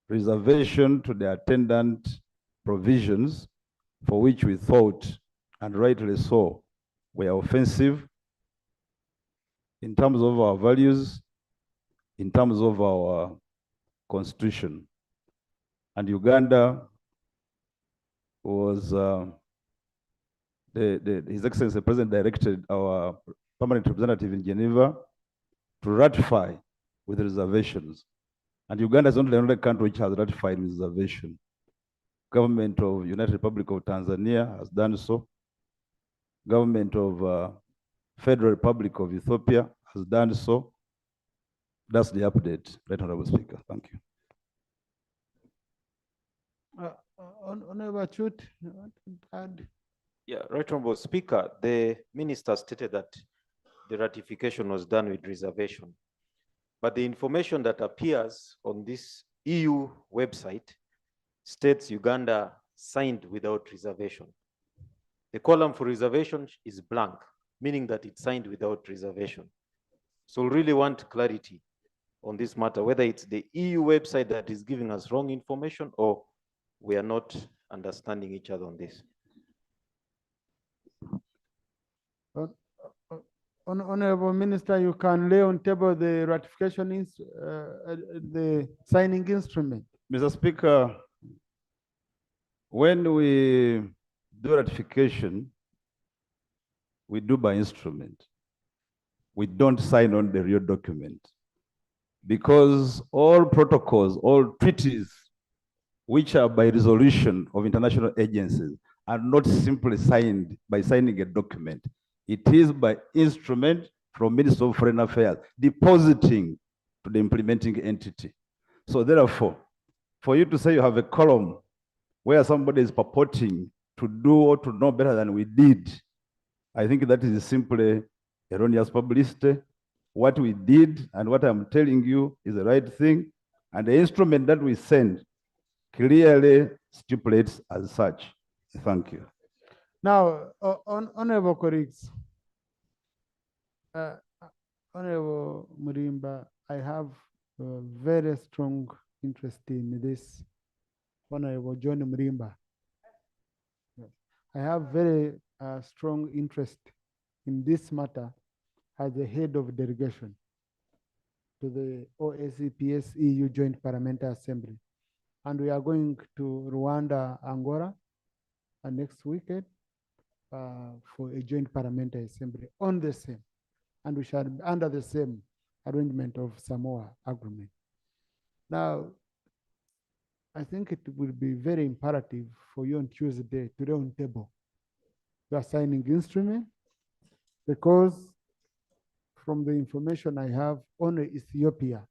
Reservation to the attendant provisions for which we thought, and rightly so, were offensive in terms of our values, in terms of our constitution. And Uganda was, His Excellency the President directed our permanent representative in Geneva to ratify with reservations. And Uganda is not the only country which has ratified with reservation. Government of United Republic of Tanzania has done so. Government of Federal Republic of Ethiopia has done so. That's the update, Right Honorable Speaker. Thank you. Honorable Chut. Yeah, Right Honorable Speaker, the minister stated that the ratification was done with reservation. But the information that appears on this EU website states Uganda signed without reservation. The column for reservation is blank, meaning that it signed without reservation. So we really want clarity on this matter, whether it's the EU website that is giving us wrong information or we are not understanding each other on this. Honorable Minister, you can lay on table the ratification, the signing instrument. Mr. Speaker, when we do ratification, we do by instrument. We don't sign on the real document. Because all protocols, all treaties, which are by resolution of international agencies, are not simply signed by signing a document. It is by instrument from Minister of Foreign Affairs, depositing to the implementing entity. So therefore, for you to say you have a column where somebody is purporting to do or to know better than we did, I think that is simply erroneous publicity. What we did and what I'm telling you is the right thing. And the instrument that we send clearly stipulates as such. Thank you. Now, honorable colleagues, Honorable Murimba, I have a very strong interest in this. Honorable John Murimba, I have very strong interest in this matter as the head of delegation to the OSCPS EU Joint Parliamentary Assembly. And we are going to Rwanda, Angola next weekend for a joint parliamentary assembly on the same, and we shall be under the same arrangement of Samoa agreement. Now, I think it will be very imperative for you on Tuesday to lay on table your signing instrument, because from the information I have, only Ethiopia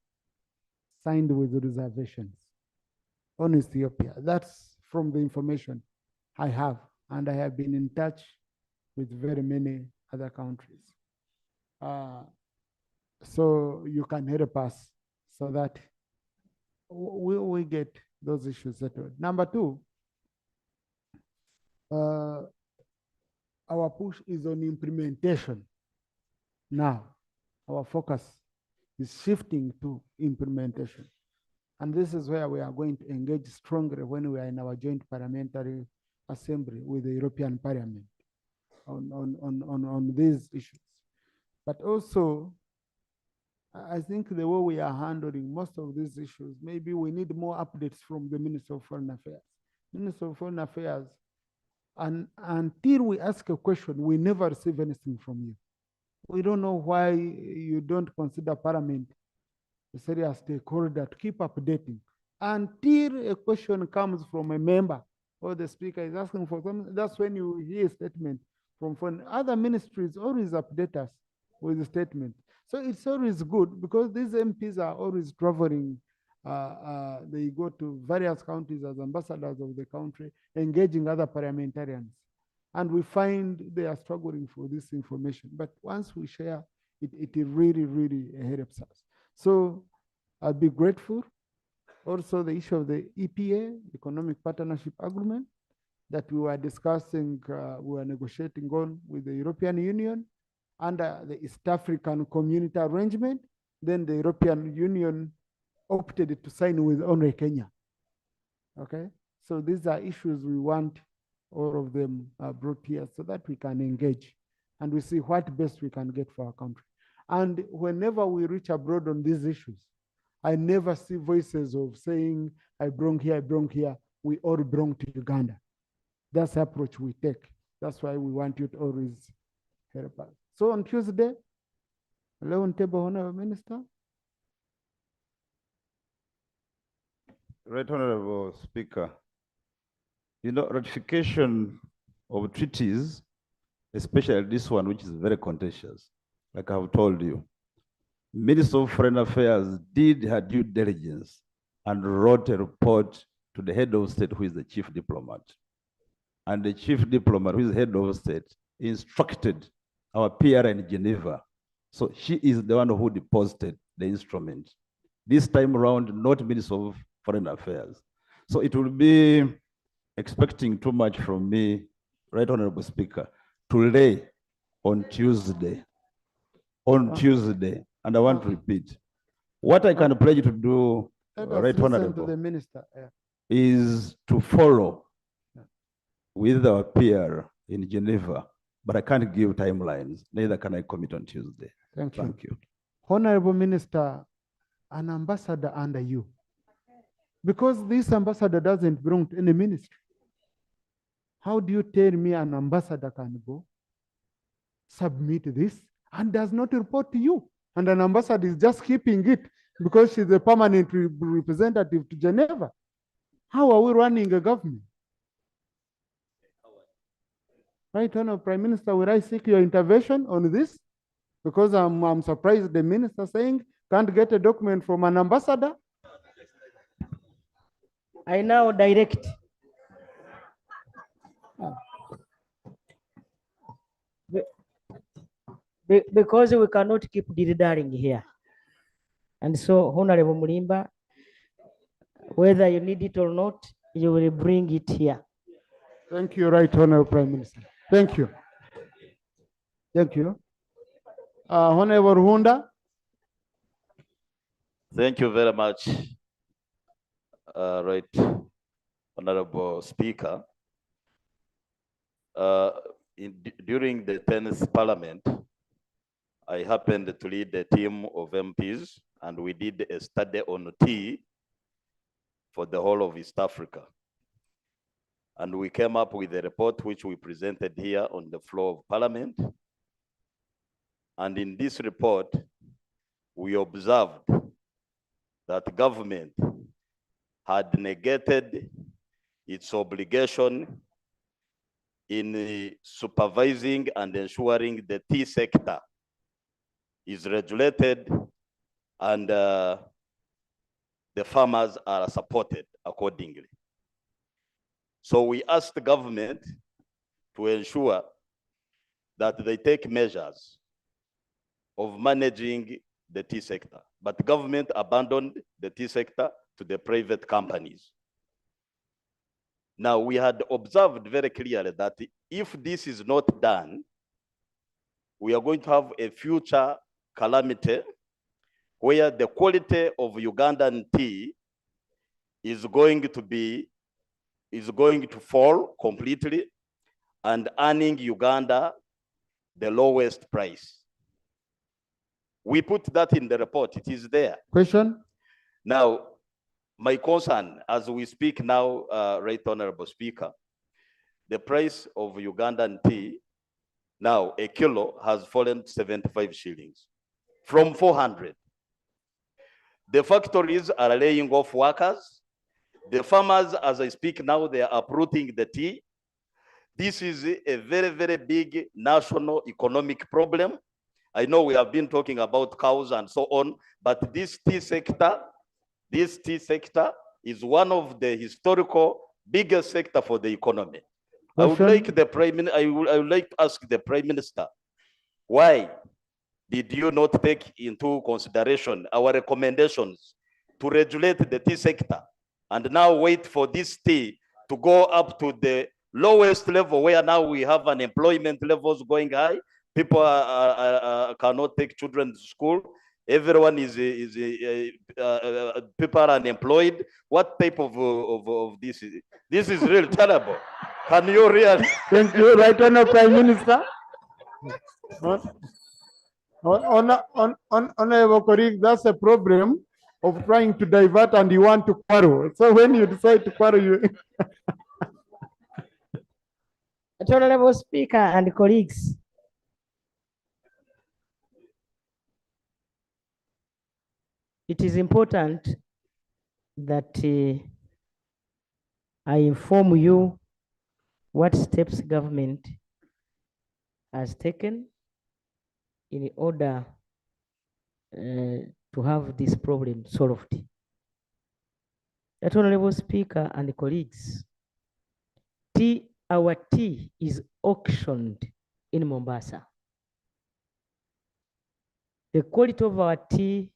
signed with reservations. Only Ethiopia. That's from the information I have, and I have been in touch with very many other countries. So you can help us so that we get those issues settled. Number two, our push is on implementation. Now, our focus is shifting to implementation. And this is where we are going to engage strongly when we are in our joint parliamentary assembly with the European Parliament on these issues. But also, I think the way we are handling most of these issues, maybe we need more updates from the Minister of Foreign Affairs. Minister of Foreign Affairs, and until we ask a question, we never receive anything from you. We don't know why you don't consider Parliament a serious stakeholder to keep updating. Until a question comes from a member or the speaker is asking for something, that's when you hear a statement from foreign. Other ministries always update us with a statement. So it's always good because these MPs are always traveling. They go to various countries as ambassadors of the country, engaging other parliamentarians. And we find they are struggling for this information. But once we share, it really, really helps us. So I'll be grateful. Also, the issue of the EPA, Economic Partnership Agreement, that we were discussing, we were negotiating on with the European Union under the East African Community Arrangement. Then the European Union opted to sign with only Kenya. Okay, so these are issues we want all of them brought here so that we can engage and we see what best we can get for our country. And whenever we reach abroad on these issues, I never see voices of saying, I belong here, I belong here. We all belong to Uganda. That's the approach we take. That's why we want you to always help us. So on Tuesday, on table, Honorable Minister. Right Honorable Speaker, you know, ratification of treaties, especially this one, which is very contentious, like I've told you, Minister of Foreign Affairs did her due diligence and wrote a report to the head of state, who is the chief diplomat. And the chief diplomat, who is head of state, instructed our PR in Geneva. So she is the one who deposited the instrument. This time around, not Minister of Foreign Affairs. So it will be expecting too much from me, Right Honorable Speaker, to lay on Tuesday. On Tuesday. And I want to repeat, what I can pledge to do, Right Honorable, to the minister. is to follow with our peer in Geneva, but I can't give timelines, neither can I commit on Tuesday. Thank you. Thank you. Honorable Minister, an ambassador under you, because this ambassador doesn't belong to any ministry. How do you tell me an ambassador can go, submit this, and does not report to you? And an ambassador is just keeping it because she's a permanent representative to Geneva. How are we running a government? Right, Honorable Prime Minister, will I seek your intervention on this? Because I'm surprised the minister saying can't get a document from an ambassador. I now direct because we cannot keep dithering here. And so, Honorable Mulimba, whether you need it or not, you will bring it here. Thank you, Right Honorable Prime Minister. Thank you. Thank you. Honorable Hunda. Thank you very much, Right Honorable Speaker. During the 10th Parliament, I happened to lead a team of MPs, and we did a study on tea for the whole of East Africa. And we came up with a report which we presented here on the floor of Parliament. And in this report, we observed that government had negated its obligation in supervising and ensuring the tea sector is regulated and the farmers are supported accordingly. So we asked the government to ensure that they take measures of managing the tea sector, but the government abandoned the tea sector to the private companies. Now, we had observed very clearly that if this is not done, we are going to have a future calamity where the quality of Ugandan tea is going to fall completely and earning Uganda the lowest price. We put that in the report, it is there. Question? Now, my concern, as we speak now, Right Honorable Speaker, the price of Ugandan tea, now a kilo has fallen to 75 shillings from 400. The factories are laying off workers. The farmers, as I speak now, they are uprooting the tea. This is a very, very big national economic problem. I know we have been talking about cows and so on, but this tea sector is one of the historical biggest sector for the economy. I would like I would like to ask the Prime Minister, why did you not take into consideration our recommendations to regulate the tea sector and now wait for this tea to go up to the lowest level where now we have unemployment levels going high, people cannot take children to school, everyone people are unemployed. What type of this is? This is really terrible. Can you really? Thank you, Right Honourable Prime Minister. Honourable colleague, that's a problem of trying to divert and you want to quarrel. So when you decide to quarrel, you... Honorable Speaker and colleagues, it is important that I inform you what steps government has taken in order to have this problem solved. Honorable Speaker and colleagues, our tea is auctioned in Mombasa. The quality of our tea,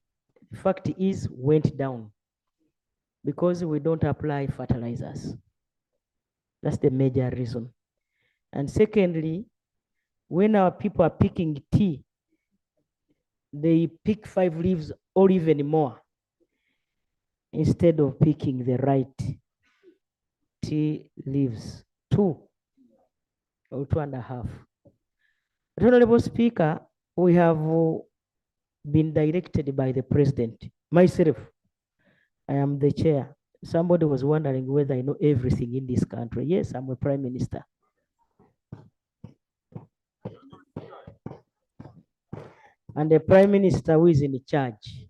fact is, went down because we don't apply fertilizers. That's the major reason. And secondly, when our people are picking tea, they pick 5 leaves or even more instead of picking the right tea leaves, 2 or 2.5. Honorable Speaker, we have been directed by the President. Myself, I am the chair. Somebody was wondering whether I know everything in this country. Yes, I'm a Prime Minister. And the Prime Minister who is in charge.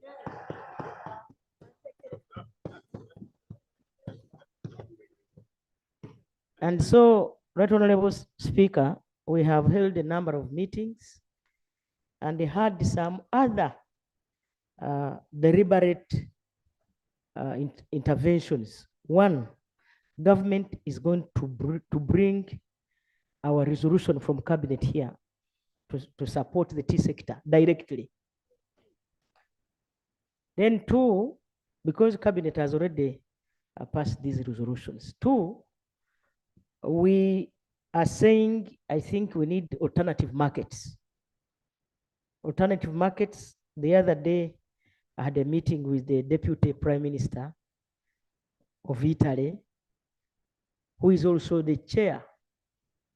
And so, Right Honorable Speaker, we have held a number of meetings and had some other deliberate interventions. One, government is going to bring our resolution from cabinet here to support the tea sector directly. Then 2, because cabinet has already passed these resolutions. 2, we are saying, I think we need alternative markets. Alternative markets. The other day, I had a meeting with the Deputy Prime Minister of Italy, who is also the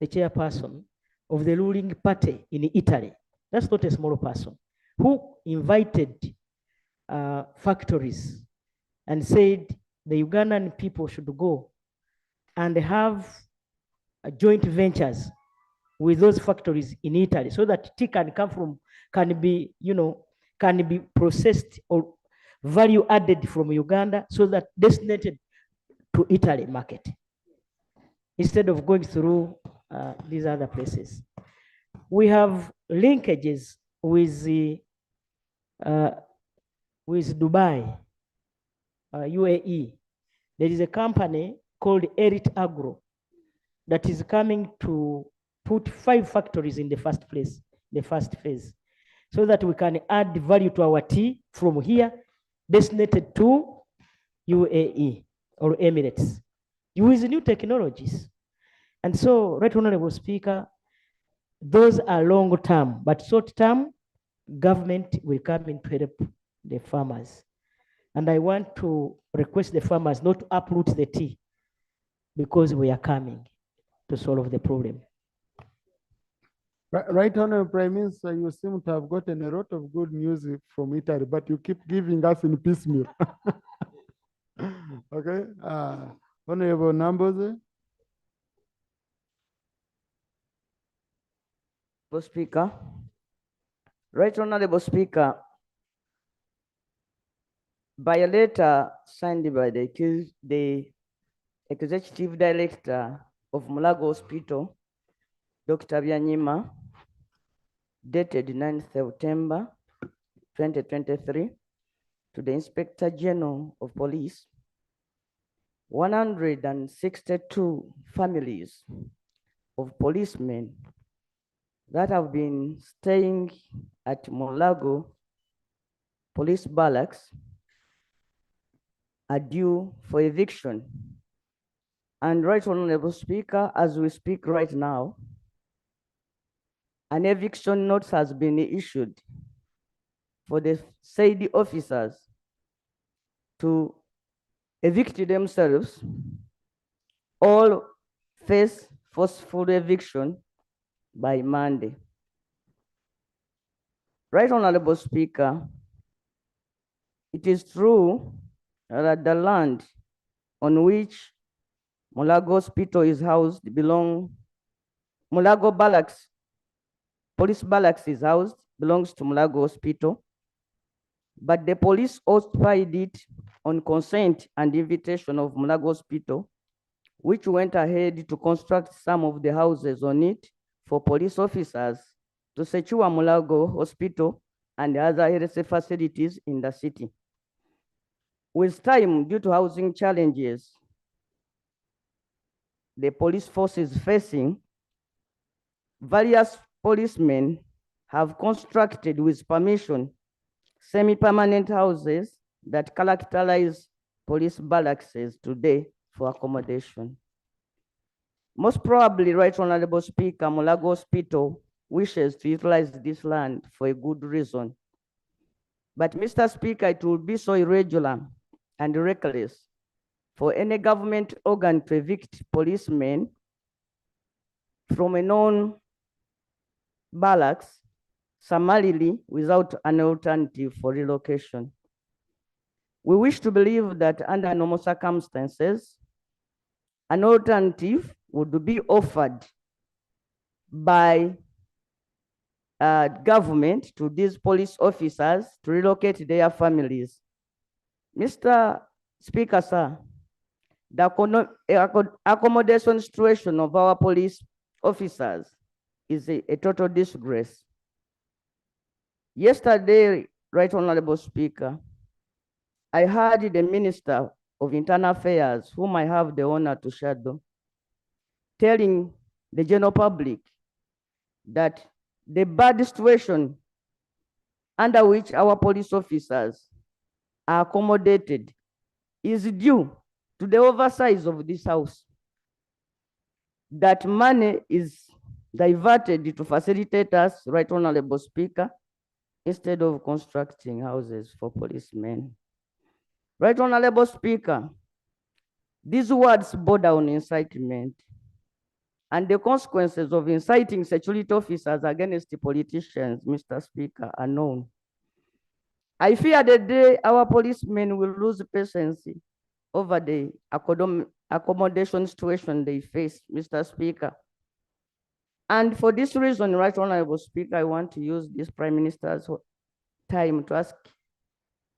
chairperson of the ruling party in Italy. That's not a small person, who invited factories and said the Ugandan people should go and have joint ventures with those factories in Italy so that tea can be processed or value added from Uganda so that destined to Italy market instead of going through these other places. We have linkages with Dubai, UAE. There is a company called Erit Agro that is coming to put 5 factories in the first phase. so that we can add value to our tea from here, designated to UAE or Emirates, with new technologies. And so, Right Honorable Speaker, those are long term, but short term, government will come in to help the farmers. And I want to request the farmers not to uproot the tea, because we are coming to solve the problem. Right Honorable Prime Minister, you seem to have gotten a lot of good news from Italy, but you keep giving us in piecemeal. Okay, Honorable Numbers. Speaker, Right Honorable Speaker, by a letter signed by the Executive Director of Mulago Hospital, Dr. Byanyima, dated 9 September 2023, to the Inspector General of Police, 162 families of policemen that have been staying at Mulago Police Barracks are due for eviction. And Right Honorable Speaker, as we speak right now, an eviction notice has been issued for the said officers to evict themselves, all face forceful eviction by Monday. Right Honorable Speaker, it is true that the land on which Mulago Hospital is housed Mulago Barracks, Police Barracks is housed, belongs to Mulago Hospital, but the police occupied it on consent and invitation of Mulago Hospital, which went ahead to construct some of the houses on it for police officers to secure Mulago Hospital and other health facilities in the city. With time, due to housing challenges the police force is facing, various policemen have constructed with permission semi-permanent houses that characterize police barracks today for accommodation. Most probably, Right Honorable Speaker, Mulago Hospital wishes to utilize this land for a good reason. But Mr. Speaker, it will be so irregular and reckless for any government organ to evict policemen from a known barracks summarily without an alternative for relocation. We wish to believe that under normal circumstances, an alternative would be offered by government to these police officers to relocate their families. Mr. Speaker, sir, the accommodation situation of our police officers is a total disgrace. Yesterday, Right Honorable Speaker, I heard the Minister of Internal Affairs, whom I have the honor to shadow, telling the general public that the bad situation under which our police officers are accommodated is due to the oversize of this house. That money is diverted to facilitate us, Right Honorable Speaker, instead of constructing houses for policemen. Right Honorable Speaker, these words border on incitement, and the consequences of inciting security officers against the politicians, Mr. Speaker, are known. I fear the day our policemen will lose patience over the accommodation situation they face, Mr. Speaker. And for this reason, Right Honorable Speaker, I want to use this Prime Minister's time to ask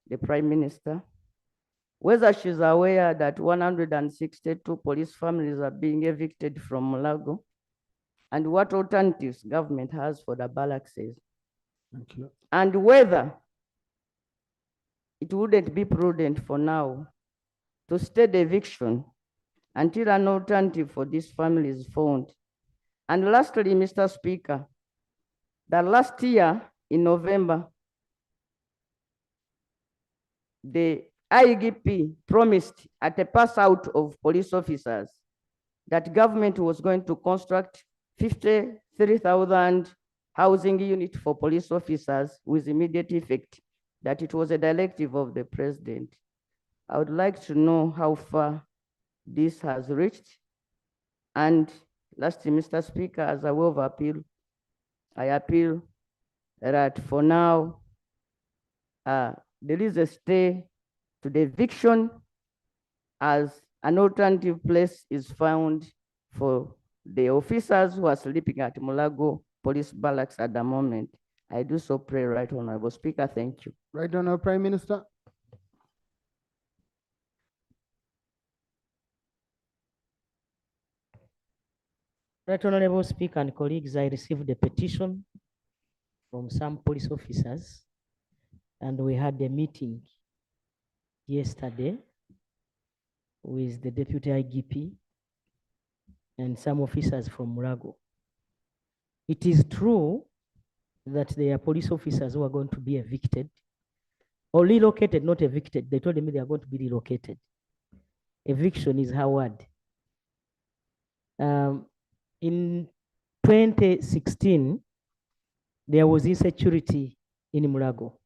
the Prime Minister whether she's aware that 162 police families are being evicted from Mulago, and what alternatives government has for the barracks. Thank you. And whether it wouldn't be prudent for now to stay the eviction until an alternative for these families is found. And lastly, Mr. Speaker, that last year in November, the IGP promised at a pass out of police officers that government was going to construct 53,000 housing units for police officers with immediate effect, that it was a directive of the president. I would like to know how far this has reached. And lastly, Mr. Speaker, as a way of appeal, I appeal that for now, there is a stay to the eviction as an alternative place is found for the officers who are sleeping at Mulago Police Barracks at the moment. I do so pray, Right Honorable Speaker. Thank you. Right Honorable Prime Minister. Right Honorable Speaker and colleagues, I received a petition from some police officers, and we had a meeting yesterday with the Deputy IGP and some officers from Mulago. It is true that there are police officers who are going to be evicted or relocated, not evicted. They told me they are going to be relocated. Eviction is hard. In 2016, there was insecurity in Mulago.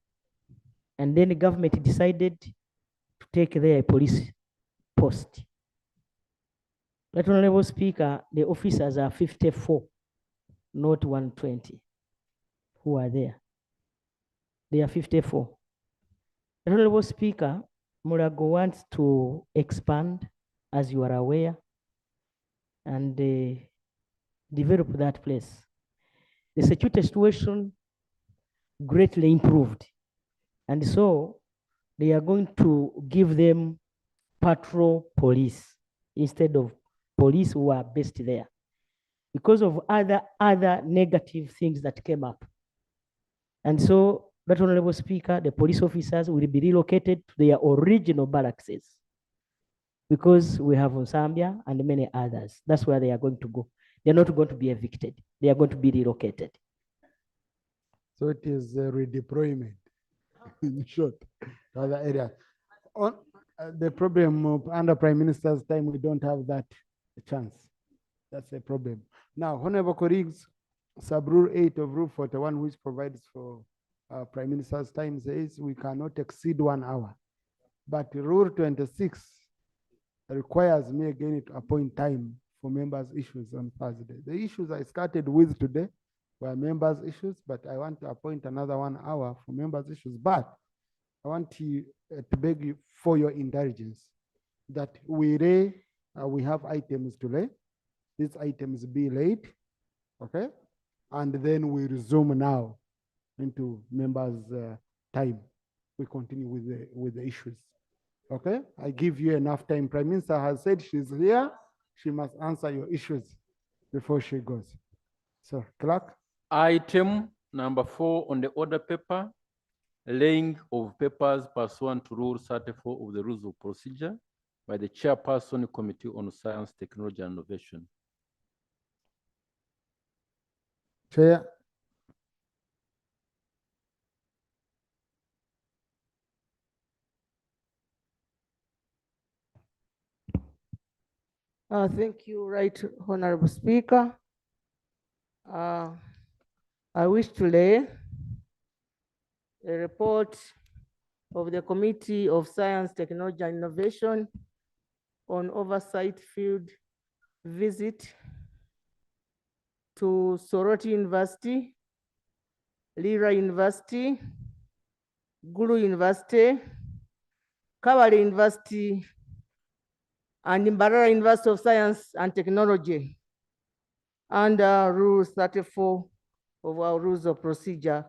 And then the government decided to take their police post. Right Honorable Speaker, the officers are 54, not 120 who are there. They are 54. Right Honorable Speaker, Mulago wants to expand, as you are aware, and develop that place. The security situation greatly improved. And so they are going to give them patrol police instead of police who are based there because of other negative things that came up. And so, Right Honorable Speaker, the police officers will be relocated to their original barracks because we have Zambia and many others. That's where they are going to go. They're not going to be evicted. They are going to be relocated. So it is a redeployment, in short, to other areas. On the problem of under Prime Minister's time, we don't have that chance. That's a problem. Now, honorable colleagues, sub-rule 8 of Rule 41, which provides for Prime Minister's time, says we cannot exceed 1 hour. But Rule 26 requires me again to appoint time for members' issues on Thursday. The issues I started with today were members' issues, but I want to appoint another 1 hour for members' issues. But I want to beg you for your intelligence that we have items to lay. These items be laid, okay? And then we resume now into members' time. We continue with the issues, okay? I give you enough time. Prime Minister has said she's here. She must answer your issues before she goes. So, clerk. Item number 4 on the order paper, laying of papers pursuant to Rule 34 of the Rules of Procedure by the Chairperson, Committee on Science, Technology and Innovation. Chair. Thank you, Right Honorable Speaker. I wish to lay a report of the Committee of Science, Technology and Innovation on oversight field visit to Soroti University, Lira University, Guru University, Kabale University, and Mbarara University of Science and Technology under Rule 34 of our Rules of Procedure.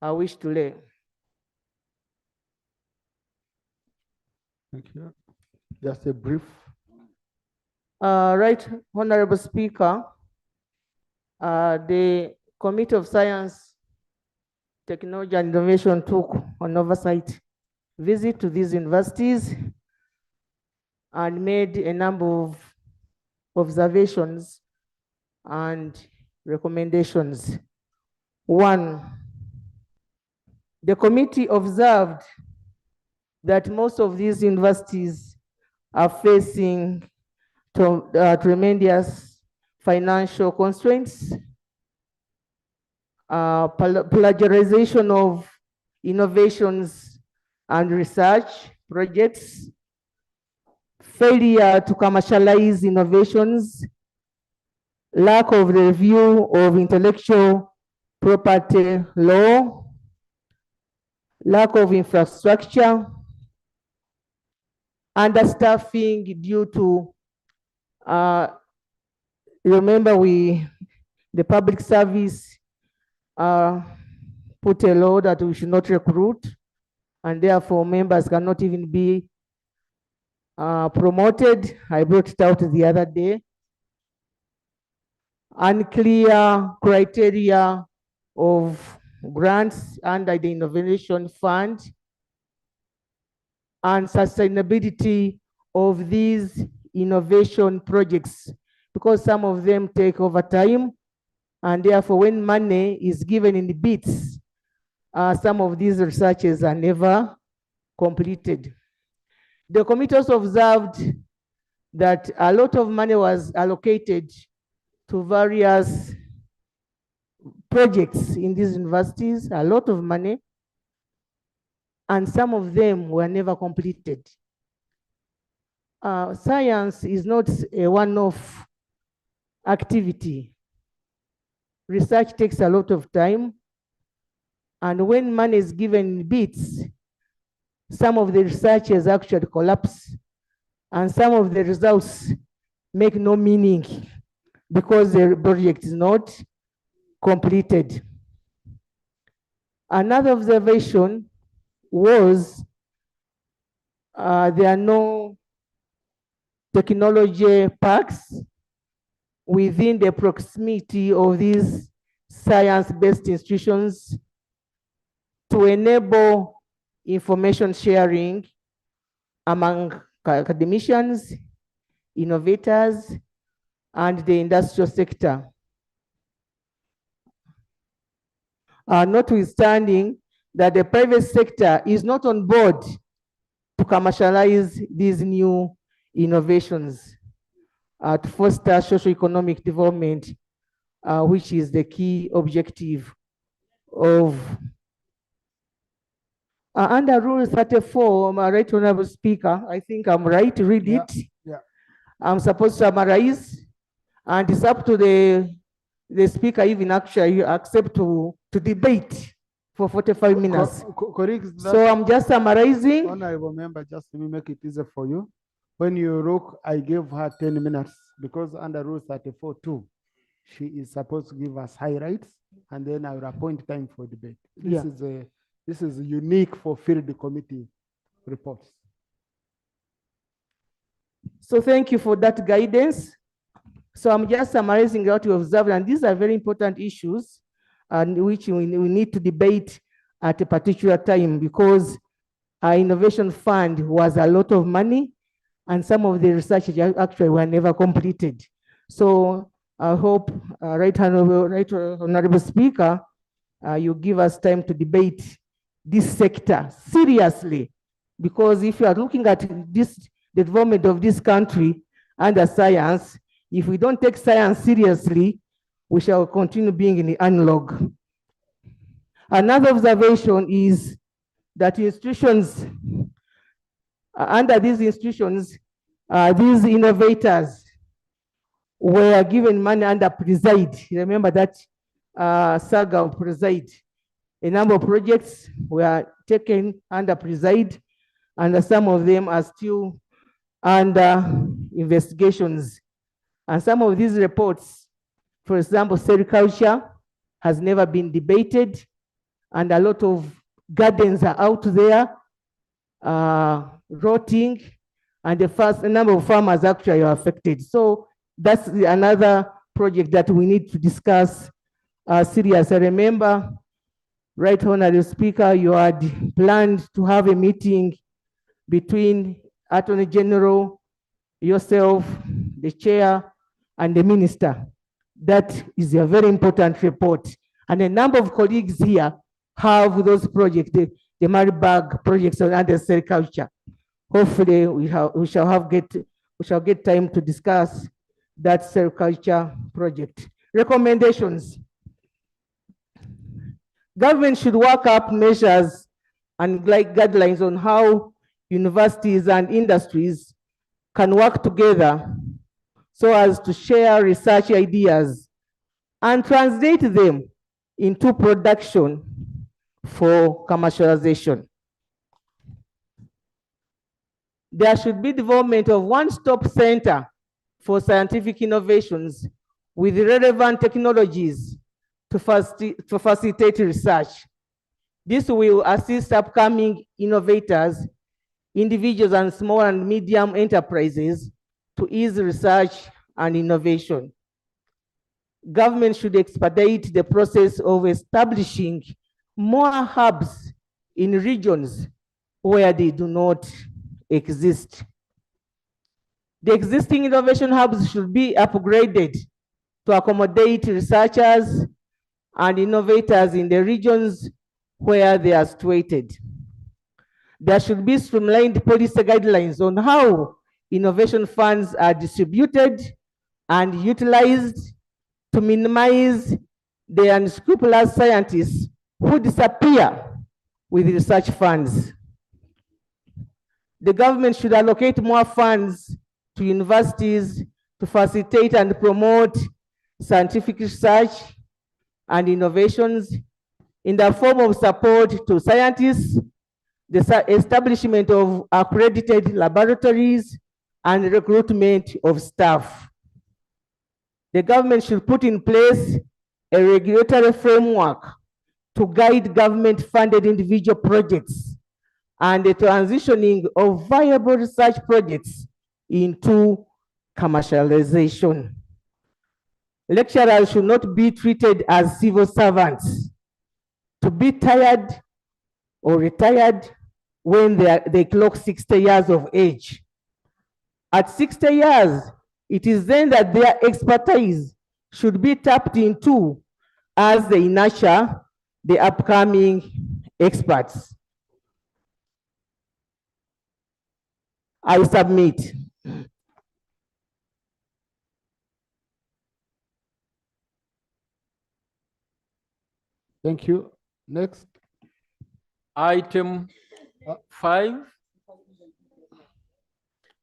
I wish to lay. Thank you. Just a brief. Right Honorable Speaker, the Committee of Science, Technology and Innovation took an oversight visit to these universities and made a number of observations and recommendations. One, The committee observed that most of these universities are facing tremendous financial constraints, plagiarization of innovations and research projects, failure to commercialize innovations, lack of review of intellectual property law, lack of infrastructure, understaffing due to, remember the public service put a law that we should not recruit, and therefore members cannot even be promoted. I brought it out the other day. Unclear criteria of grants under the Innovation Fund, and sustainability of these innovation projects, because some of them take over time, and therefore when money is given in bits, some of these researches are never completed. The committee also observed that a lot of money was allocated to various projects in these universities, a lot of money, and some of them were never completed. Science is not a one-off activity. Research takes a lot of time, and when money is given in bits, some of the researchers actually collapse, and some of the results make no meaning because the project is not completed. Another observation was there are no technology parks within the proximity of these science-based institutions to enable information sharing among academicians, innovators, and the industrial sector. Notwithstanding that the private sector is not on board to commercialize these new innovations to foster socio-economic development, which is the key objective of under Rule 34, my right honorable speaker, I think I'm right to read it. Yeah. I'm supposed to summarize, and it's up to the speaker even actually accept to debate for 45 minutes. Correct. So I'm just summarizing. Honorable member, just to make it easier for you. When you look, I gave her 10 minutes because under Rule 34 too, she is supposed to give us highlights, and then I will appoint time for debate. This is unique for field committee reports. So thank you for that guidance. So I'm just summarizing what we observed, and these are very important issues, and which we need to debate at a particular time, because our innovation fund was a lot of money, and some of the research actually were never completed. So I hope, right honorable speaker, you give us time to debate this sector seriously, because if you are looking at this the development of this country under science, if we don't take science seriously, we shall continue being in the analog. Another observation is that institutions, under these institutions, these innovators were given money under preside. Remember that saga of preside. A number of projects were taken under preside, and some of them are still under investigations. And some of these reports, for example, sericulture has never been debated, and a lot of gardens are out there rotting, and a number of farmers actually are affected. So that's another project that we need to discuss seriously. I remember, right honorable speaker, you had planned to have a meeting between Attorney General, yourself, the chair, and the minister. That is a very important report. And a number of colleagues here have those projects, the Maribag projects on under agriculture. Hopefully, we shall get time to discuss that agriculture project. Recommendations. Government should work up measures and guidelines on how universities and industries can work together so as to share research ideas and translate them into production for commercialization. There should be development of one-stop center for scientific innovations with relevant technologies to facilitate research. This will assist upcoming innovators, individuals, and small and medium enterprises to ease research and innovation. Government should expedite the process of establishing more hubs in regions where they do not exist. The existing innovation hubs should be upgraded to accommodate researchers and innovators in the regions where they are situated. There should be streamlined policy guidelines on how innovation funds are distributed and utilized to minimize the unscrupulous scientists who disappear with research funds. The government should allocate more funds to universities to facilitate and promote scientific research and innovations in the form of support to scientists, the establishment of accredited laboratories, and recruitment of staff. The government should put in place a regulatory framework to guide government-funded individual projects and the transitioning of viable research projects into commercialization. Lecturers should not be treated as civil servants to be tired or retired when they clock 60 years of age. At 60 years, it is then that their expertise should be tapped into as they nurture the upcoming experts. I submit. Thank you. Next. Item 5.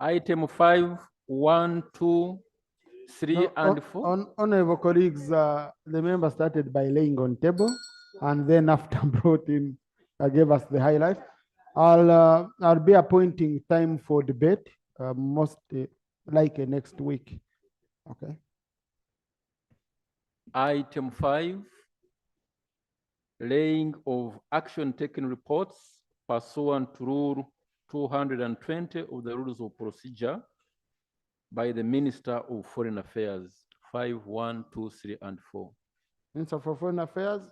Item 5, 1, 2, 3, and 4. Honorable colleagues, the member started by laying on table and then after brought in, gave us the highlight. I'll be appointing time for debate, most likely next week. Okay. Item 5, laying of action taken reports pursuant to Rule 220 of the Rules of Procedure by the Minister of Foreign Affairs, 5, 1, 2, 3, and 4. Minister for Foreign Affairs.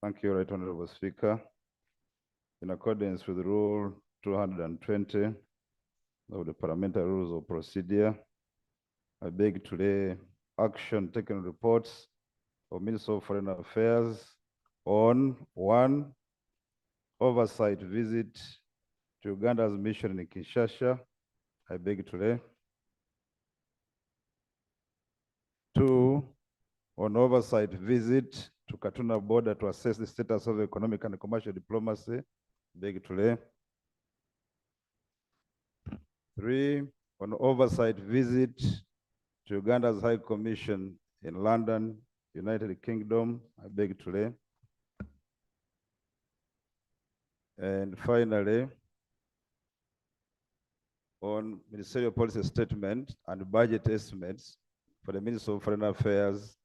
Thank you, Right Honorable Speaker. In accordance with Rule 220 of the Parliamentary Rules of Procedure, I beg to lay action taken reports of Minister of Foreign Affairs on 1, oversight visit to Uganda's mission in Kinshasa. I beg to lay. 2, on oversight visit to Katuna border to assess the status of economic and commercial diplomacy. Beg to lay. 3, on oversight visit to Uganda's High Commission in London, United Kingdom. I beg to lay. And finally, on ministerial policy statement and budget estimates for the Ministry of Foreign Affairs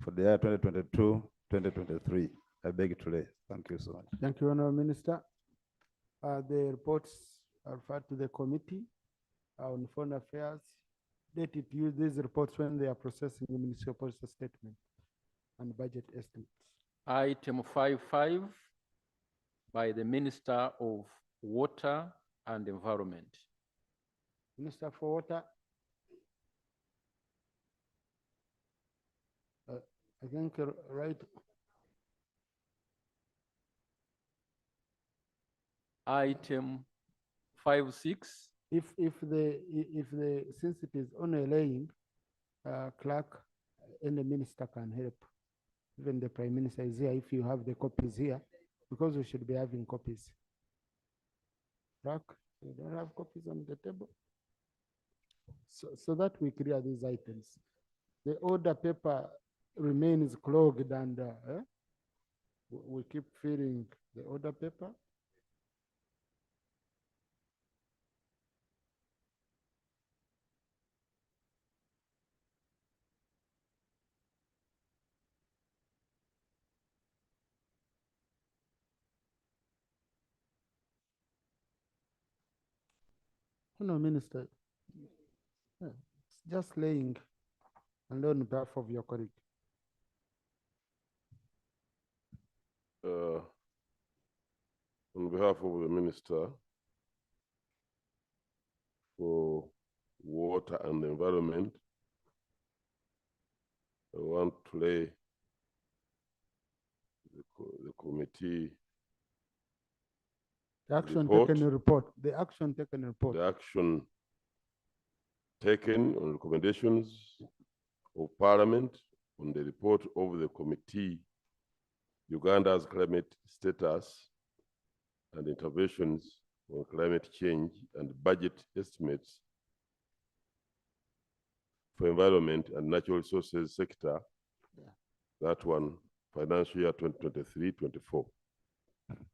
for the year 2022-2023. I beg to lay. Thank you so much. Thank you, Honorable Minister. The reports are referred to the committee on foreign affairs. Let it use these reports when they are processing the ministerial policy statement and budget estimates. Item 5.5 by the Minister of Water and Environment. Minister for Water. I think, right, Item 5.6. if since it is only laying, clerk and the minister can help. Even the prime minister is here, if you have the copies here, because we should be having copies. Clerk, you don't have copies on the table? So that we clear these items. The order paper remains clogged and we keep filling the order paper. No, Minister. Yeah, it's just laying and on behalf of your colleague. On behalf of the Minister for Water and Environment, I want to lay the committee The action report. taken report. The action taken report. The action taken on recommendations of Parliament on the report of the committee, Uganda's climate status and interventions on climate change and budget estimates for environment and natural resources sector. That one, financial year 2023-24.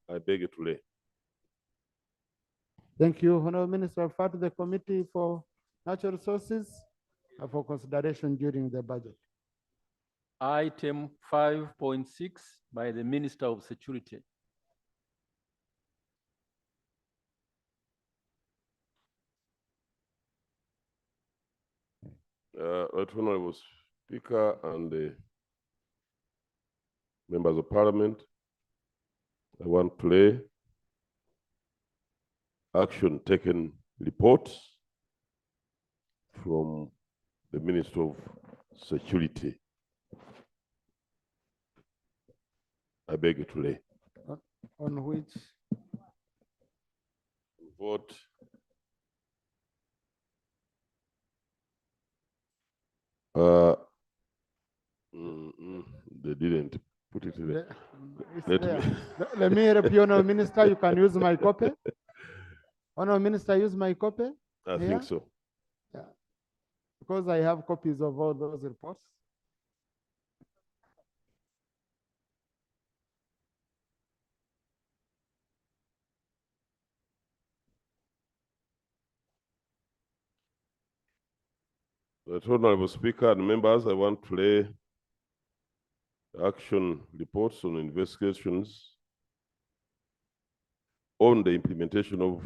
I beg you to lay. Thank you, Honorable Minister. Refer to the Committee for Natural Resources for consideration during the budget. Item 5.6 by the Minister of Security. Right Honorable Speaker and the members of Parliament, I want to lay action taken reports from the Minister of Security. I beg you to lay. On which? Vote. They didn't put it there. Let me help you, Honorable Minister. You can use my copy. Honorable Minister, use my copy. I think so. Yeah. Because I have copies of all those reports. Right Honorable Speaker and members, I want to lay action reports on investigations on the implementation of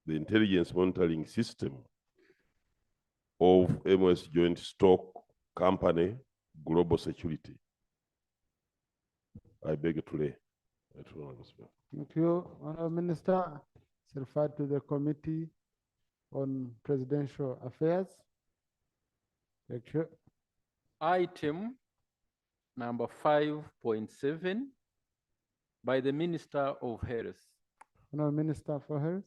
the intelligence monitoring system of MS Joint Stock Company Global Security. I beg you to lay. Thank you, Honorable Minister. It's referred to the Committee on Presidential Affairs. Thank you. Item number 5.7 by the Minister of Health. Honorable Minister for Health.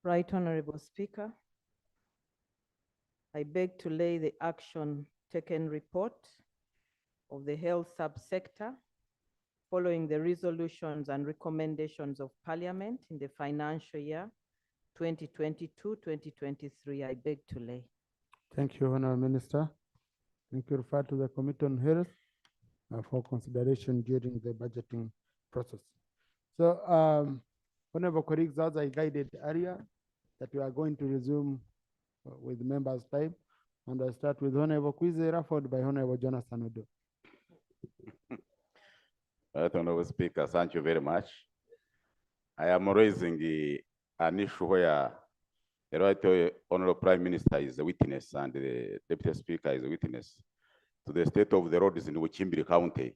Right Honorable Speaker, I beg to lay the action taken report of the health subsector following the resolutions and recommendations of Parliament in the financial year 2022-2023. I beg to lay. Thank you, Honorable Minister. Thank you. Refer to the Committee on Health for consideration during the budgeting process. So, honorable colleagues, as I guided earlier, that we are going to resume with members' time, and I start with Honorable Kwizera, followed by Honorable Jonathan Odo. Right, Honorable Speaker, thank you very much. I am raising an issue where the Right Honorable Prime Minister is a witness and the Deputy Speaker is a witness to the state of the roads in Uchimbiri County.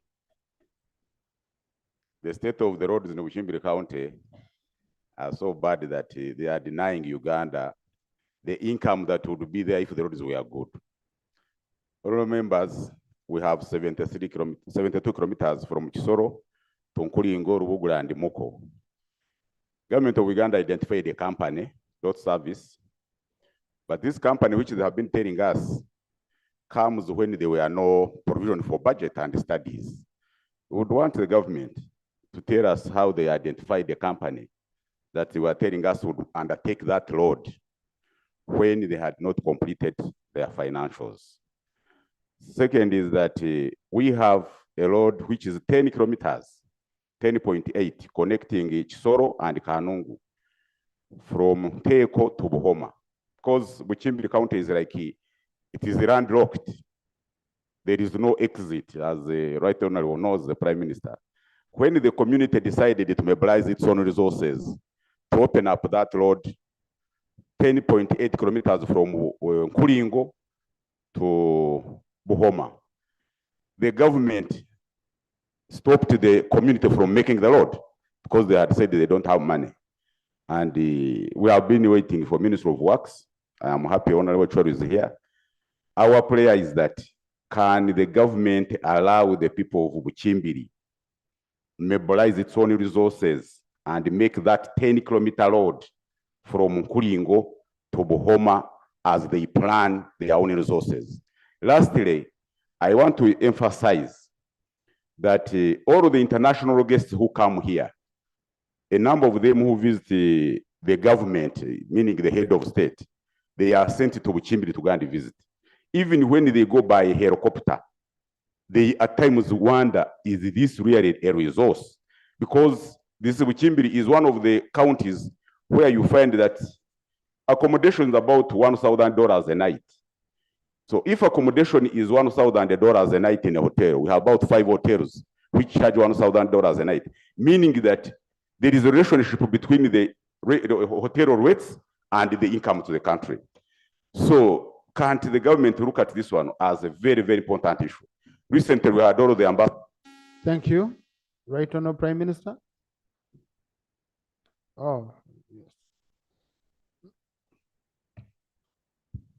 The state of the roads in Uchimbiri County are so bad that they are denying Uganda the income that would be there if the roads were good. Honorable members, we have 72 kilometers from Chisoro to Nkulingo, Rubugula, and Muko. Government of Uganda identified a company, dot service, but this company, which they have been telling us, comes when there were no provision for budget and studies. We would want the government to tell us how they identified the company that they were telling us would undertake that load when they had not completed their financials. Second is that we have a road which is 10 kilometers, 10.8, connecting Chisoro and Kanungu from Teko to Buhoma. Because Buchimbiri County is like, it is landlocked. There is no exit, as the Right Honorable knows, the Prime Minister. When the community decided to mobilize its own resources to open up that road, 10.8 kilometers from Nkulingo to Buhoma, the government stopped the community from making the road because they had said they don't have money. And we have been waiting for Minister of Works. I am happy Honorable Chori is here. Our prayer is that, can the government allow the people of Buchimbiri mobilize its own resources and make that 10-kilometer road from Nkulingo to Buhoma as they plan their own resources? Lastly, I want to emphasize that all of the international guests who come here, a number of them who visit the government, meaning the head of state, they are sent to Buchimbiri to go and visit. Even when they go by helicopter, they at times wonder, is this really a resource? Because this Buchimbiri is one of the counties where you find that accommodation is about $1,000 a night. So if accommodation is $1,000 a night in a hotel, we have about 5 hotels which charge $1,000 a night, meaning that there is a relationship between the hotel rates and the income to the country. So can't the government look at this one as a very, very important issue? Recently, we had all the ambassadors. Thank you. Right Honorable Prime Minister. Oh, yes.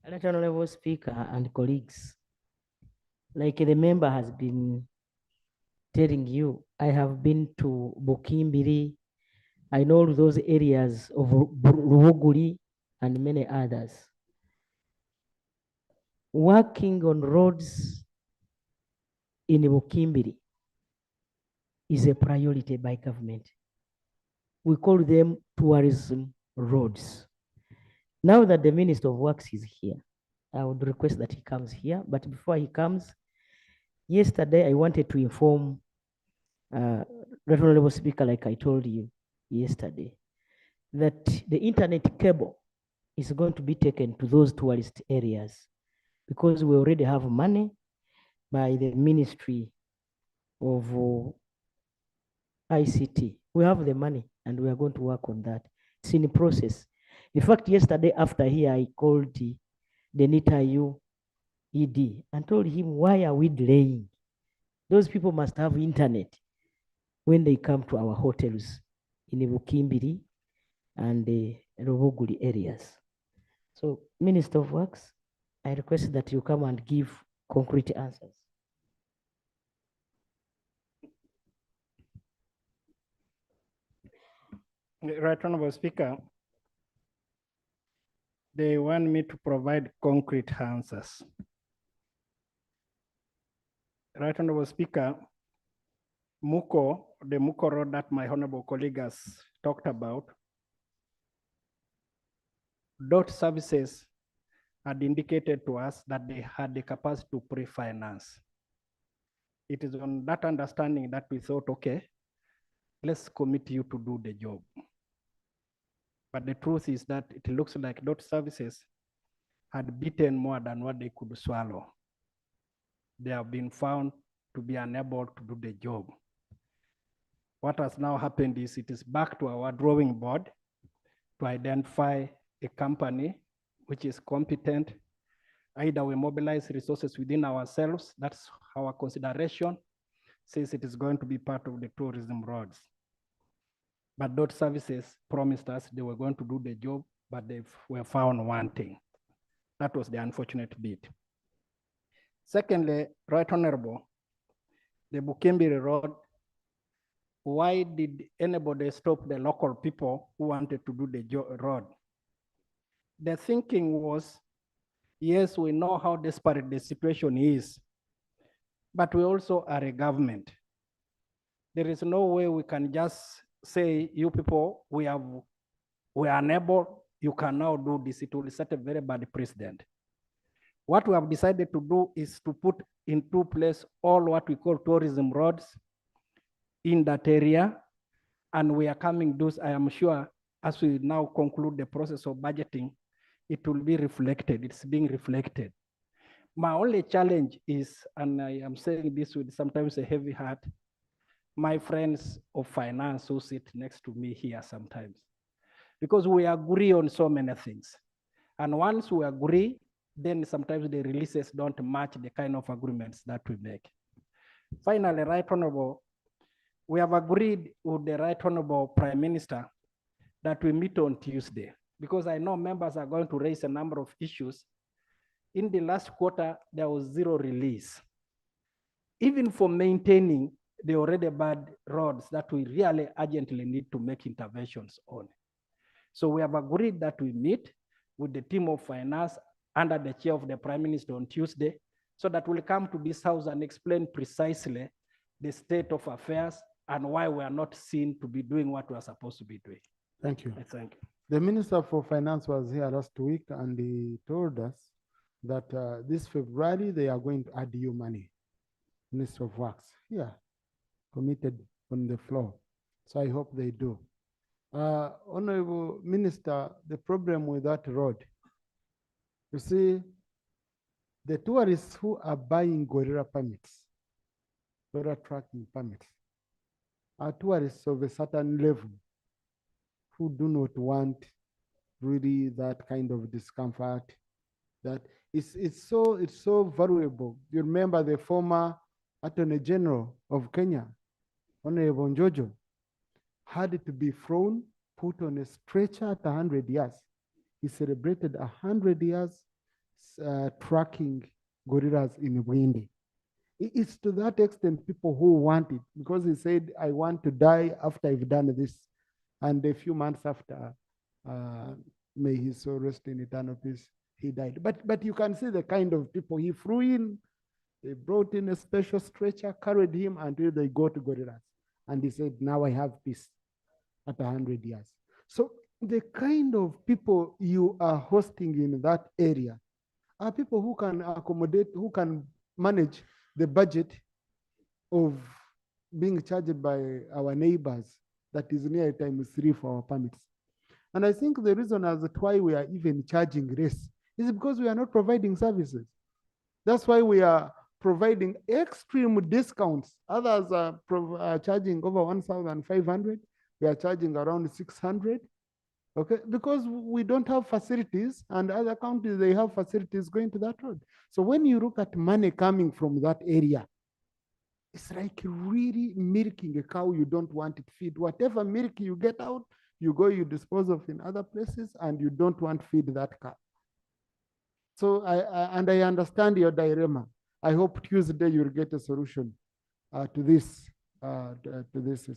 Right Honorable Speaker and colleagues, like the member has been telling you, I have been to Bukimbiri. I know those areas of Rubuguri and many others. Working on roads in Bukimbiri is a priority by government. We call them tourism roads. Now that the Minister of Works is here, I would request that he comes here. But before he comes, yesterday I wanted to inform Honorable Speaker, like I told you yesterday, that the internet cable is going to be taken to those tourist areas because we already have money by the Ministry of ICT. We have the money and we are going to work on that. It's in the process. In fact, yesterday after here, I called the NITAU ED and told him, why are we delaying? Those people must have internet when they come to our hotels in the Bukimbiri and the Rubuguri areas. So, Minister of Works, I request that you come and give concrete answers. Right Honorable Speaker, they want me to provide concrete answers. Right Honorable Speaker, Muko, the Muko road that my honorable colleague has talked about, DOT services had indicated to us that they had the capacity to pre-finance. It is on that understanding that we thought, okay, let's commit you to do the job. But the truth is that it looks like DOT services had beaten more than what they could swallow. They have been found to be unable to do the job. What has now happened is it is back to our drawing board to identify a company which is competent. Either we mobilize resources within ourselves, that's our consideration, since it is going to be part of the tourism roads. But DOT services promised us they were going to do the job, but they were found wanting. That was the unfortunate bit. Secondly, Right Honorable, the Bukimbiri Road, why did anybody stop the local people who wanted to do the road? The thinking was, yes, we know how desperate the situation is, but we also are a government. There is no way we can just say, you people, we are unable, you can now do this. It will set a very bad precedent. What we have decided to do is to put into place all what we call tourism roads in that area. And we are coming those, I am sure, as we now conclude the process of budgeting, it will be reflected, it's being reflected. My only challenge is, and I am saying this with sometimes a heavy heart, my friends of finance who sit next to me here sometimes, because we agree on so many things. And once we agree, then sometimes the releases don't match the kind of agreements that we make. Finally, Right Honorable, we have agreed with the Right Honorable Prime Minister that we meet on Tuesday, because I know members are going to raise a number of issues. In the last quarter, there was zero release. Even for maintaining the already bad roads that we really urgently need to make interventions on. So we have agreed that we meet with the team of finance under the chair of the Prime Minister on Tuesday, so that we'll come to this house and explain precisely the state of affairs and why we are not seen to be doing what we are supposed to be doing. Thank you. Thank you. The Minister for Finance was here last week and he told us that this February they are going to add you money. Minister of Works, yeah, committed on the floor. So I hope they do. Honorable Minister, the problem with that road, you see, the tourists who are buying gorilla permits, gorilla tracking permits, are tourists of a certain level who do not want really that kind of discomfort. That it's so valuable. You remember the former Attorney General of Kenya, Honorable Njojo, had to be thrown, put on a stretcher at 100 years. He celebrated 100 years tracking gorillas in Bwindi. It's to that extent people who want it, because he said, I want to die after I've done this. And a few months after, may his soul rest in eternal peace, he died. But you can see the kind of people he threw in. They brought in a special stretcher, carried him until they got to gorillas. And he said, now I have peace at 100 years. So the kind of people you are hosting in that area are people who can accommodate, who can manage the budget of being charged by our neighbors that is near ×3 for our permits. And I think the reason as to why we are even charging less is because we are not providing services. That's why we are providing extreme discounts. Others are charging over 1,500. We are charging around 600. Okay, because we don't have facilities, and other counties, they have facilities going to that road. So when you look at money coming from that area, it's like really milking a cow you don't want it feed. Whatever milk you get out, you go, you dispose of in other places, and you don't want to feed that cow. So I understand your dilemma. I hope Tuesday you'll get a solution to this. I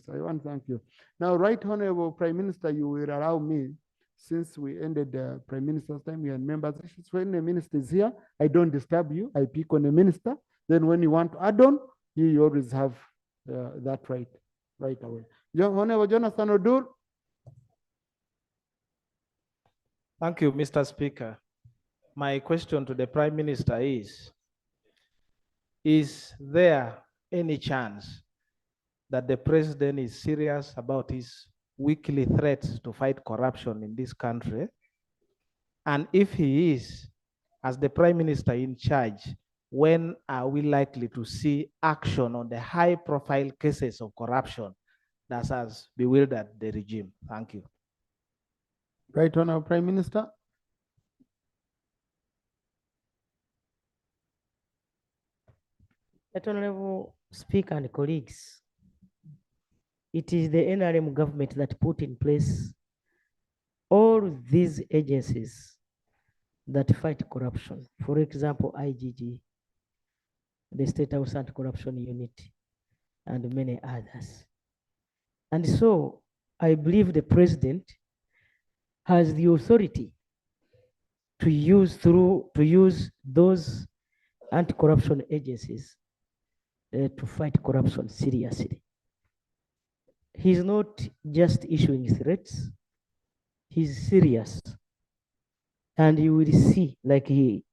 want to thank you. Now, Right Honorable Prime Minister, you will allow me, since we ended the Prime Minister's time, we are members. When the minister is here, I don't disturb you. I pick on the minister. Then when you want to add on, you always have that right away. Honorable Jonathan Odur. Thank you, Mr. Speaker. My question to the Prime Minister is there any chance that the president is serious about his weekly threats to fight corruption in this country? And if he is, as the Prime Minister in charge, when are we likely to see action on the high-profile cases of corruption that has bewildered the regime? Thank you. Right Honorable Prime Minister. Right Honorable Speaker and colleagues, it is the NRM government that put in place all these agencies that fight corruption. For example, IGG, the State House Anti-Corruption Unit, and many others. And so I believe the president has the authority to use those anti-corruption agencies to fight corruption seriously. He's not just issuing threats, he's serious. And you will see, like he.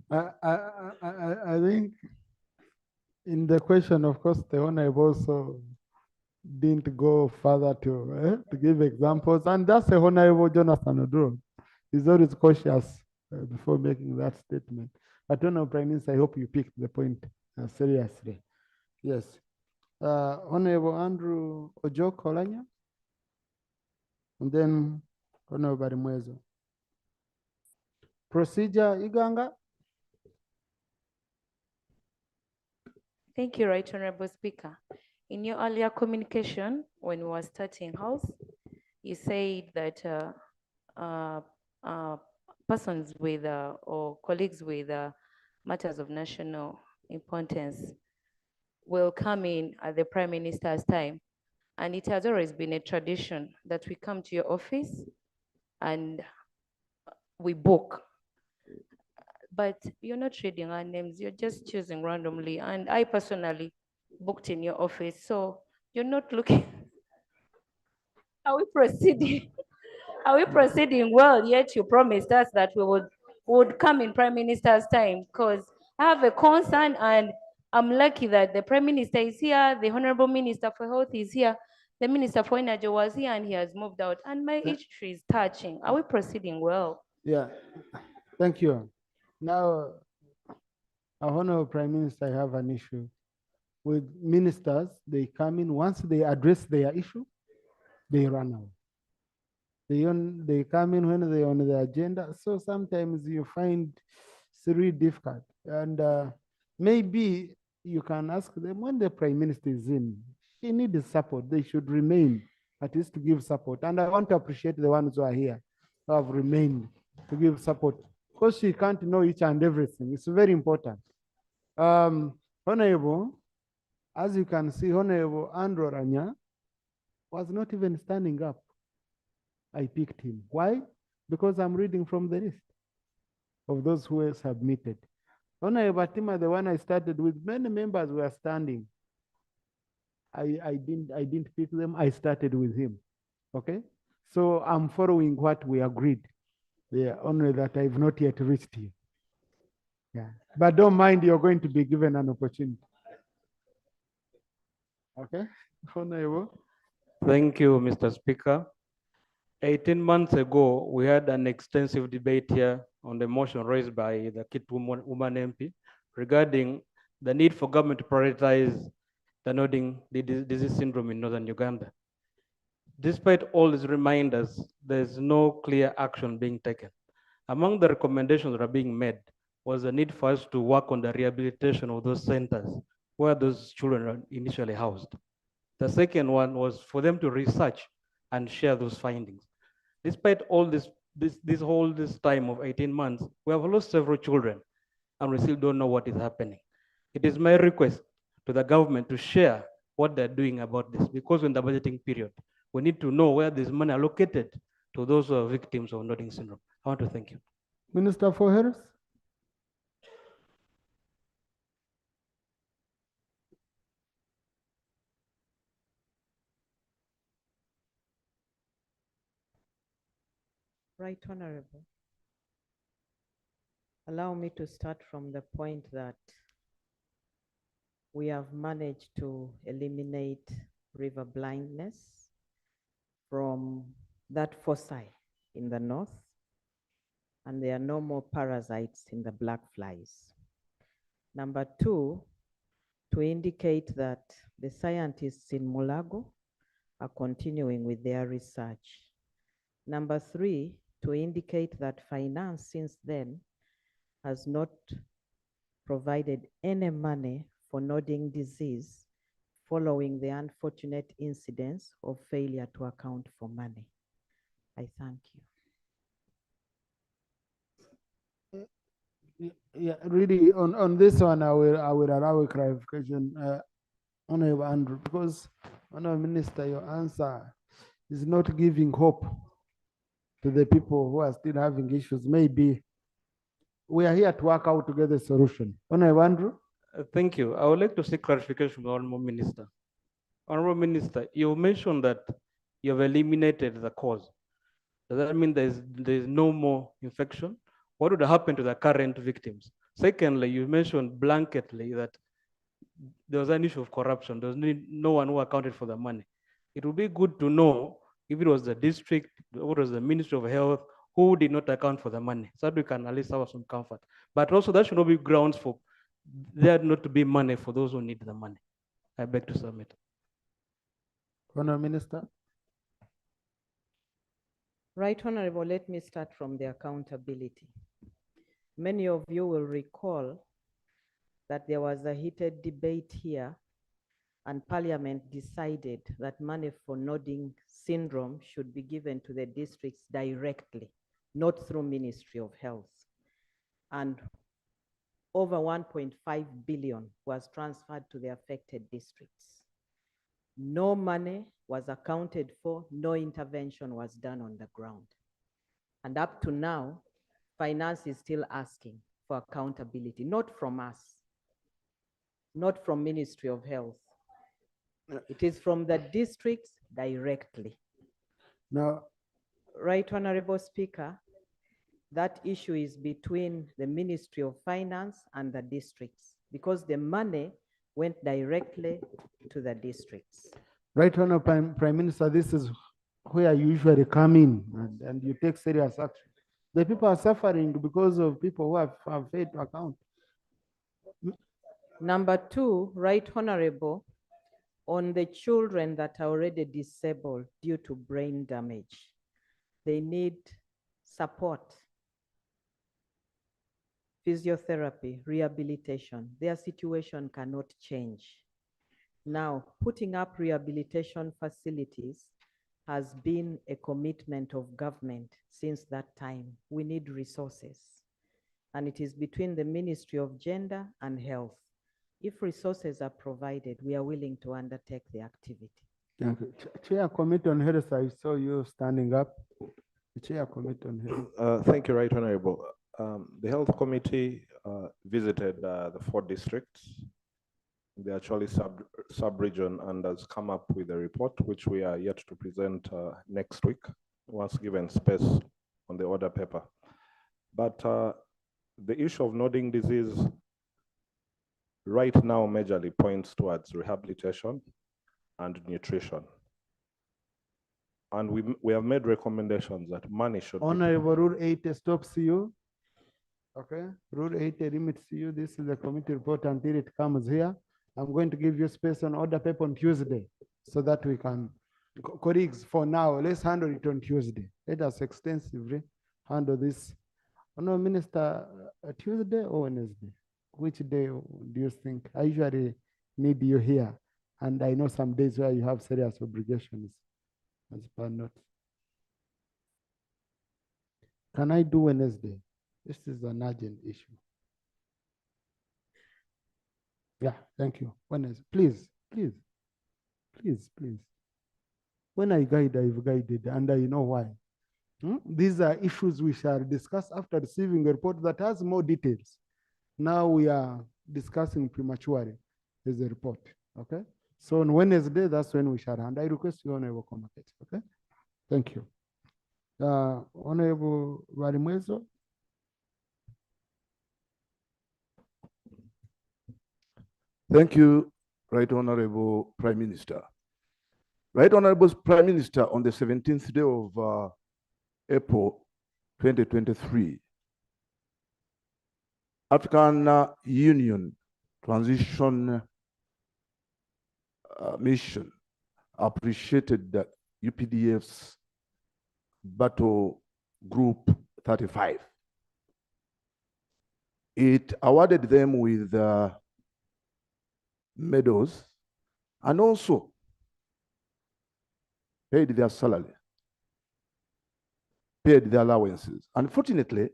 I think in the question, of course, the Honorable also didn't go further to give examples. And that's the Honorable Jonathan Oduro. He's always cautious before making that statement. But Honorable Prime Minister, I hope you picked the point seriously. Yes. Honorable Andrew Ojok Olanya, and then Honorable Barimwezo. Procedure, Iganga. Thank you, Right Honorable Speaker. In your earlier communication, when we were starting House, you said that persons with or colleagues with matters of national importance will come in at the Prime Minister's time. And it has always been a tradition that we come to your office and we book. But you're not reading our names, you're just choosing randomly. And I personally booked in your office, so you're not looking. Are we proceeding? Are we proceeding well? Yet you promised us that we would come in Prime Minister's time, because I have a concern and I'm lucky that the Prime Minister is here, the Honorable Minister for Health is here, the Minister for Energy was here and he has moved out, and my issue is touching. Are we proceeding well? Yeah, thank you. Now, Honorable Prime Minister, I have an issue with ministers. They come in, once they address their issue, they run out. They come in when they're on the agenda. So sometimes you find it's really difficult. And maybe you can ask them when the Prime Minister is in, he needs support. They should remain at least to give support. And I want to appreciate the ones who are here, who have remained to give support, because she can't know each and everything. It's very important. Honorable, as you can see, Honorable Andrew Ranya was not even standing up. I picked him. Why? Because I'm reading from the list of those who were submitted. Honorable Batima, the one I started with, many members were standing. I didn't pick them. I started with him. Okay? So I'm following what we agreed. Yeah, only that I've not yet reached you. Yeah. But don't mind, you're going to be given an opportunity. Okay? Honorable. Thank you, Mr. Speaker. 18 months ago, we had an extensive debate here on the motion raised by the Kit woman MP regarding the need for government to prioritize the nodding disease syndrome in northern Uganda. Despite all these reminders, there's no clear action being taken. Among the recommendations that are being made was the need for us to work on the rehabilitation of those centers where those children are initially housed. The second one was for them to research and share those findings. Despite all this time of 18 months, we have lost several children and we still don't know what is happening. It is my request to the government to share what they're doing about this, because in the budgeting period, we need to know where this money allocated to those who are victims of nodding syndrome. I want to thank you. Minister for Health. Right Honorable. Allow me to start from the point that we have managed to eliminate river blindness from that foci in the north, and there are no more parasites in the black flies. Number two, to indicate that the scientists in Mulago are continuing with their research. Number three, to indicate that finance since then has not provided any money for nodding disease following the unfortunate incidents of failure to account for money. I thank you. Yeah, really, on this one, I will allow a clarification, Honorable Andrew, because Honorable Minister, your answer is not giving hope to the people who are still having issues. Maybe we are here to work out together a solution. Honorable Andrew? Thank you. I would like to seek clarification from the Honorable Minister. Honorable Minister, you mentioned that you have eliminated the cause. Does that mean there's no more infection? What would happen to the current victims? Secondly, you mentioned blanketly that there was an issue of corruption. There was no one who accounted for the money. It would be good to know if it was the district, or it was the Ministry of Health, who did not account for the money, so that we can at least have some comfort. But also that should not be grounds for there not to be money for those who need the money. I beg to submit. Honorable Minister? Right, Honorable, let me start from the accountability. Many of you will recall that there was a heated debate here and Parliament decided that money for nodding syndrome should be given to the districts directly, not through Ministry of Health. And over 1.5 billion was transferred to the affected districts. No money was accounted for, no intervention was done on the ground. And up to now, finance is still asking for accountability, not from us, not from Ministry of Health. It is from the districts directly. Now, Right, Honorable Speaker, that issue is between the Ministry of Finance and the districts because the money went directly to the districts. Right, Honorable Prime Minister, this is where you usually come in and you take serious action. The people are suffering because of people who have failed to account. Number two, Right Honorable, on the children that are already disabled due to brain damage, they need support, physiotherapy, rehabilitation. Their situation cannot change. Now, putting up rehabilitation facilities has been a commitment of government since that time. We need resources. And it is between the Ministry of Gender and Health. If resources are provided, we are willing to undertake the activity. Thank you. Chair Committee on Health, I saw you standing up. Chair Committee on Health. Thank you, Right Honorable. The Health Committee visited the 4 districts, the actually sub-region, and has come up with a report which we are yet to present next week, once given space on the order paper. But the issue of nodding disease right now majorly points towards rehabilitation and nutrition. And we have made recommendations that money should Honorable Rule 8 stops you. Okay, Rule 8 limits you. This is the committee report until it comes here. I'm going to give you space on order paper on Tuesday so that we can, colleagues, for now, let's handle it on Tuesday. Let us extensively handle this. Honorable Minister, Tuesday or Wednesday? Which day do you think? I usually need you here. And I know some days where you have serious obligations. As per note. Can I do Wednesday? This is an urgent issue. Yeah, thank you. Wednesday, please, please, please, please. When I guide, I've guided, and I know why. These are issues we shall discuss after receiving a report that has more details. Now we are discussing prematurely as a report, okay? So on Wednesday, that's when we shall hand. I request you, Honorable Communicate, okay? Thank you. Honorable Valimwezo. Thank you, Right Honorable Prime Minister. Right Honorable Prime Minister, on the 17th day of April 2023, African Union Transition Mission appreciated the UPDF's Battle Group 35. It awarded them with medals and also paid their salary, paid their allowances. Unfortunately,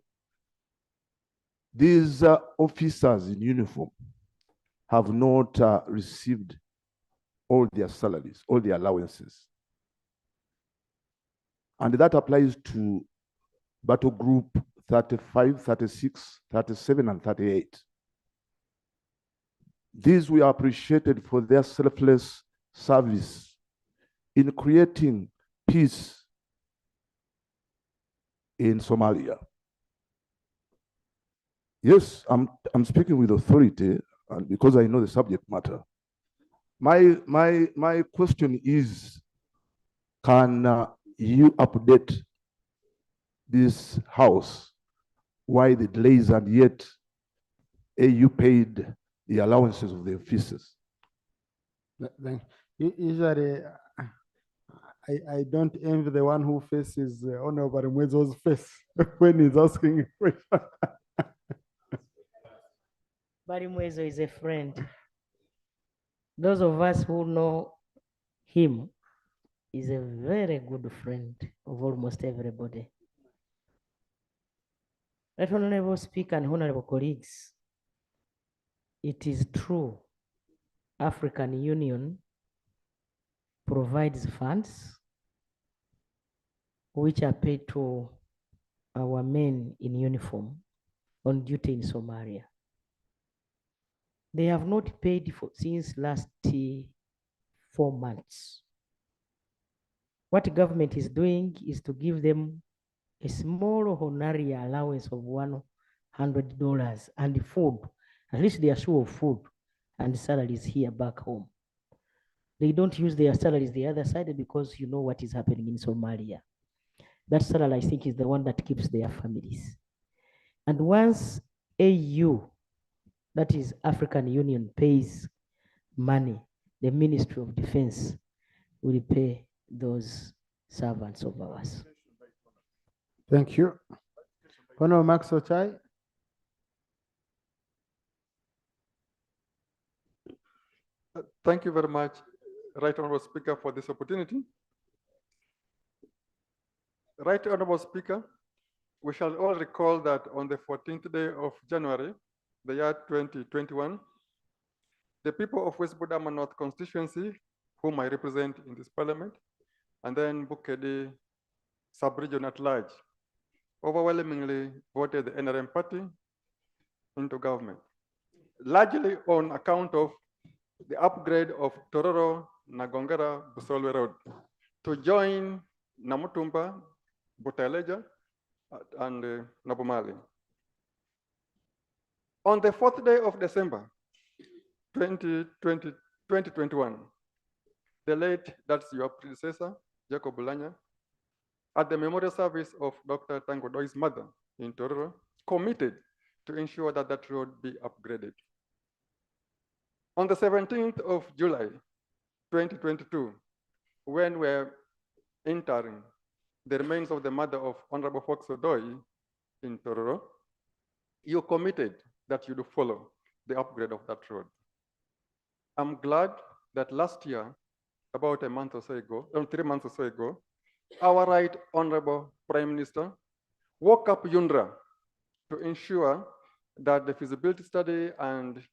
these officers in uniform have not received all their salaries, all their allowances. And that applies to battle group 35, 36, 37, and 38. These we are appreciated for their selfless service in creating peace in Somalia. Yes, I'm speaking with authority and because I know the subject matter. My question is, can you update this house why the delays and yet you paid the allowances of the officers? Usually, I don't envy the one who faces Honorable Mwezo's face when he's asking a question. Barimwezo is a friend. Those of us who know him, is a very good friend of almost everybody. Right, Honorable Speaker and Honorable colleagues, it is true, African Union provides funds which are paid to our men in uniform on duty in Somalia. They have not paid for since last 4 months. What the government is doing is to give them a small honorary allowance of $100 and food. At least they are sure of food and salaries here back home. They don't use their salaries the other side because you know what is happening in Somalia. That salary, I think, is the one that keeps their families. And once AU, that is African Union, pays money, the Ministry of Defense will pay those servants of ours. Thank you. Honorable Max Ochai. Thank you very much, Right Honorable Speaker, for this opportunity. Right Honorable Speaker, we shall all recall that on the 14th day of January, the year 2021, the people of West Budama North constituency, whom I represent in this parliament, and then Bukedi sub-region at large, overwhelmingly voted the NRM party into government, largely on account of the upgrade of Tororo Nagongera Busolwe Road to join Namutumba, Butaleja, and Nabomali. On the 4th day of December, 2021, the late, that's your predecessor, Jacob Bulanya, at the memorial service of Dr. Tango Doi's mother in Tororo, committed to ensure that that road be upgraded. On the 17th of July, 2022, when we're entering the remains of the mother of Honorable Fox Odoi in Tororo, you committed that you do follow the upgrade of that road. I'm glad that last year, about a month or so ago, 3 months or so ago, our Right Honorable Prime Minister woke up UNRA to ensure that the feasibility study and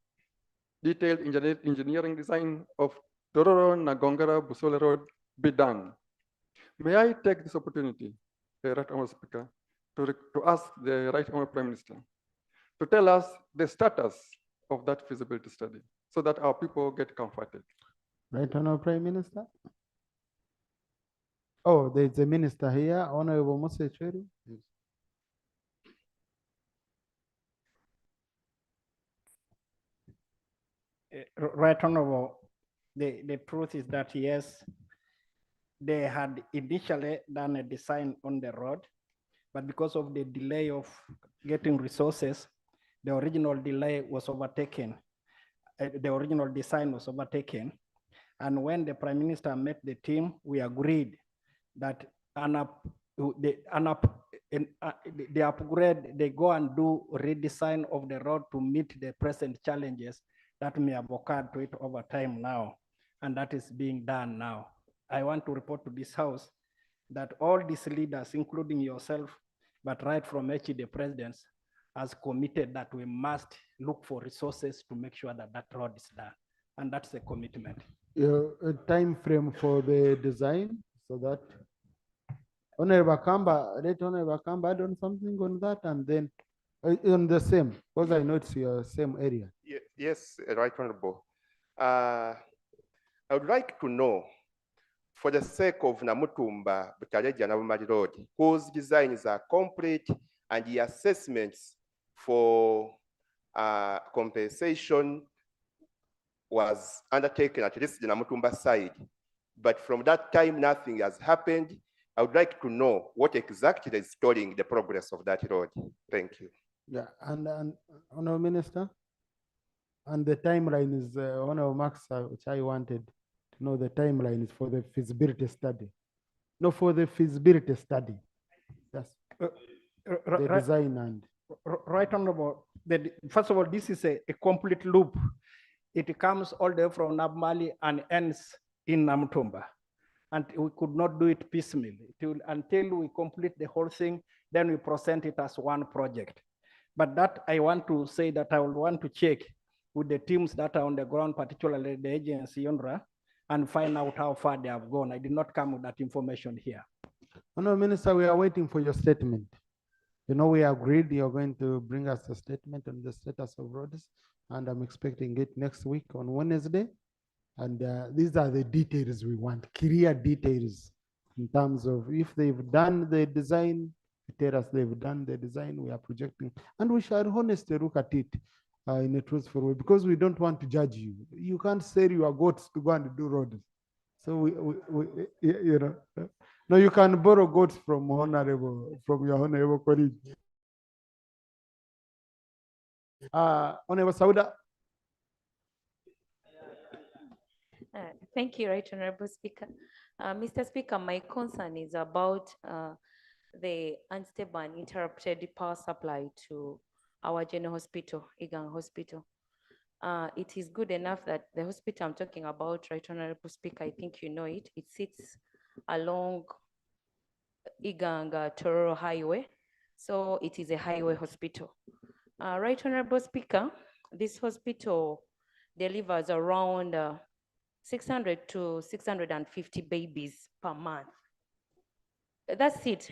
detailed engineering design of Tororo Nagongera Busole Road be done. May I take this opportunity, Right Honorable Speaker, to ask the Right Honorable Prime Minister to tell us the status of that feasibility study so that our people get comforted. Right Honorable Prime Minister. Oh, there's a minister here, Honorable Mose Cheri. Yes. Right Honorable, the truth is that yes, they had initially done a design on the road, but because of the delay of getting resources, the original delay was overtaken. The original design was overtaken. And when the Prime Minister met the team, we agreed that the upgrade, they go and do redesign of the road to meet the present challenges that may have occurred to it over time now. And that is being done now. I want to report to this House that all these leaders, including yourself, but right from HE the presidents, has committed that we must look for resources to make sure that that road is done. And that's the commitment. A time frame for the design so that Honorable Kamba, let Honorable Kamba add on something on that and then on the same, because I know it's your same area. Yes, Right Honorable. I would like to know, for the sake of Namutumba, Butareja Nabumari Road, whose designs are complete and the assessments for compensation was undertaken at least the Namutumba side. But from that time, nothing has happened. I would like to know what exactly is stalling the progress of that road. Thank you. Yeah, and Honorable Minister, and the timeline is Honorable Max, which I wanted to know the timeline is for the feasibility study. No, for the feasibility study. Yes. The design and. Right Honorable, first of all, this is a complete loop. It comes all the way from Nabmali and ends in Namutumba. And we could not do it piecemeal. Until we complete the whole thing, then we present it as one project. But that I want to say that I will want to check with the teams that are on the ground, particularly the agency UNRWA, and find out how far they have gone. I did not come with that information here. Honorable Minister, we are waiting for your statement. You know, we agreed you're going to bring us a statement on the status of roads, and I'm expecting it next week on Wednesday. And these are the details we want, clear details in terms of if they've done the design, tell us they've done the design, we are projecting, and we shall honestly look at it in a truthful way, because we don't want to judge you. You can't sell your goats to go and do roads. So you know, no, you can borrow goats from your honorable colleague. Honorable Sauda. Thank you, Right Honorable Speaker. Mr. Speaker, my concern is about the unstable and interrupted power supply to our general hospital, Uganda Hospital. It is good enough that the hospital I'm talking about, Right Honorable Speaker, I think you know it, it sits along Iganga Tororo Highway. So it is a highway hospital. Right Honorable Speaker, this hospital delivers around 600 to 650 babies per month. That's it.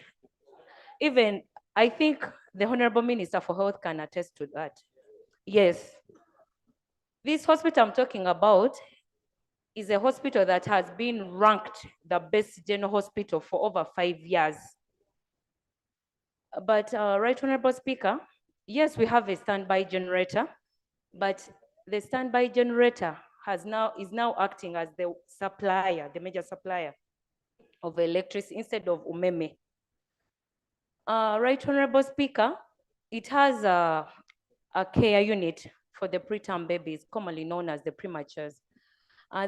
Even I think the Honorable Minister for Health can attest to that. Yes. This hospital I'm talking about is a hospital that has been ranked the best general hospital for over 5 years. But Right Honorable Speaker, yes, we have a standby generator, but the standby generator is now acting as the supplier, the major supplier of electricity instead of umeme. Right Honorable Speaker, it has a care unit for the preterm babies, commonly known as the prematures.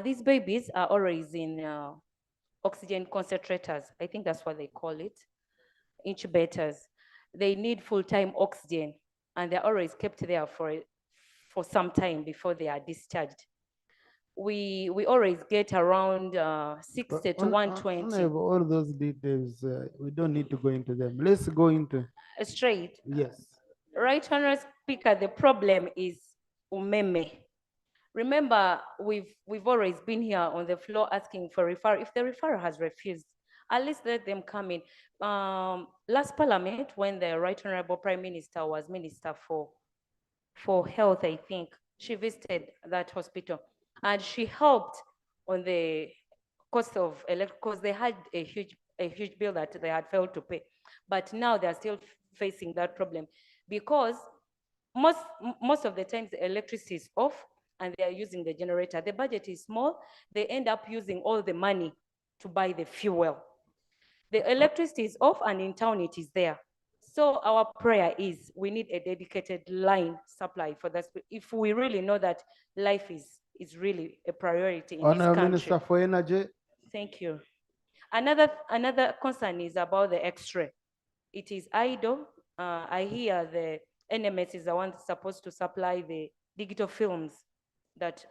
These babies are always in oxygen concentrators. I think that's what they call it, incubators. They need full-time oxygen, and they're always kept there for some time before they are discharged. We always get around 60 to 120. All those details, we don't need to go into them. Let's go into straight. Yes. Right Honorable Speaker, the problem is umeme. Remember, we've always been here on the floor asking for referral. If the referral has refused, at least let them come in. Last Parliament, when the Right Honorable Prime Minister was Minister for Health, I think, she visited that hospital and she helped on the cost of because they had a huge bill that they had failed to pay. But now they're still facing that problem because most of the times the electricity is off and they are using the generator. The budget is small. They end up using all the money to buy the fuel. The electricity is off and in town it is there. So our prayer is we need a dedicated line supply for that. If we really know that life is really a priority in this Honorable country. Minister for Energy. Thank you. Another concern is about the X-ray. It is idle. I hear the NMS is the one supposed to supply the digital films that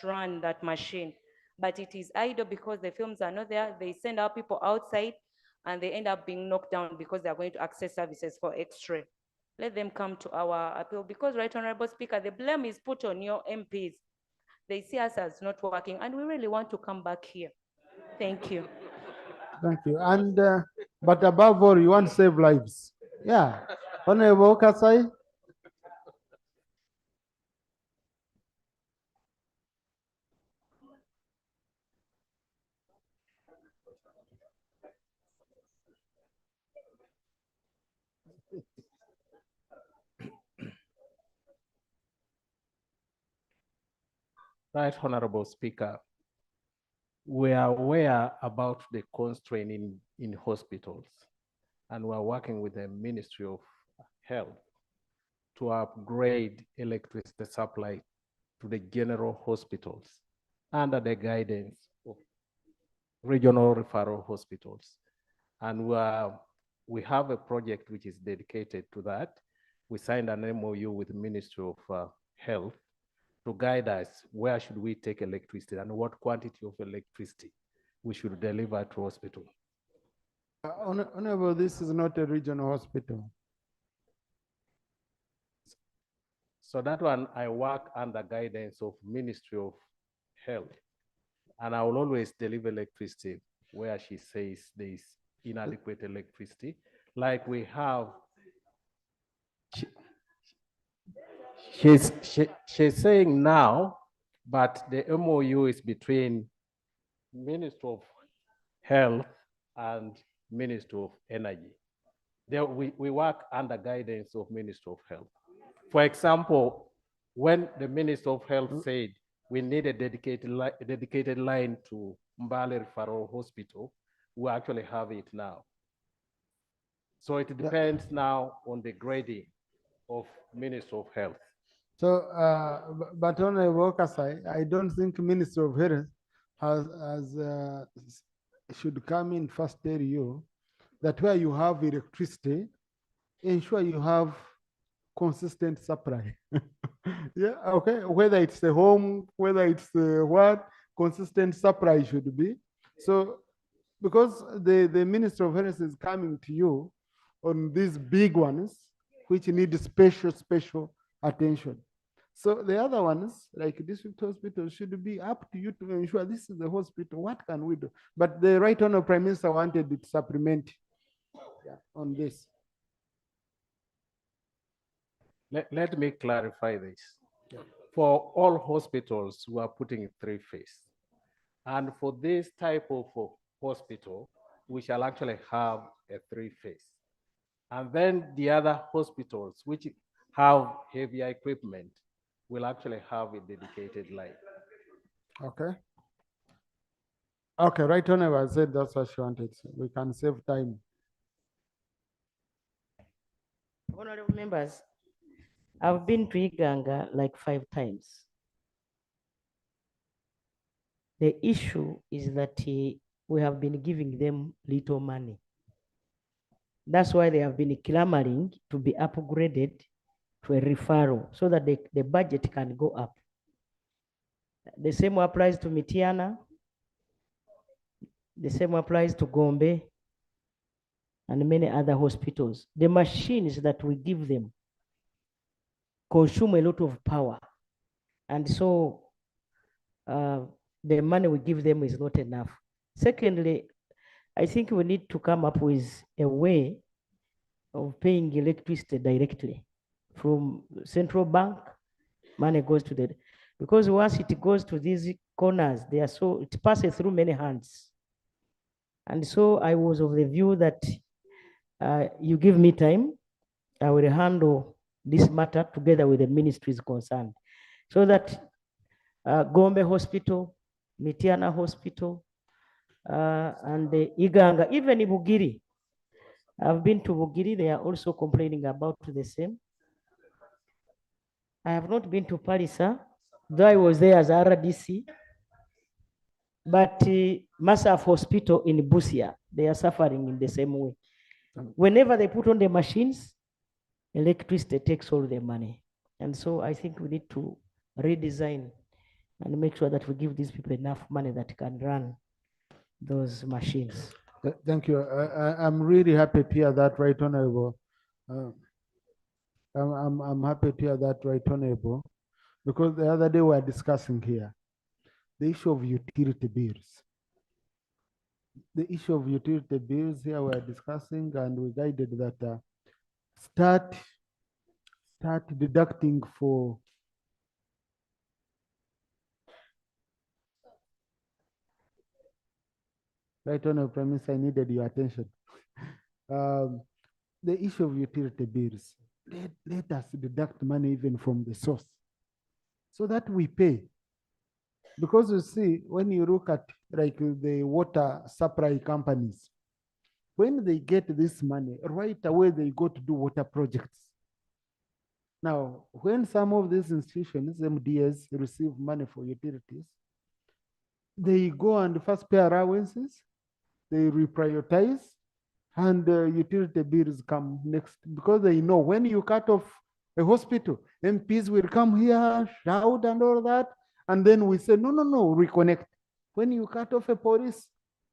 run that machine, but it is idle because the films are not there. They send our people outside and they end up being knocked down because they are going to access services for X-ray. let them come to our appeal, because, Right Honorable Speaker, the blame is put on your MPs. They see us as not working, and we really want to come back here. Thank you. Thank you. And but above all, you want to save lives. Yeah. Honorable Kasai. Right Honorable Speaker, we are aware about the constraint in hospitals, and we're working with the Ministry of Health to upgrade electricity supply to the general hospitals under the guidance of regional referral hospitals. And we have a project which is dedicated to that. We signed an MOU with the Ministry of Health to guide us where should we take electricity and what quantity of electricity we should deliver to hospital. Honorable, this is not a regional hospital. So that one, I work under guidance of Ministry of Health, and I will always deliver electricity where she says there is inadequate electricity. Like we have, she's saying now, but the MOU is between Ministry of Health and Ministry of Energy. There we work under guidance of Ministry of Health. For example, when the Minister of Health said we need a dedicated line to Mbale Referral Hospital, we actually have it now. So it depends now on the grading of Minister of Health. So, but Honorable Kasai, I don't think Minister of Health should come in first tell you that where you have electricity, ensure you have consistent supply. Yeah, okay. Whether it's a home, whether it's what, consistent supply should be. So, because the Minister of Health is coming to you on these big ones, which need special attention. So the other ones, like district hospitals, should be up to you to ensure this is the hospital. What can we do? But the Right Honorable Prime Minister wanted it supplement on this. Let me clarify this. For all hospitals, we are putting 3 phase. And for this type of hospital, we shall actually have a 3 phase. And then the other hospitals, which have heavier equipment, will actually have a dedicated line. Okay. Okay, Right Honorable said that's what she wanted. We can save time. Honorable members, I've been to Uganda like 5 times. The issue is that we have been giving them little money. That's why they have been clamoring to be upgraded to a referral so that the budget can go up. The same applies to Mitiana. The same applies to Gombe and many other hospitals. The machines that we give them consume a lot of power. And so the money we give them is not enough. Secondly, I think we need to come up with a way of paying electricity directly from central bank. Money goes to the, because once it goes to these corners, they are so, it passes through many hands. And so I was of the view that you give me time, I will handle this matter together with the ministries concerned, so that Gombe Hospital, Mitiana Hospital, and the Iganga, even in Bugiri. I've been to Bugiri, they are also complaining about the same. I have not been to Palisa, though I was there as RDC, but Masaf Hospital in Busia, they are suffering in the same way. Whenever they put on the machines, electricity takes all the money. And so I think we need to redesign and make sure that we give these people enough money that can run those machines. Thank you. I'm really happy to hear that, Right Honorable. I'm happy to hear that, Right Honorable, because the other day we were discussing here the issue of utility bills. The issue of utility bills here we are discussing, and we guided that start deducting for Right Honorable Prime Minister, I needed your attention. The issue of utility bills, let us deduct money even from the source so that we pay. Because you see, when you look at like the water supply companies, when they get this money, right away they go to do water projects. Now, when some of these institutions, MDS, receive money for utilities, they go and first pay allowances, they reprioritize, and utility bills come next, because they know when you cut off a hospital, MPs will come here, shout and all that, and then we say, no, reconnect. When you cut off a police,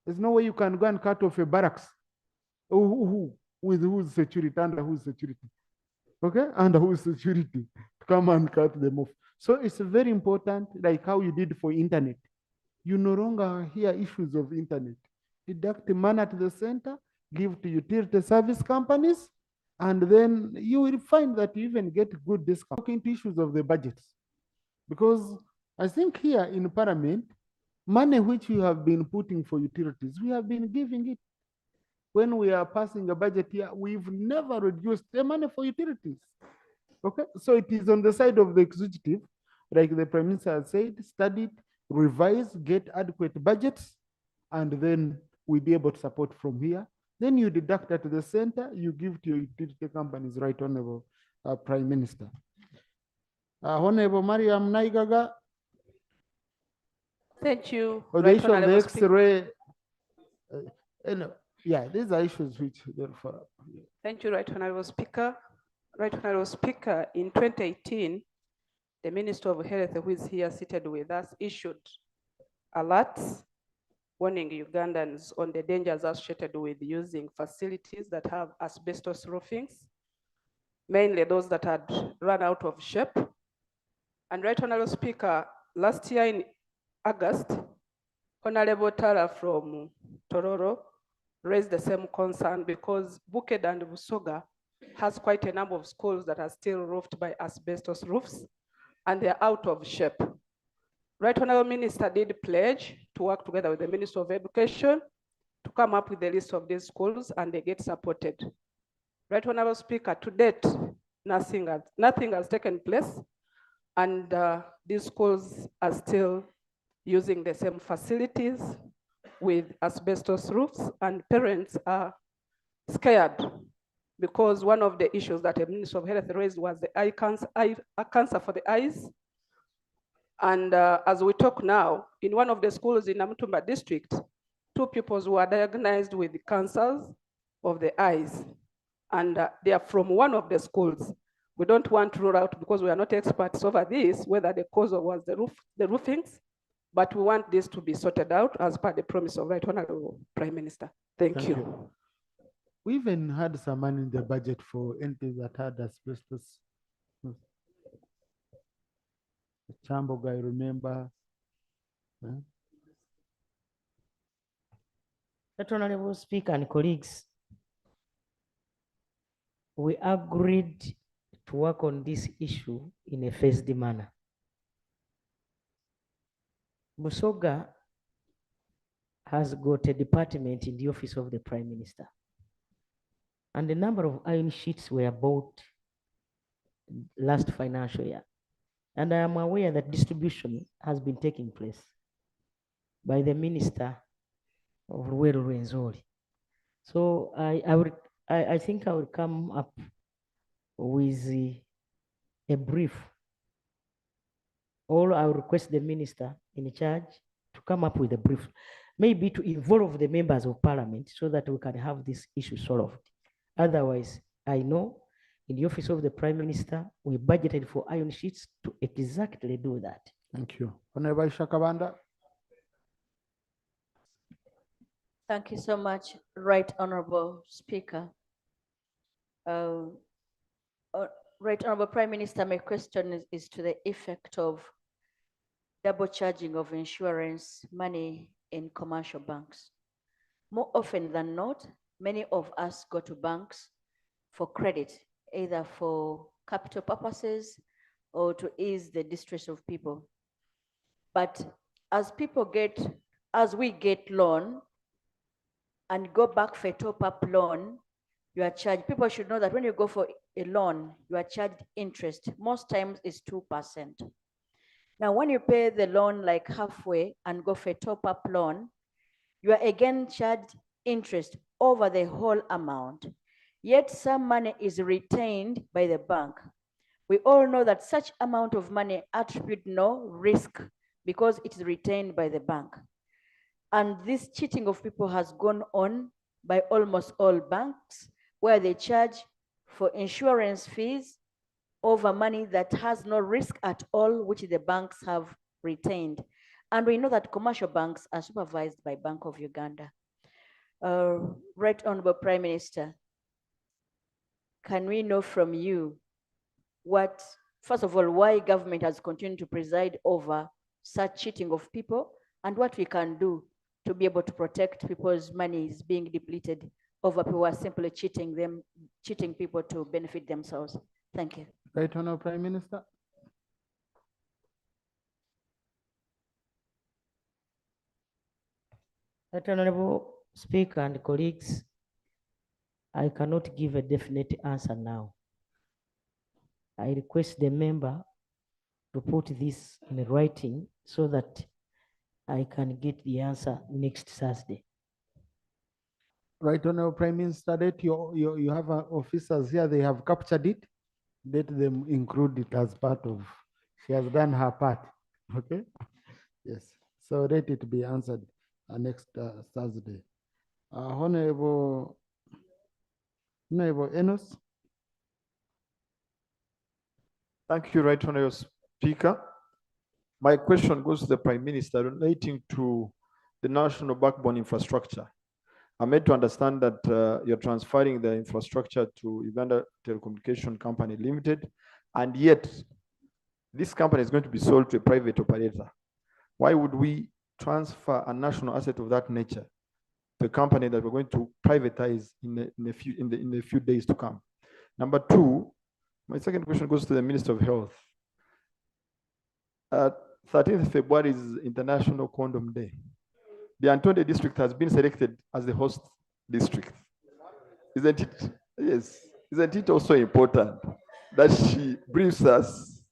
there's no way you can go and cut off a barracks. With whose security, under whose security? Okay, under whose security to come and cut them off. So it's very important, like how you did for internet. You no longer hear issues of internet. Deduct the money at the center, give to utility service companies, and then you will find that you even get good discount. Looking to issues of the budgets, because I think here in Parliament, money which you have been putting for utilities, we have been giving it. When we are passing a budget here, we've never reduced the money for utilities. Okay, so it is on the side of the executive, like the Prime Minister has said, study it, revise, get adequate budgets, and then we'll be able to support from here. Then you deduct at the center, you give to your utility companies, Right Honorable Prime Minister. Honorable Mariam Naigaga. Thank you. The Right issue of the Honorable Speaker. X-ray, yeah, these are issues which therefore. Thank you, Right Honorable Speaker. Right Honorable Speaker, in 2018, the Minister of Health, who is here seated with us, issued alerts warning Ugandans on the dangers associated with using facilities that have asbestos roofings, mainly those that had run out of shape. And Right Honorable Speaker, last year in August, Honorable Tara from Tororo raised the same concern because Buked and Busoga has quite a number of schools that are still roofed by asbestos roofs, and they're out of shape. Right Honorable Minister did pledge to work together with the Minister of Education to come up with a list of these schools, and they get supported. Right Honorable Speaker, to date, nothing has taken place, and these schools are still using the same facilities with asbestos roofs, and parents are scared because one of the issues that the Minister of Health raised was the cancer for the eyes. And as we talk now, in one of the schools in Namutumba district, 2 pupils were diagnosed with cancers of the eyes. And they are from one of the schools. We don't want to rule out, because we are not experts over this, whether the cause was the roofings, but we want this to be sorted out as per the promise of Right Honorable Prime Minister. Thank you. We even had some money in the budget for entities that had asbestos. Chambo guy, remember? That Honorable Speaker and colleagues, we agreed to work on this issue in a phased manner. Busoga has got a department in the office of the Prime Minister, and the number of iron sheets were bought last financial year. And I am aware that distribution has been taking place by the Minister of Rural Rwenzori. So I think I will come up with a brief, or I will request the Minister in charge to come up with a brief, maybe to involve the members of Parliament so that we can have this issue solved. Otherwise, I know in the office of the Prime Minister, we budgeted for iron sheets to exactly do that. Thank you. Honorable Shakabanda. Thank you so much, Right Honorable Speaker. Right, Honorable Prime Minister, my question is to the effect of double charging of insurance money in commercial banks. More often than not, many of us go to banks for credit, either for capital purposes or to ease the distress of people. But as we get loan and go back for a top-up loan, you are charged. People should know that when you go for a loan, you are charged interest. Most times it's 2%. Now, when you pay the loan like halfway and go for a top-up loan, you are again charged interest over the whole amount. Yet some money is retained by the bank. We all know that such amount of money attribute no risk because it is retained by the bank. And this cheating of people has gone on by almost all banks, where they charge for insurance fees over money that has no risk at all, which the banks have retained. And we know that commercial banks are supervised by Bank of Uganda. Right Honorable Prime Minister, can we know from you first of all, why government has continued to preside over such cheating of people, and what we can do to be able to protect people's money is being depleted over people who are simply cheating people to benefit themselves. Thank you. Right Honorable Prime Minister. Right Honorable Speaker and colleagues, I cannot give a definite answer now. I request the member to put this in writing so that I can get the answer next Thursday. Right Honorable Prime Minister, that you have officers here, they have captured it. Let them include it as part of, she has done her part, okay? Yes, so let it be answered next Thursday. Honorable Enos. Thank you, Right Honorable Speaker. My question goes to the Prime Minister relating to the national backbone infrastructure. I'm made to understand that you're transferring the infrastructure to Uganda Telecommunication Company Limited, and yet this company is going to be sold to a private operator. Why would we transfer a national asset of that nature to a company that we're going to privatize in a few days to come? Number two, my second question goes to the Minister of Health. 13th February is International Condom Day. The Antonde district has been selected as the host district. Isn't it? Yes. Isn't it also important that she briefs us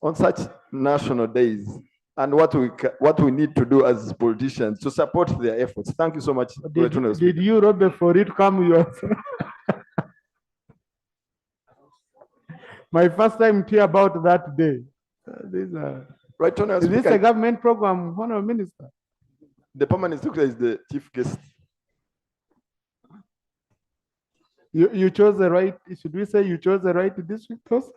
on such national days and what we need to do as politicians to support their efforts? Thank you so much. Did you, Robert, for it come yourself? My first time to hear about that day. Right, is this a government program, Honorable Minister? The permanent secretary is the chief guest. You chose the right, should we say you chose the right district host?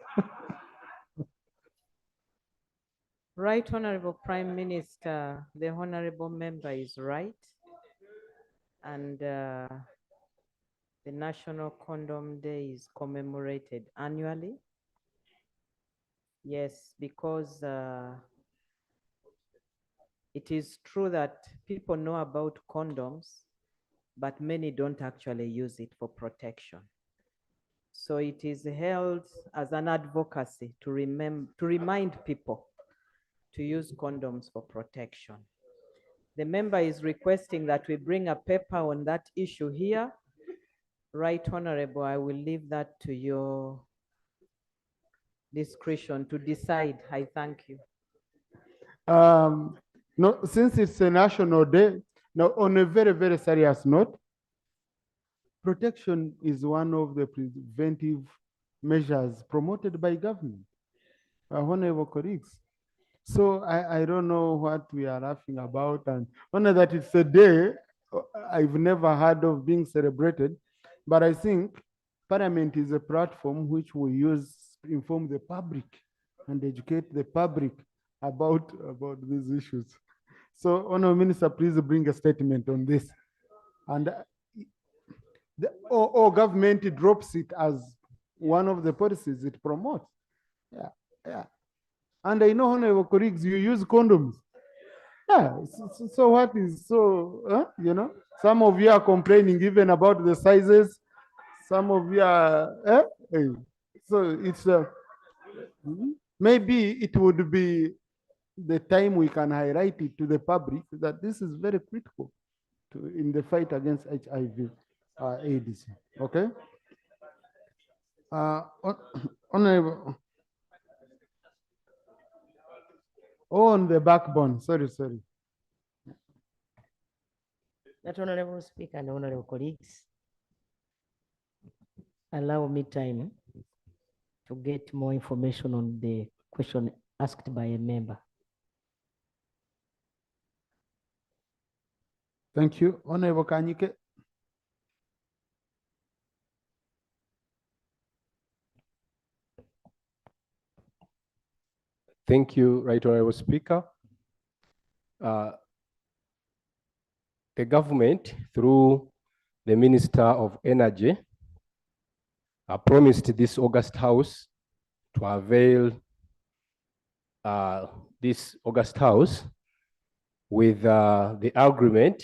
Right Honorable Prime Minister, the honorable member is right. And the National Condom Day is commemorated annually. Yes, because it is true that people know about condoms, but many don't actually use it for protection. So it is held as an advocacy to remind people to use condoms for protection. The member is requesting that we bring a paper on that issue here. Right Honorable, I will leave that to your discretion to decide. I thank you. No, since it's a national day, now on a very, very serious note, protection is one of the preventive measures promoted by government, honorable colleagues. So I don't know what we are laughing about, and only that it's a day I've never heard of being celebrated, but I think Parliament is a platform which we use to inform the public and educate the public about these issues. So, Honorable Minister, please bring a statement on this. And or government drops it as one of the policies it promotes. Yeah, yeah. And I know, honorable colleagues, you use condoms. Yeah, so what is so, you know, some of you are complaining even about the sizes. Some of you are, so it's, maybe it would be the time we can highlight it to the public that this is very critical in the fight against HIV, AIDS, okay? Honorable, on the backbone, sorry. That Honorable Speaker and honorable colleagues, allow me time to get more information on the question asked by a member. Thank you. Honorable Kanyike. Thank you, Right Honorable Speaker. The government, through the Minister of Energy, promised this August House to avail this August House with the agreement,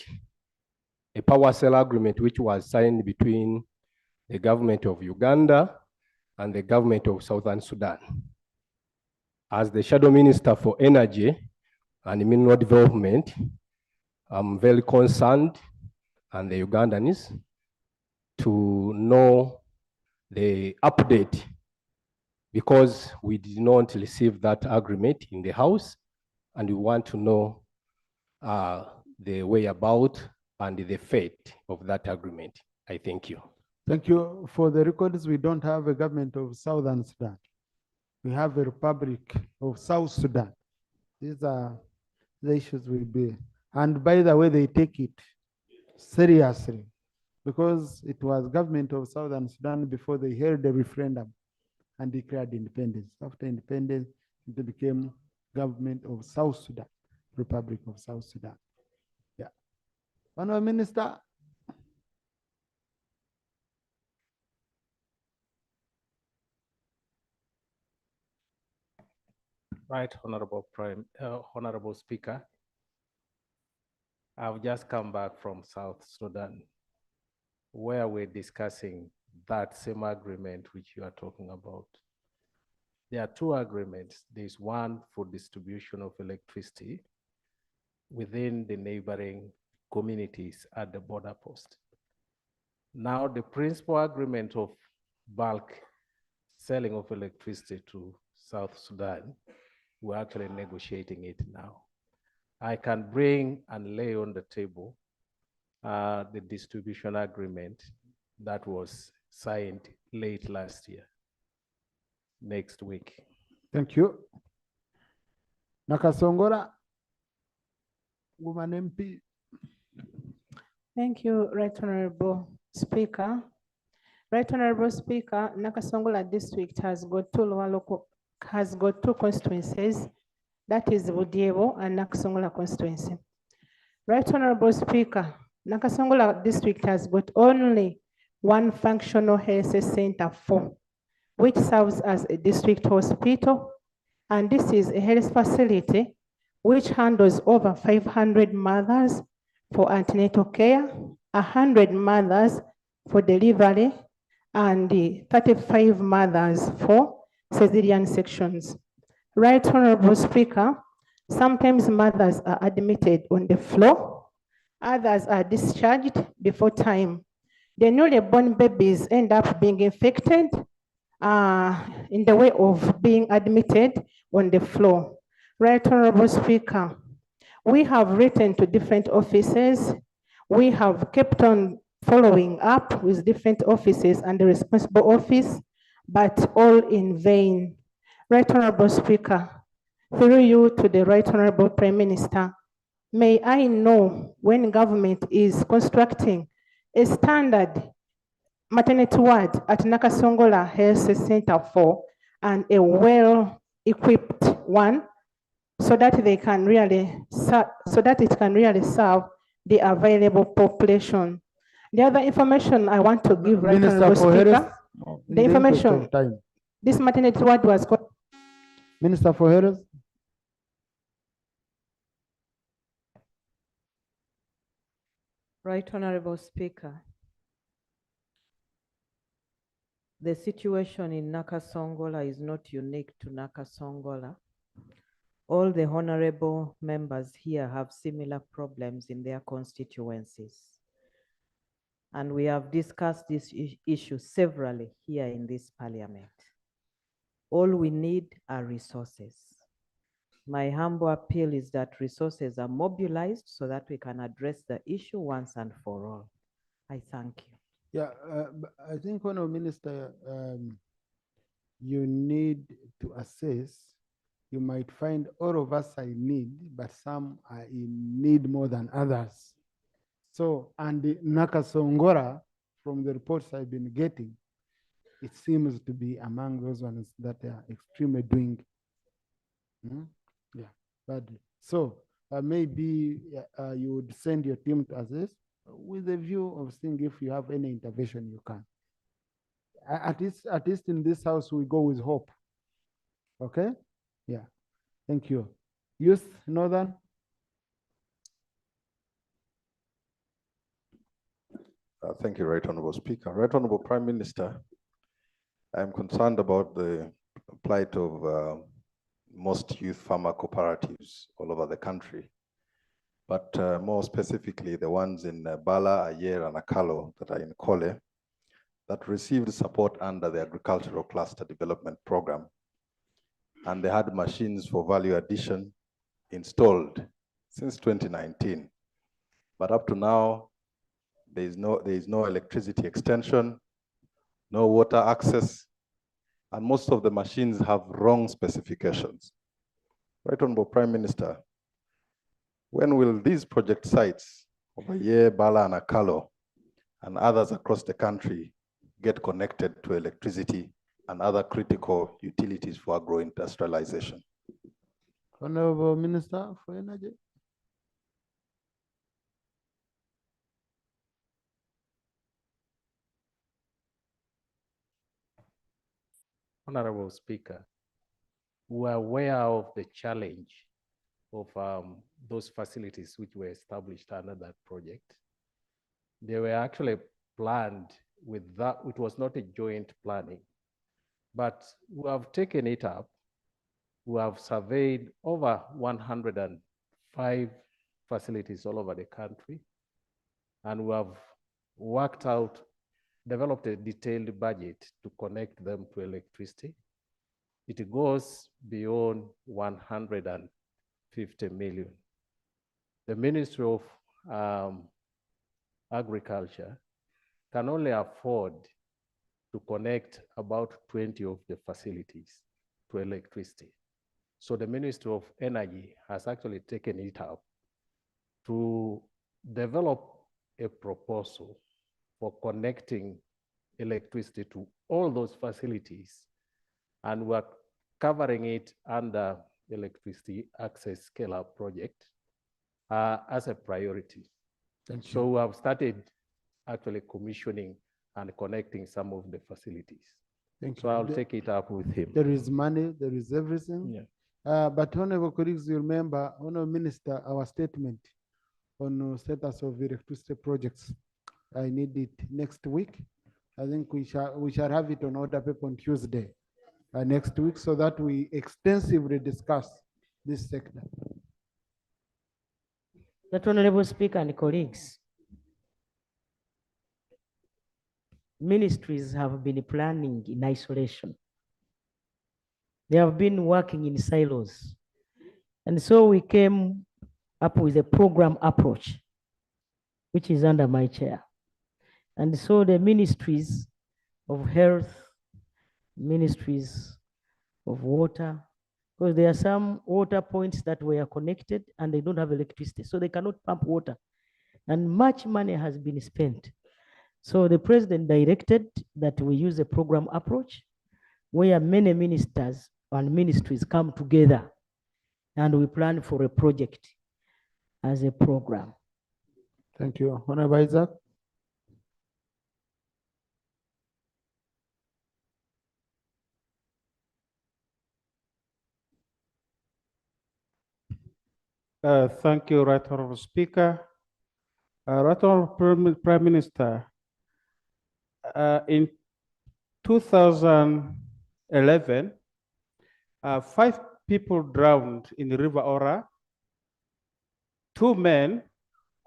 a power sale agreement, which was signed between the government of Uganda and the government of Southern Sudan. As the Shadow Minister for Energy and Mineral Development, I'm very concerned, and the Ugandans, to know the update, because we did not receive that agreement in the House, and we want to know the way about and the fate of that agreement. I thank you. Thank you. For the records, we don't have a government of Southern Sudan. We have a Republic of South Sudan. These are the issues will be. And by the way, they take it seriously because it was government of Southern Sudan before they held a referendum and declared independence. After independence, it became government of South Sudan, Republic of South Sudan. Yeah. Honorable Minister. Right, Honorable Speaker. I've just come back from South Sudan, where we're discussing that same agreement which you are talking about. There are two agreements. There's one for distribution of electricity within the neighboring communities at the border post. Now, the principal agreement of bulk selling of electricity to South Sudan, we're actually negotiating it now. I can bring and lay on the table the distribution agreement that was signed late last year, next week. Thank you. Nakasongola, woman MP. Thank you, Right Honorable Speaker. Right Honorable Speaker, Nakasongola district has got two constituencies, that is Budiebo and Nakasongola constituency. Right Honorable Speaker, Nakasongola district has got only one functional health center 4, which serves as a district hospital. And this is a health facility which handles over 500 mothers for antenatal care, 100 mothers for delivery, and 35 mothers for cesarean sections. Right Honorable Speaker, sometimes mothers are admitted on the floor, others are discharged before time. The newly born babies end up being infected in the way of being admitted on the floor. Right Honorable Speaker, we have written to different offices. We have kept on following up with different offices and the responsible office, but all in vain. Right Honorable Speaker, through you to the Right Honorable Prime Minister, may I know when government is constructing a standard maternity ward at Nakasongola Health Center 4 and a well-equipped one so that they can really it can really serve the available population. The other information I want to give Right Honorable Speaker. In The interest information, of time. this maternity ward was called. Minister for Health. Right Honorable Speaker, the situation in Nakasongola is not unique to Nakasongola. All the honorable members here have similar problems in their constituencies. And we have discussed this issue severally here in this parliament. All we need are resources. My humble appeal is that resources are mobilized so that we can address the issue once and for all. I thank you. Yeah, I think, Honourable Minister, you need to assess. You might find all of us are in need, but some are in need more than others. So, and the Nakasongora, from the reports I've been getting, it seems to be among those ones that are extremely doing. Yeah, badly. So maybe you would send your team to assess with a view of seeing if you have any intervention you can. At least in this house, we go with hope. Okay? Yeah. Thank you. Youth, Northern. Thank you, Right Honorable Speaker. Right Honorable Prime Minister, I'm concerned about the plight of most youth farmer cooperatives all over the country, but more specifically the ones in Bala, Ayer, and Akalo that are in Kole that received support under the Agricultural Cluster Development Program. And they had machines for value addition installed since 2019. But up to now, there is no electricity extension, no water access, and most of the machines have wrong specifications. Right Honorable Prime Minister, when will these project sites of Aye, Bala, and Akalo and others across the country get connected to electricity and other critical utilities for agro-industrialization? Honorable Minister for Energy. Honorable Speaker, we are aware of the challenge of those facilities which were established under that project. They were actually planned with that. It was not a joint planning, but we have taken it up. We have surveyed over 105 facilities all over the country, and we have worked out, developed a detailed budget to connect them to electricity. It goes beyond 150 million. The Ministry of Agriculture can only afford to connect about 20 of the facilities to electricity. So the Ministry of Energy has actually taken it up to develop a proposal for connecting electricity to all those facilities, and we're covering it under electricity access scale-up project as a priority. So we have started actually commissioning and connecting some of the facilities. Thank so you. I'll take it up with him. There is money, there is everything. Yeah. But honorable colleagues, you remember, Honorable Minister, our statement on status of electricity projects. I need it next week. I think we shall have it on order paper on Tuesday next week, so that we extensively discuss this sector. That Honorable Speaker and colleagues, ministries have been planning in isolation. They have been working in silos. And so we came up with a program approach, which is under my chair. And so the ministries of health, ministries of water, because there are some water points that were connected and they don't have electricity, so they cannot pump water. And much money has been spent. So the president directed that we use a program approach where many ministers and ministries come together and we plan for a project as a program. Thank you. Honorable Isaac. Thank you, Right Honorable Speaker. Right Honorable Prime Minister, in 2011, 5 people drowned in the River Ora. 2 men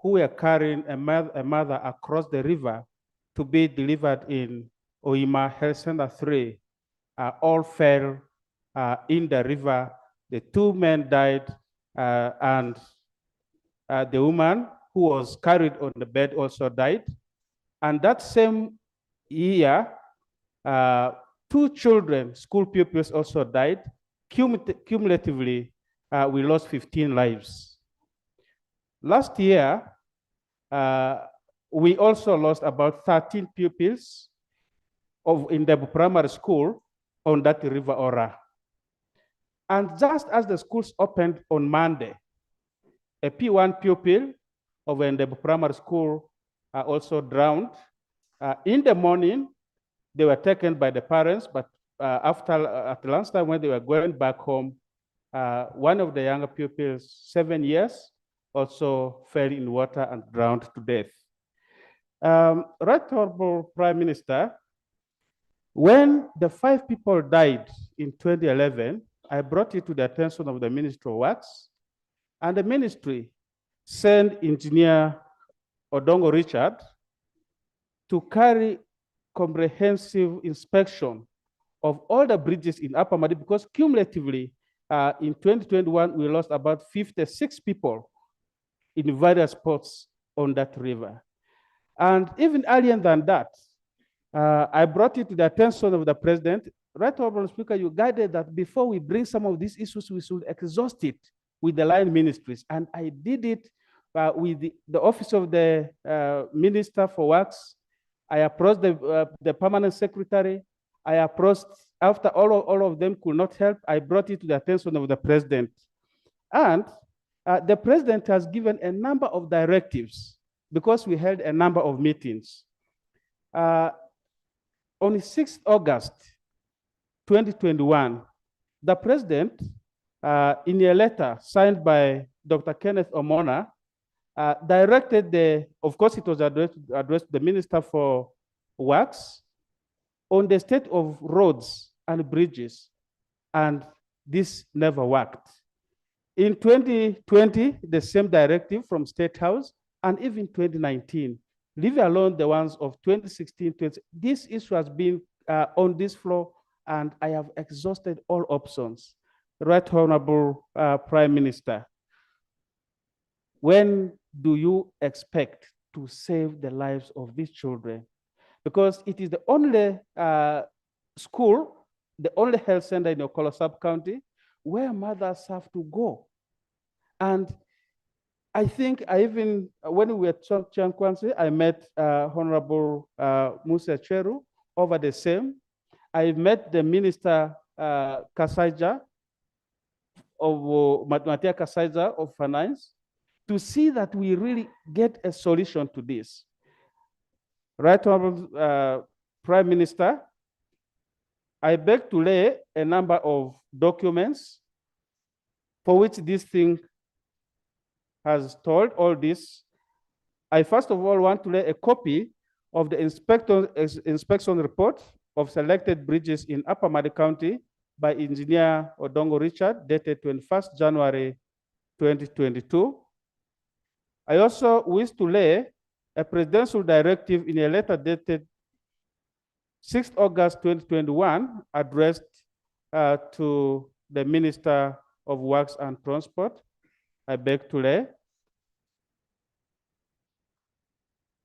who were carrying a mother across the river to be delivered in Oima Health Center 3 all fell in the river. The 2 men died, and the woman who was carried on the bed also died. And that same year, 2 children, school pupils, also died. Cumulatively, we lost 15 lives. Last year, we also lost about 13 pupils in the primary school on that River Ora. And just as the schools opened on Monday, a P1 pupil of the primary school also drowned. In the morning, they were taken by the parents, but at lunchtime when they were going back home, one of the younger pupils, 7 years, also fell in water and drowned to death. Right Honorable Prime Minister, when the 5 people died in 2011, I brought it to the attention of the Ministry of Works, and the ministry sent Engineer Odongo Richard to carry comprehensive inspection of all the bridges in Upper Madi, because cumulatively in 2021, we lost about 56 people in various spots on that river. And even earlier than that, I brought it to the attention of the president. Right Honorable Speaker, you guided that before we bring some of these issues, we should exhaust it with the line ministries. And I did it with the office of the Minister for Works. I approached the permanent secretary. I approached, after all of them could not help, I brought it to the attention of the president. And the president has given a number of directives because we held a number of meetings. On 6th August 2021, the president, in a letter signed by Dr. Kenneth Omona, directed of course it was addressed to the Minister for Works, on the state of roads and bridges, and this never worked. In 2020, the same directive from State House, and even 2019, leave alone the ones of 2016, this issue has been on this floor, and I have exhausted all options. Right Honorable Prime Minister, when do you expect to save the lives of these children? Because it is the only school, the only health center in Okolo sub-county where mothers have to go. And I think when we were at Chankwansi, I met Honorable Musa Cheru over the same. I met the Minister Kasaija of Matia Kasaija of Finance to see that we really get a solution to this. Right Honorable Prime Minister, I beg to lay a number of documents for which this thing has told all this. I first of all want to lay a copy of the inspection report of selected bridges in Upper Madi County by Engineer Odongo Richard, dated 21st January 2022. I also wish to lay a presidential directive in a letter dated 6th August 2021, addressed to the Minister of Works and Transport. I beg to lay.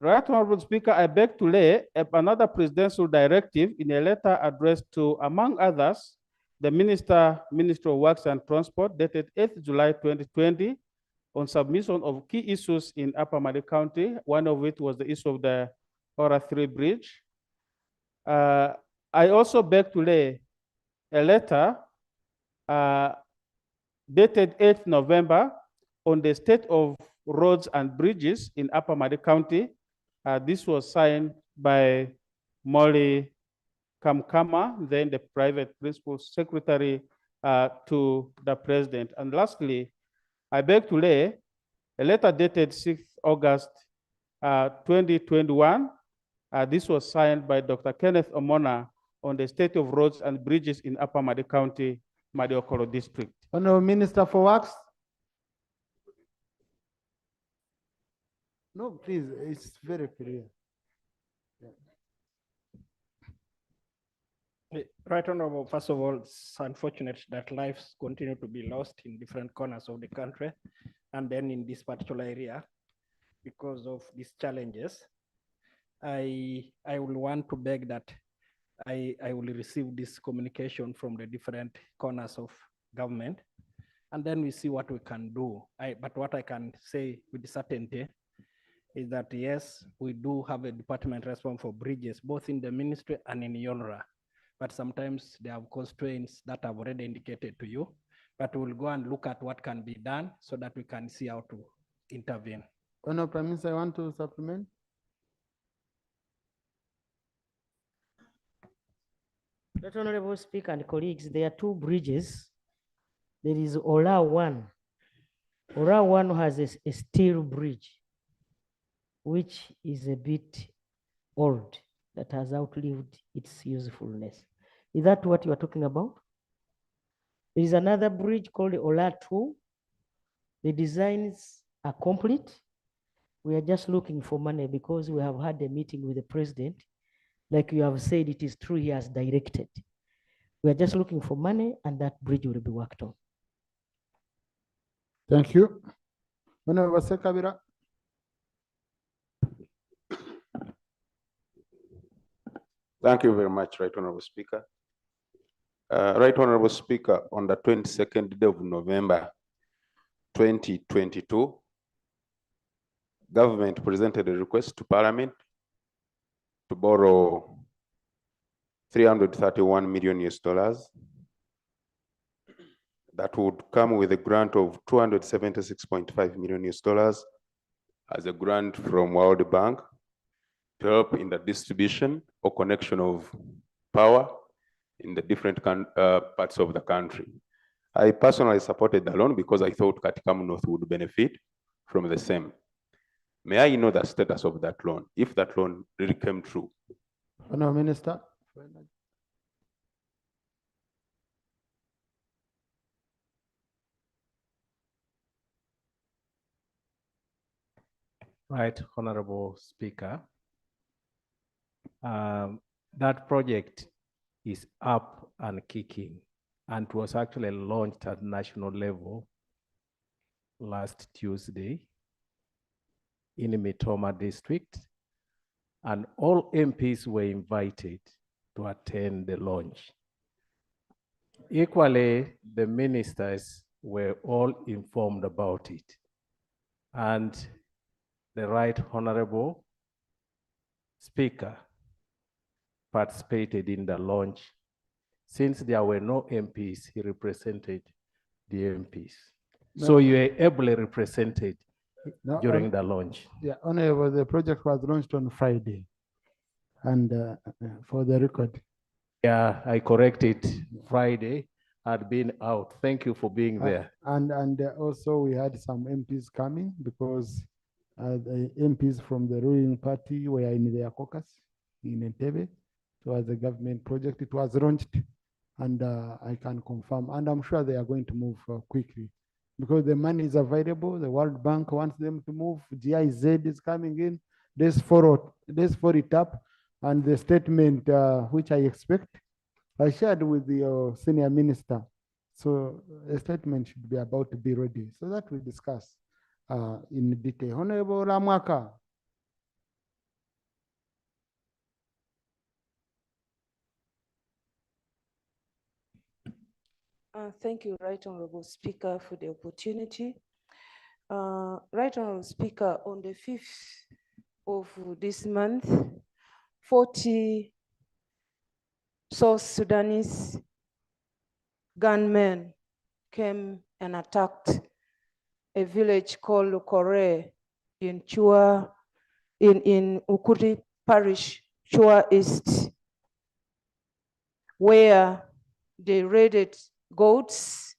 Right Honorable Speaker, I beg to lay another presidential directive in a letter addressed to, among others, the Minister of Works and Transport, dated 8th July 2020, on submission of key issues in Upper Madi County. One of it was the issue of the Ora 3 bridge. I also beg to lay a letter dated 8th November on the state of roads and bridges in Upper Madi County. This was signed by Molly Kamkama, then the private principal secretary to the president. And lastly, I beg to lay a letter dated 6th August 2021. This was signed by Dr. Kenneth Omona on the state of roads and bridges in Upper Madi County, Madiokoro District. Honorable Minister for Works. No, please, it's very clear. Right Honorable, first of all, it's unfortunate that lives continue to be lost in different corners of the country and then in this particular area because of these challenges. I will want to beg that I will receive this communication from the different corners of government, and then we see what we can do. But what I can say with certainty is that yes, we do have a department responsible for bridges, both in the ministry and in UNRWA. But sometimes they have constraints that I've already indicated to you, but we'll go and look at what can be done so that we can see how to intervene. Honorable Prime Minister, I want to supplement. Right Honorable Speaker and colleagues, there are two bridges. There is Ola 1. Ola 1 has a steel bridge, which is a bit old, that has outlived its usefulness. Is that what you are talking about? There is another bridge called Ola 2. The designs are complete. We are just looking for money because we have had a meeting with the president. Like you have said, it is true, he has directed. We are just looking for money and that bridge will be worked on. Thank you. Honorable Sekabira. Thank you very much, Right Honorable Speaker. Right Honorable Speaker, on the 22nd day of November 2022, government presented a request to Parliament to borrow 331 million US dollars. That would come with a grant of 276.5 million US dollars as a grant from World Bank to help in the distribution or connection of power in the different parts of the country. I personally supported the loan because I thought Katikamu North would benefit from the same. May I know the status of that loan, if that loan really came true? Honorable Minister. Right, Honorable Speaker. That project is up and kicking, and was actually launched at national level last Tuesday in Mitoma district, and all MPs were invited to attend the launch. Equally, the ministers were all informed about it, and the Right Honorable Speaker participated in the launch. Since there were no MPs, he represented the MPs. So you were ably represented during the launch. Yeah, Honorable, the project was launched on Friday. And for the record. Yeah, I corrected. Friday had been out. Thank you for being there. And also we had some MPs coming because the MPs from the ruling party were in their caucus in Entebbe. It was a government project. It was launched, and I can confirm, and I'm sure they are going to move quickly because the money is available. The World Bank wants them to move. GIZ is coming in. Let's follow it up, and the statement which I expect, I shared with the senior minister. So a statement should be about to be ready, so that we discuss in detail. Honorable Ramwaka. Thank you, Right Honorable Speaker, for the opportunity. Right Honorable Speaker, on the 5th of this month, 40 South Sudanese gunmen came and attacked a village called Lokore in Chua, in Ukuri Parish, Chua East, where they raided goats,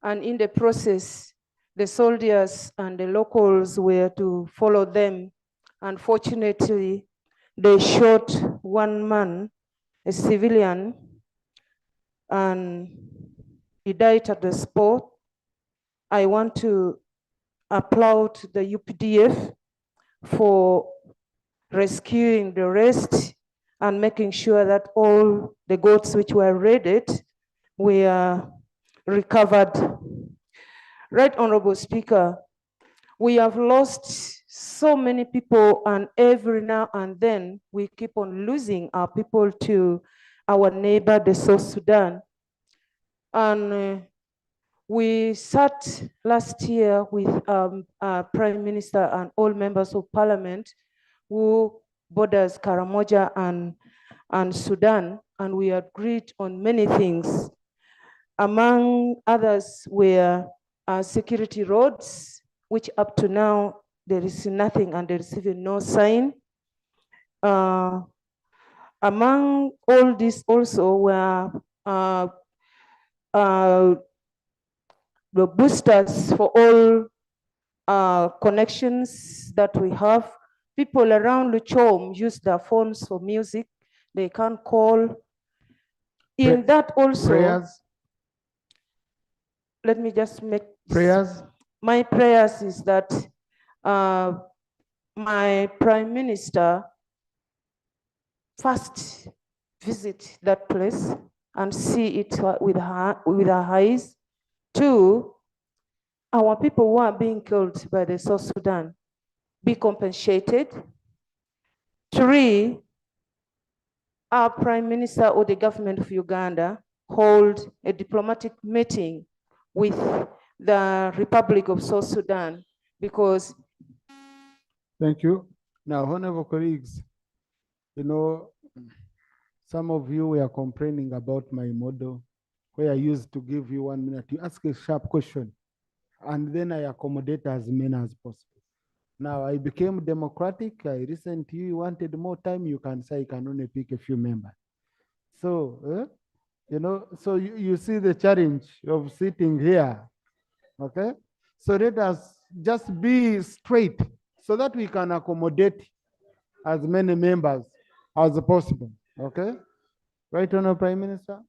and in the process, the soldiers and the locals were to follow them. Unfortunately, they shot one man, a civilian, and he died at the spot. I want to applaud the UPDF for rescuing the rest and making sure that all the goats which were raided were recovered. Right Honorable Speaker, we have lost so many people, and every now and then we keep on losing our people to our neighbor, the South Sudan. And we sat last year with Prime Minister and all members of Parliament who borders Karamoja and Sudan, and we agreed on many things. Among others were security roads, which up to now there is nothing and there is even no sign. Among all this also were the boosters for all connections that we have. People around Luchom use their phones for music. They can't call. In that also, prayers. Let me just make Prayers. my prayers is that my Prime Minister first visit that place and see it with her eyes. Two, our people who are being killed by the South Sudan be compensated. Three, our Prime Minister or the government of Uganda hold a diplomatic meeting with the Republic of South Sudan, because Thank you. Now, honorable colleagues, you know, some of you were complaining about my model, where I used to give you 1 minute. You ask a sharp question, and then I accommodate as many as possible. Now, I became democratic. I listened to you. You wanted more time. You can say I can only pick a few members. So, you know, so you see the challenge of sitting here, okay? So let us just be straight so that we can accommodate as many members as possible, okay? Right, Honorable Prime Minister?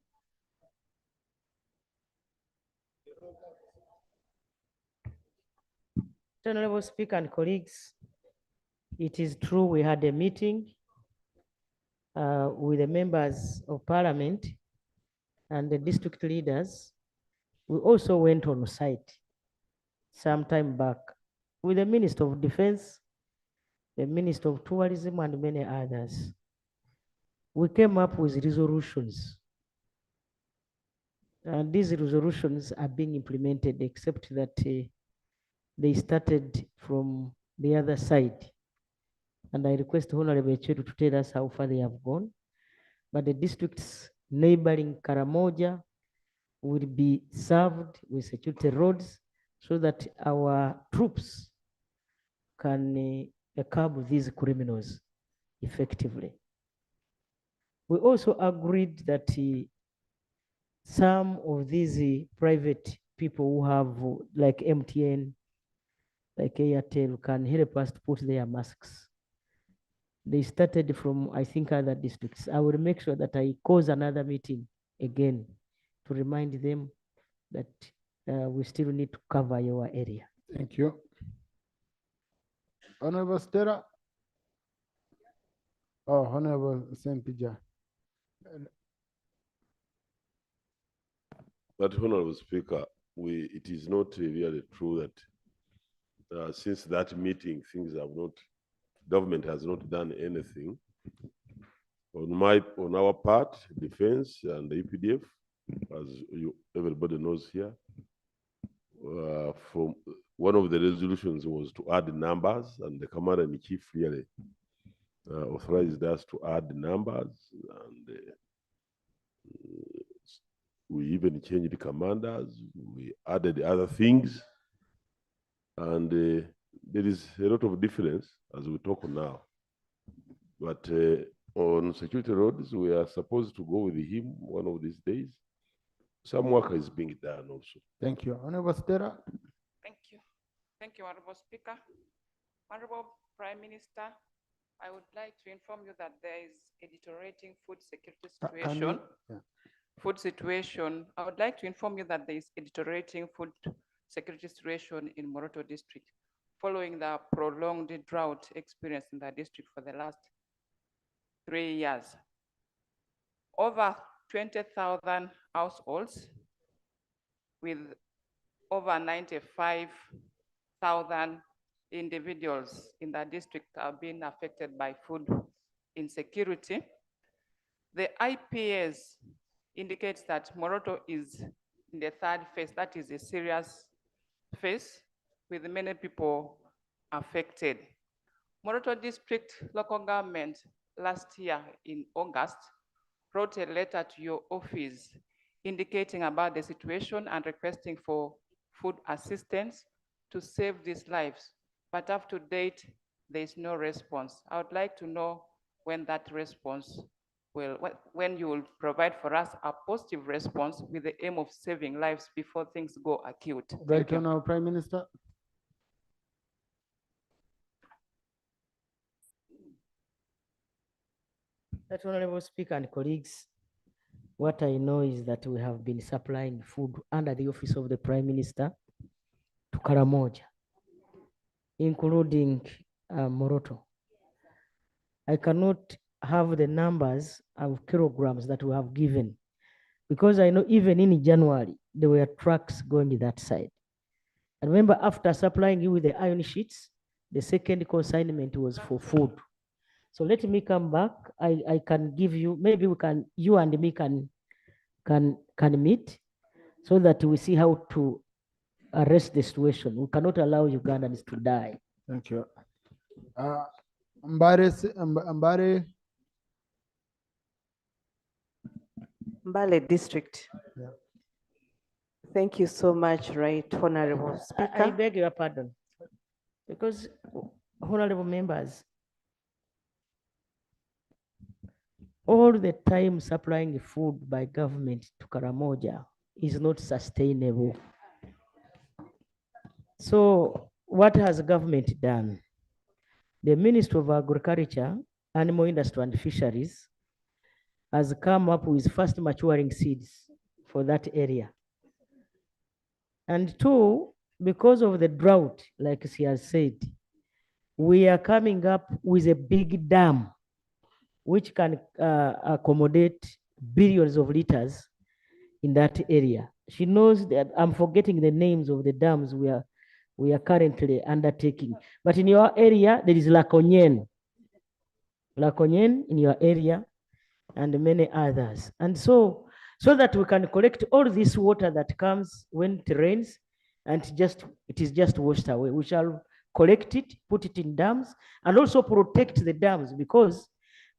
Honorable Speaker and colleagues, it is true we had a meeting with the members of Parliament and the district leaders. We also went on site some time back with the Minister of Defense, the Minister of Tourism, and many others. We came up with resolutions. And these resolutions are being implemented, except that they started from the other side. And I request Honorable Cheru to tell us how far they have gone. But the districts neighboring Karamoja will be served with security roads so that our troops can curb these criminals effectively. We also agreed that some of these private people who have, like MTN, like Airtel, can help us to put their masks. They started from, I think, other districts. I will make sure that I cause another meeting again to remind them that we still need to cover your area. Thank you. Honorable Stella. Oh, Honorable Sempija. But Honorable Speaker, it is not really true that since that meeting, government has not done anything. On our part, defense and the EPDF, as everybody knows here, from one of the resolutions was to add numbers, and the Commander-in-Chief really authorized us to add numbers, and we even changed the commanders, we added other things, and there is a lot of difference as we talk now. But on security roads, we are supposed to go with him one of these days. Some work is being done also. Thank you. Honorable Stella. Thank you. Thank you, Honorable Speaker. Honorable Prime Minister, I would like to inform you that there is a deteriorating food security situation. Food situation. I would like to inform you that there is a deteriorating food security situation in Moroto district following the prolonged drought experienced in the district for the last 3 years. Over 20,000 households with over 95,000 individuals in the district are being affected by food insecurity. The IPS indicates that Moroto is in the third phase, that is a serious phase with many people affected. Moroto District Local Government last year in August wrote a letter to your office indicating about the situation and requesting for food assistance to save these lives. But up to date, there is no response. I would like to know when that response will, when you will provide for us a positive response with the aim of saving lives before things go acute. Right on our Prime Minister. That Honorable Speaker and colleagues, what I know is that we have been supplying food under the office of the Prime Minister to Karamoja, including Moroto. I cannot have the numbers of kilograms that we have given because I know even in January, there were trucks going to that side. And remember, after supplying you with the iron sheets, the second consignment was for food. So let me come back. I can give you, maybe we can, you and me can meet so that we see how to arrest the situation. We cannot allow Ugandans to die. Thank you. Mbare. Mbale District. Yeah. Thank you so much, Right Honorable Speaker. I beg your pardon, because honorable members, all the time supplying food by government to Karamoja is not sustainable. So what has government done? The Ministry of Agriculture, Animal Industry and Fisheries has come up with fast maturing seeds for that area. And two, because of the drought, like she has said, we are coming up with a big dam which can accommodate billions of liters in that area. She knows that I'm forgetting the names of the dams we are currently undertaking. But in your area, there is Lakonyen in your area and many others. And so that we can collect all this water that comes when it rains and it is just washed away. We shall collect it, put it in dams, and also protect the dams because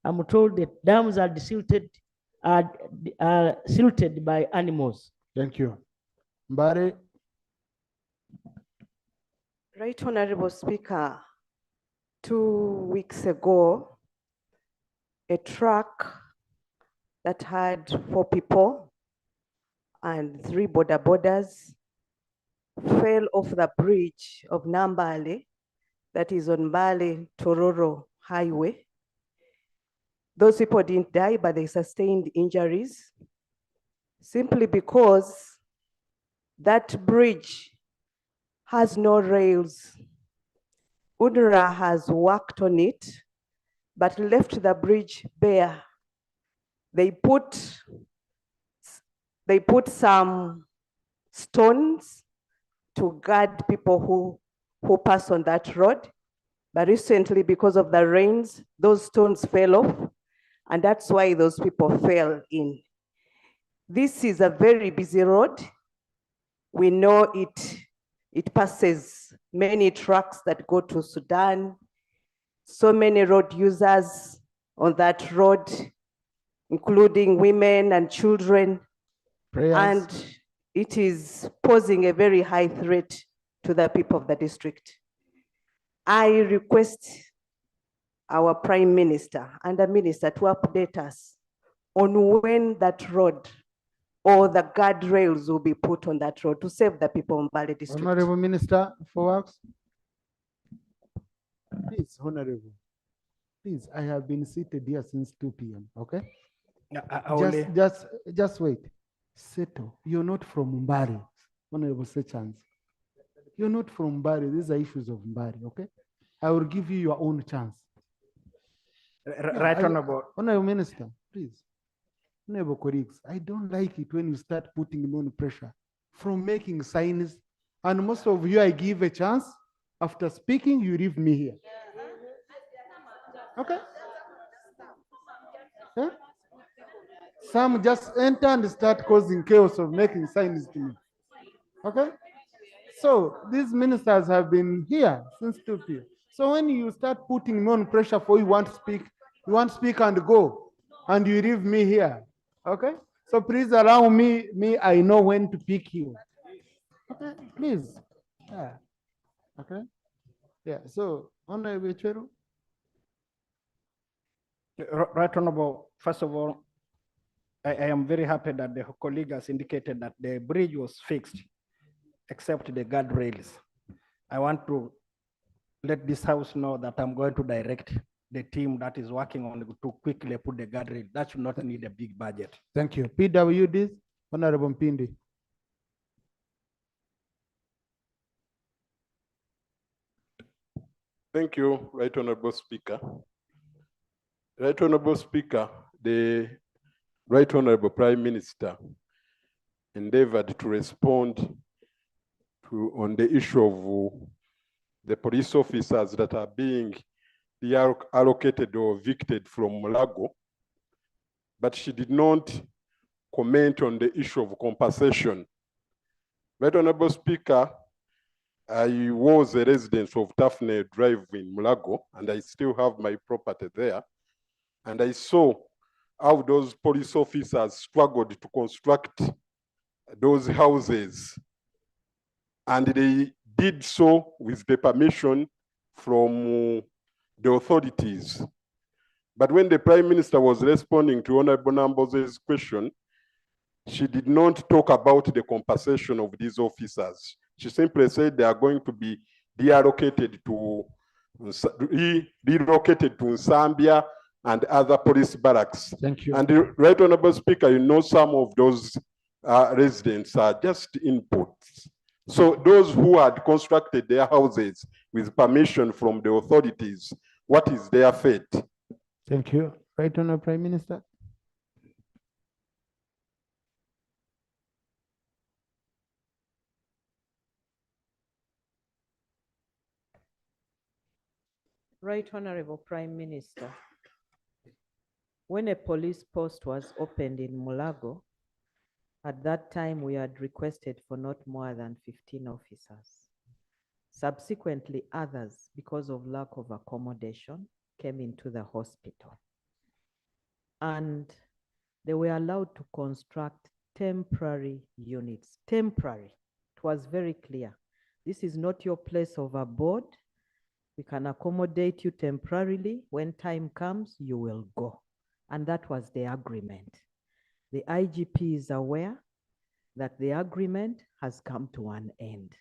I'm told that dams are silted by animals. Thank you. Mbare. Right Honorable Speaker, 2 weeks ago, a truck that had 4 people and 3 boarders fell off the bridge of Nambale, that is on Mbale Tororo Highway. Those people didn't die, but they sustained injuries simply because that bridge has no rails. UNRWA has worked on it, but left the bridge bare. They put some stones to guard people who pass on that road. But recently, because of the rains, those stones fell off, and that's why those people fell in. This is a very busy road. We know it passes many trucks that go to Sudan, so many road users on that road, including women and children. Prayers. And it is posing a very high threat to the people of the district. I request our Prime Minister and the Minister to update us on when that road or the guardrails will be put on that road to save the people in Mbale district? Honorable Minister for Works. Please, Honorable. Please, I have been seated here since 2 p.m. Okay? Just wait. Settle. You're not from Mbari, Honorable Sechans. You're not from Mbari. These are issues of Mbari. Okay? I will give you your own chance. Right, Honorable. Honorable Minister, please. Honorable colleagues, I don't like it when you start putting me on pressure from making signs. And most of you, I give a chance. After speaking, you leave me here. Okay? Huh? Some just enter and start causing chaos of making signs to me. Okay? So these ministers have been here since 2 p.m. So when you start putting me on pressure for you want to speak and go, and you leave me here. Okay? So please allow me, I know when to pick you. Okay, please. Yeah. Okay? Yeah, so Honorable Chero. Right, Honorable, first of all, I am very happy that the colleague has indicated that the bridge was fixed, except the guardrails. I want to let this house know that I'm going to direct the team that is working on it to quickly put the guardrail. That should not need a big budget. Thank you. PWDs, Honorable Mpindi. Thank you, Right Honorable Speaker. Right Honorable Speaker, the Right Honorable Prime Minister endeavored to respond on the issue of the police officers that are being allocated or evicted from Mulago, but she did not comment on the issue of compensation. Right Honorable Speaker, I was a resident of Tafne Drive in Mulago, and I still have my property there. And I saw how those police officers struggled to construct those houses. And they did so with the permission from the authorities. But when the Prime Minister was responding to Honorable Namboze's question, she did not talk about the compensation of these officers. She simply said they are going to be relocated to Zambia and other police barracks. Thank you. And the Right Honorable Speaker, you know some of those residents are just inputs. So those who had constructed their houses with permission from the authorities, what is their fate? Thank you. Right Honorable Prime Minister. Right Honorable Prime Minister, when a police post was opened in Mulago, at that time we had requested for not more than 15 officers. Subsequently, others, because of lack of accommodation, came into the hospital. And they were allowed to construct temporary units. Temporary. It was very clear. This is not your place of abode. We can accommodate you temporarily. When time comes, you will go. And that was the agreement. The IGP is aware that the agreement has come to an end.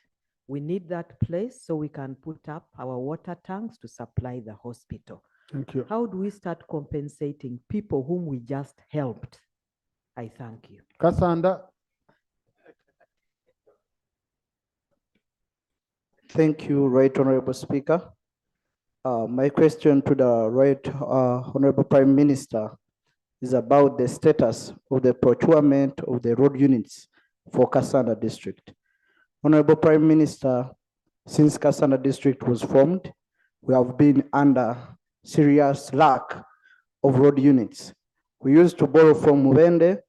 We need that place so we can put up our water tanks to supply the hospital. Thank you. How do we start compensating people whom we just helped? I thank you. Kasanda. Thank you, Right Honorable Speaker. My question to the Right Honorable Prime Minister is about the status of the procurement of the road units for Kasanda District. Honorable Prime Minister, since Kasanda District was formed, we have been under serious lack of road units. We used to borrow from Mubende,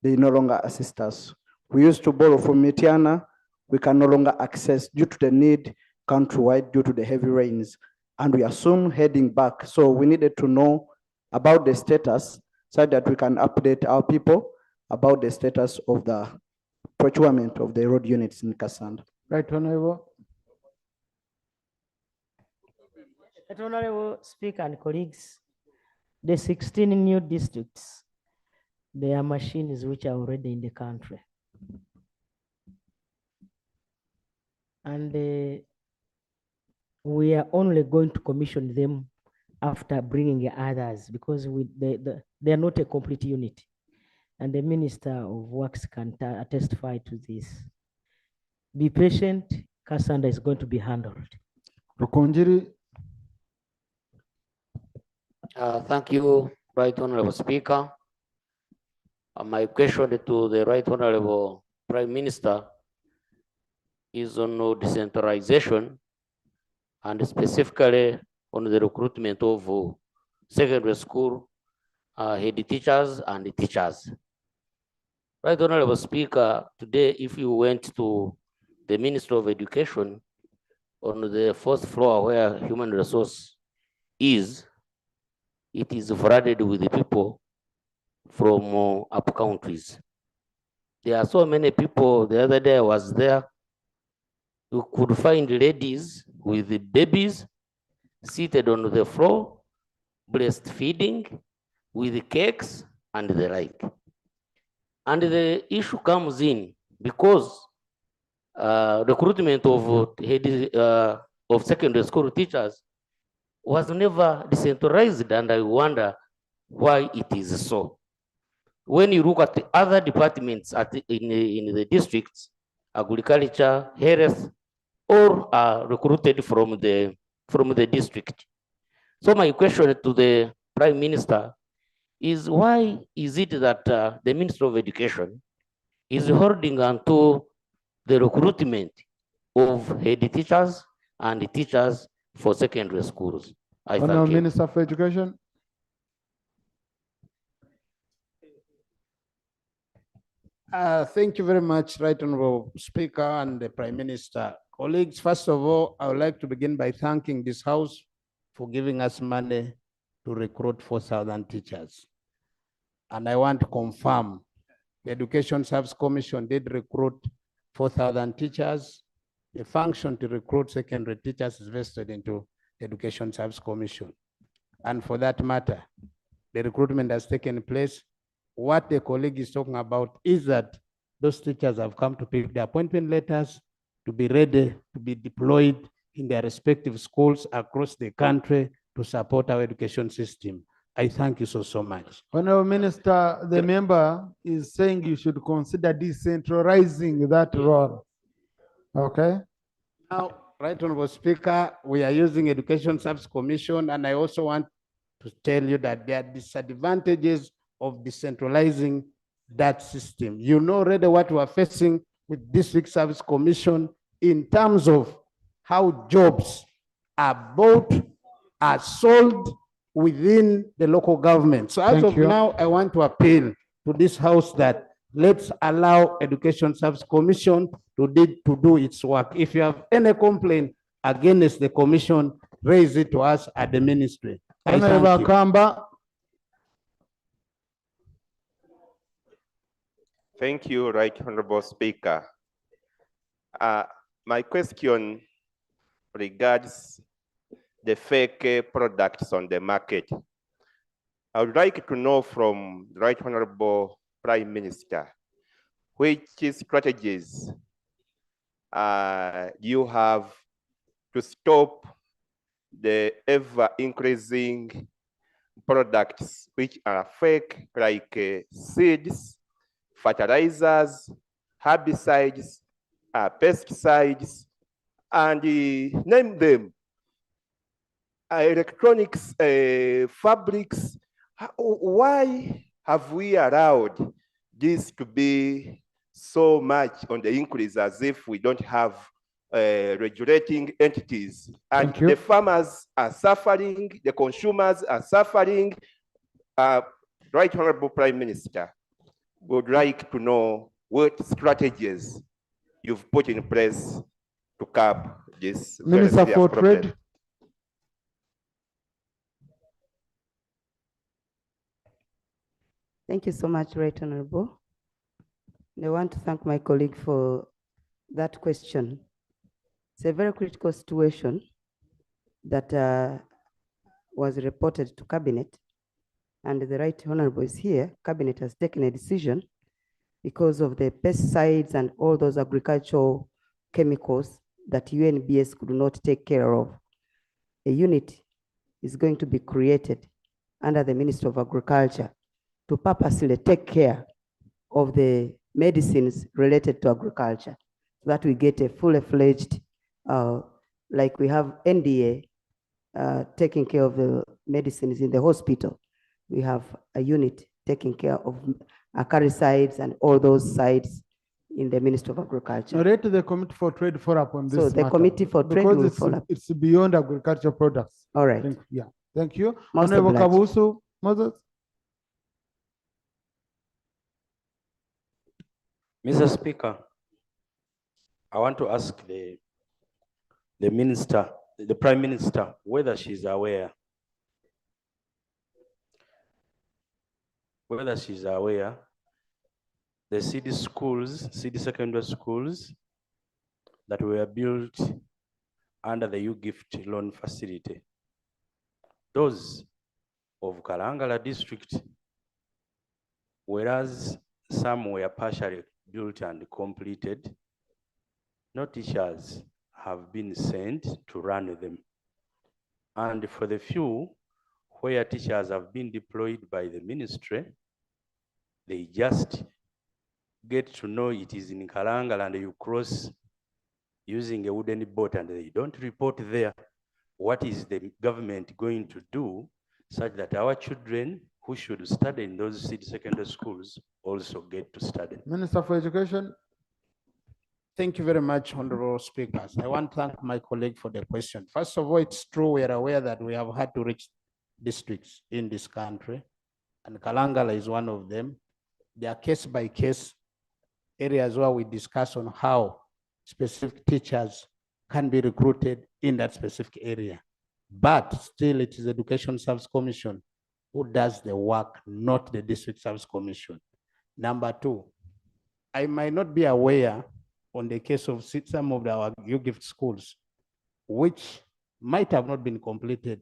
they no longer assist us. We used to borrow from Mitiana, we can no longer access due to the need countrywide due to the heavy rains. And we are soon heading back. So we needed to know about the status so that we can update our people about the status of the procurement of the road units in Kasanda. Right Honorable. Right Honorable Speaker and colleagues, the 16 new districts, There are machines which are already in the country. And we are only going to commission them after bringing others because they are not a complete unit. And the Minister of Works can testify to this. Be patient, Cassandra is going to be handled. Rukunjiri. Thank you, Right Honorable Speaker. My question to the Right Honorable Prime Minister is on decentralization and specifically on the recruitment of secondary school head teachers and teachers. Right Honorable Speaker, today if you went to the Ministry of Education on the first floor where human resource is, it is flooded with the people from up countries. There are so many people. The other day I was there. You could find ladies with the babies seated on the floor, breastfeeding with cakes and the like. And the issue comes in because recruitment of secondary school teachers was never decentralized, and I wonder why it is so. When you look at the other departments in the districts, agriculture, health, all are recruited from the district. So my question to the Prime Minister is, why is it that the Minister of Education is holding on to the recruitment of head teachers and teachers for secondary schools? I Honourable thank you. Minister for Education. Thank you very much, Right Honorable Speaker and the Prime Minister. Colleagues, first of all, I would like to begin by thanking this House for giving us money to recruit 4,000 teachers. And I want to confirm the Education Service Commission did recruit 4,000 teachers. The function to recruit secondary teachers is vested into the Education Service Commission. And for that matter, the recruitment has taken place. What the colleague is talking about is that those teachers have come to pick the appointment letters to be ready to be deployed in their respective schools across the country to support our education system. I thank you so much. Honourable Minister, the member is saying you should consider decentralizing that role. Okay? Now, Right Honorable Speaker, we are using Education Service Commission, and I also want to tell you that there are disadvantages of decentralizing that system. You know already what we are facing with District Service Commission in terms of how jobs are bought, are sold within the local government. So as of now, I want to appeal to this House that let's allow Education Service Commission to do its work. If you have any complaint against the commission, raise it to us at the ministry. I Honourable thank you. Kamba. Thank you, Right Honorable Speaker. My question regards the fake products on the market. I would like to know from the Right Honorable Prime Minister, which strategies you have to stop the ever increasing products which are fake, like seeds, fertilizers, herbicides, pesticides, and name them, electronics, fabrics. Why have we allowed this to be so much on the increase as if we don't have regulating entities? And the farmers are suffering, the consumers are suffering. Right Honorable Prime Minister, would like to know what strategies you've put in place to curb this very Minister serious for problem. Trade. Thank you so much, Right Honorable. I want to thank my colleague for that question. It's a very critical situation that was reported to Cabinet, and the Right Honorable is here, Cabinet has taken a decision because of the pesticides and all those agricultural chemicals that UNBS could not take care of. A unit is going to be created under the Ministry of Agriculture to purposely take care of the medicines related to agriculture, so that we get a fully fledged, like we have NDA taking care of the medicines in the hospital. We have a unit taking care of acaricides and all those sites in the Ministry of Agriculture. Narrate the Committee for Trade follow up on this So the matter, Committee for Trade because will it's, follow up. it's beyond agricultural products. All right. Thank you. Most Honorable obliged. Kabusu, Moses. Mr. Speaker, I want to ask the minister, the Prime Minister, whether she's aware the city schools, city secondary schools that were built under the U-Gift loan facility, those of Kalangala district, whereas some were partially built and completed, no teachers have been sent to run them. And for the few where teachers have been deployed by the ministry, they just get to know it is in Kalangala and you cross using a wooden boat and they don't report there. What is the government going to do such that our children who should study in those city secondary schools also get to study? Minister for Education. Thank you very much, Honorable Speakers. I want to thank my colleague for the question. First of all, it's true we are aware that we have had to reach districts in this country, and Kalangala is one of them. There are case-by-case areas where we discuss on how specific teachers can be recruited in that specific area. But still, it is the Education Service Commission who does the work, not the District Service Commission. Number two, I might not be aware on the case of some of our U-Gift schools, which might have not been completed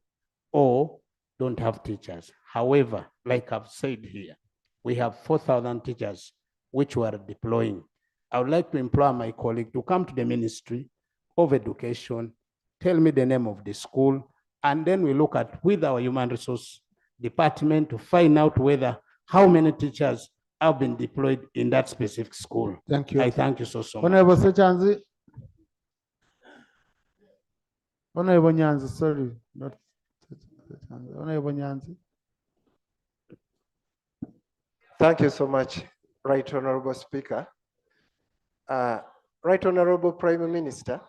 or don't have teachers. However, like I've said here, we have 4,000 teachers which we are deploying. I would like to implore my colleague to come to the Ministry of Education, tell me the name of the school, and then we look at with our Human Resource Department to find out whether how many teachers have been deployed in that specific school. Thank you. I thank you so much. Honorable Sechanzi. Honorable Nyanzi, sorry, not Sechanzi. Honorable Nyanzi. Thank you so much, Right Honorable Speaker. Right Honorable Prime Minister.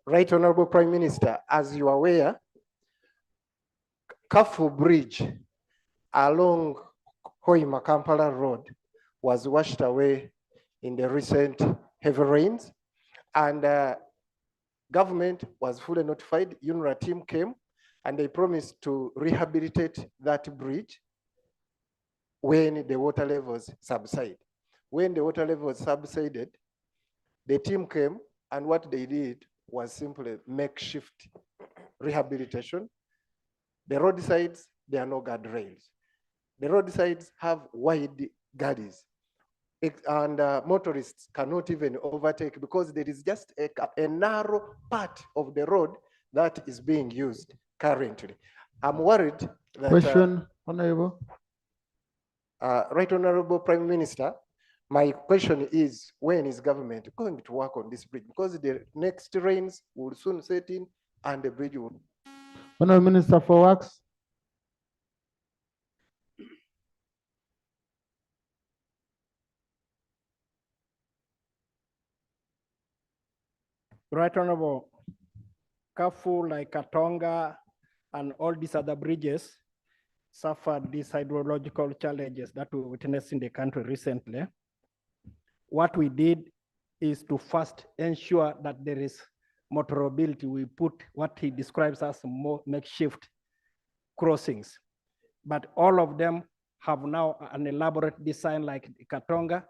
Right Honorable Prime Minister, as you are aware, Kafu Bridge along Hoima Kampala Road was washed away in the recent heavy rains, and government was fully notified. UNRWA team came and they promised to rehabilitate that bridge when the water levels subside. When the water levels subsided, the team came and what they did was simply makeshift rehabilitation. The roadsides, there are no guardrails. The roadsides have wide gullies, and motorists cannot even overtake because there is just a narrow part of the road that is being used currently. I'm worried that— Question, Honorable. Right Honorable Prime Minister, my question is, when is government going to work on this bridge? Because the next rains will soon set in and the bridge will— Honorable Minister for Works. Right Honorable, Kafu, like Katonga, and all these other bridges suffered these hydrological challenges that we witnessed in the country recently. What we did is to first ensure that there is motorability. We put what he describes as more makeshift crossings, but all of them have now an elaborate design like Katonga.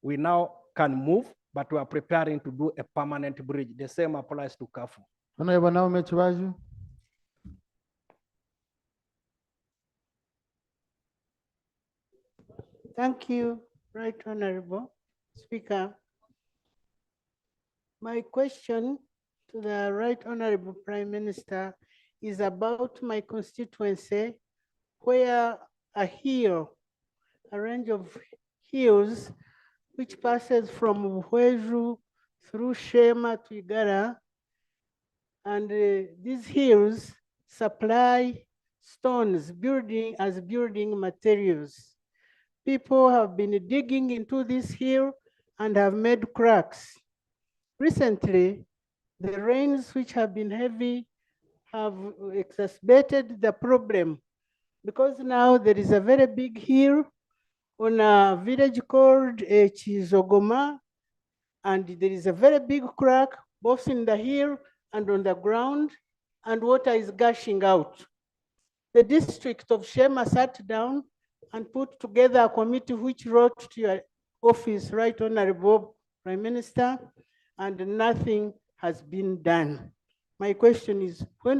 We now can move, but we are preparing to do a permanent bridge. The same applies to Kafu. Honorable Naomi Chibaju. Thank you, Right Honorable Speaker. My question to the Right Honorable Prime Minister is about my constituency where a hill, a range of hills which passes from Uhweju through Shema to Igara, and these hills supply stones as building materials. People have been digging into this hill and have made cracks. Recently, the rains which have been heavy have exacerbated the problem because now there is a very big hill on a village called Chizogoma, and there is a very big crack both in the hill and on the ground, and water is gushing out. The district of Shema sat down and put together a committee which wrote to your office, Right Honorable Prime Minister, and nothing has been done. My question is, when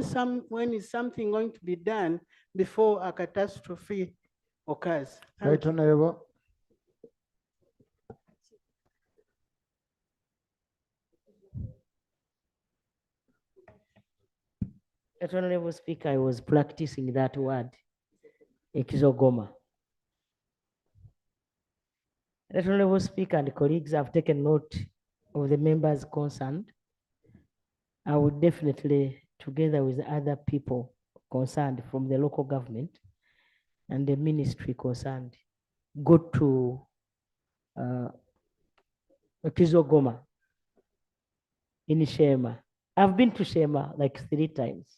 is something going to be done before a catastrophe occurs? Thank Right you. Honorable. Honorable Speaker, I was practicing that word, Ekizogoma. Honorable Speaker and colleagues have taken note of the members concerned. I would definitely, together with other people concerned from the local government and the ministry concerned, go to Ekizogoma in Shema. I've been to Shema like 3 times.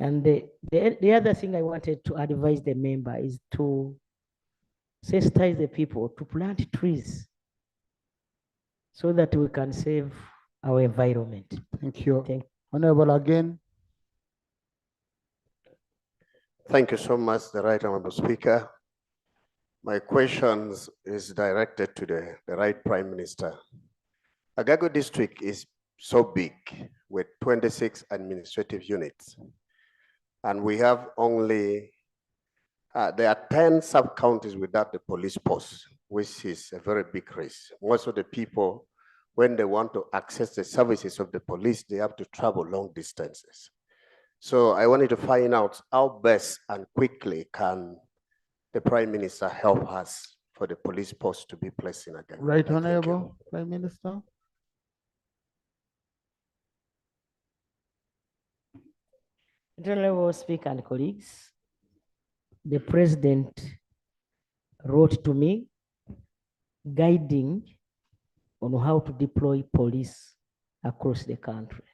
And the other thing I wanted to advise the member is to sensitize the people to plant trees so that we can save our environment. Thank you. Honorable again. Thank you so much, the Right Honorable Speaker. My questions is directed to the Right Prime Minister. Agago district is so big with 26 administrative units. And we have only, there are 10 sub-counties without the police post, which is a very big risk. Most of the people, when they want to access the services of the police, they have to travel long distances. So I wanted to find out how best and quickly can the Prime Minister help us for the police post to be placed in Agago. Right Honorable Prime Minister. Honorable Speaker and colleagues, the President wrote to me guiding on how to deploy police across the country.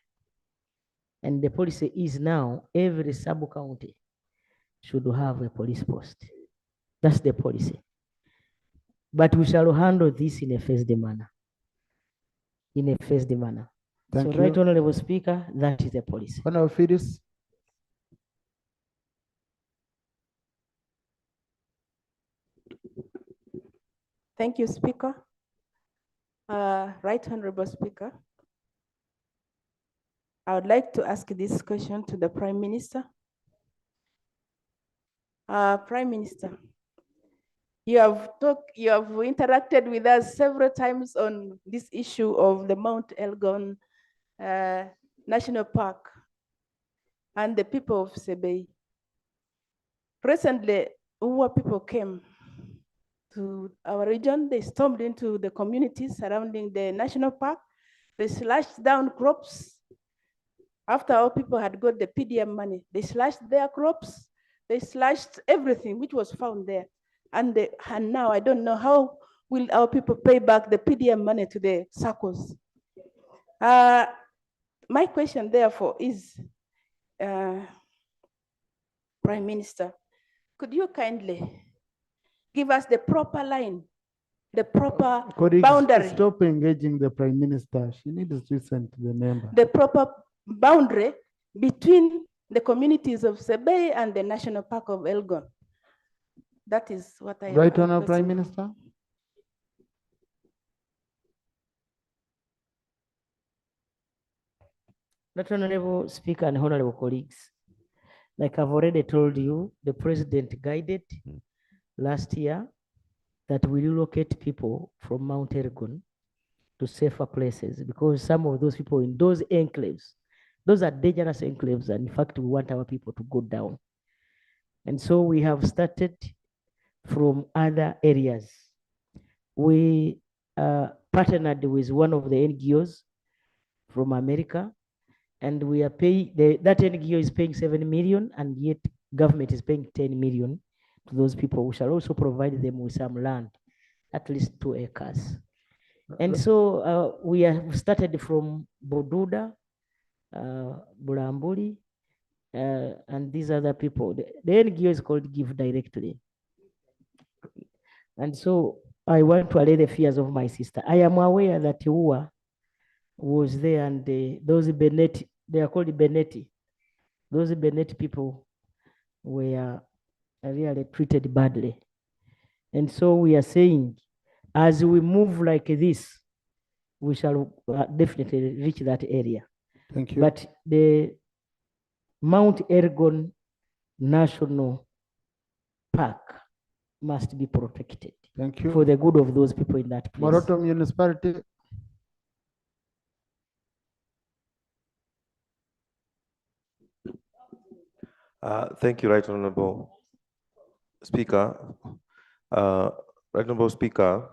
And the policy is now every sub-county should have a police post. That's the policy. But we shall handle this in a phased manner. In a phased manner. Thank so, you. Right Honorable Speaker, that is the policy. Honorable Phyllis. Thank you, Speaker. Right Honorable Speaker, I would like to ask this question to the Prime Minister. Prime Minister, you have interacted with us several times on this issue of the Mount Elgon National Park and the people of Sebei. Recently, Uwa people came to our region. They stormed into the communities surrounding the national park. They slashed down crops. After our people had got the PDM money, they slashed their crops. They slashed everything which was found there. And now I don't know how will our people pay back the PDM money to the circles. My question therefore is, Prime Minister, could you kindly give us the proper line, the proper boundary? Stop engaging the Prime Minister. She needs to listen to the member. The proper boundary between the communities of Sebei and the National Park of Elgon. That is what I Right Honorable Prime Minister. Right Honorable Speaker and honorable colleagues, like I've already told you, the president guided last year that we relocate people from Mount Elgon to safer places because some of those people in those enclaves, those are dangerous enclaves, and in fact, we want our people to go down. And so we have started from other areas. We partnered with one of the NGOs from America, and we are paying, that NGO is paying 7 million, and yet government is paying 10 million to those people. We shall also provide them with some land, at least 2 acres. And so we have started from Boduda, Bulambuli, and these other people. The NGO is called Give Directly. And so I want to allay the fears of my sister. I am aware that Uwa was there, and those Benetti, they are called Benetti. Those Benetti people were really treated badly. And so we are saying, as we move like this, we shall definitely reach that area. Thank you. But the Mount Elgon National Park must be protected. Thank you. For the good of those people in that place. Moroto Municipality. Thank you, Right Honorable Speaker. Right Honorable Speaker,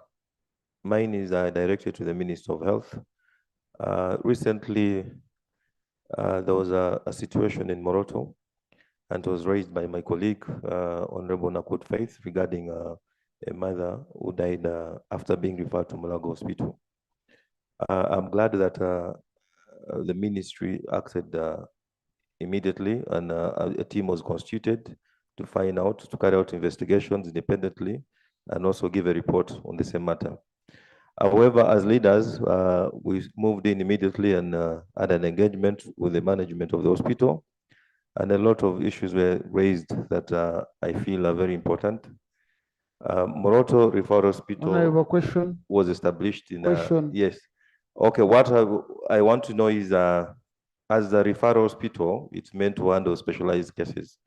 mine is directed to the Minister of Health. Recently, there was a situation in Moroto, and it was raised by my colleague, Honorable Nakut Faith, regarding a mother who died after being referred to Mulago Hospital. I'm glad that the ministry acted immediately, and a team was constituted to find out, to carry out investigations independently, and also give a report on the same matter. However, as leaders, we moved in immediately and had an engagement with the management of the hospital, and a lot of issues were raised that I feel are very important. Moroto Referral Hospital question was established in question. Yes. Okay, what I want to know is, as the referral hospital, it's meant to handle specialized cases.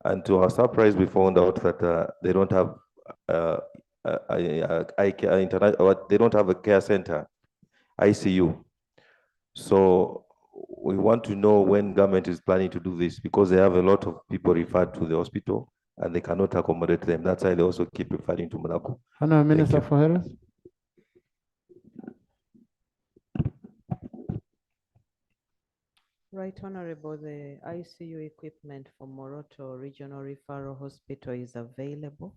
And to our surprise, we found out that they don't have they don't have a care center, ICU. So we want to know when government is planning to do this, because they have a lot of people referred to the hospital and they cannot accommodate them. That's why they also keep referring to Monaco. Honorable Minister for Health. Right Honorable, the ICU equipment for Moroto Regional Referral Hospital is available.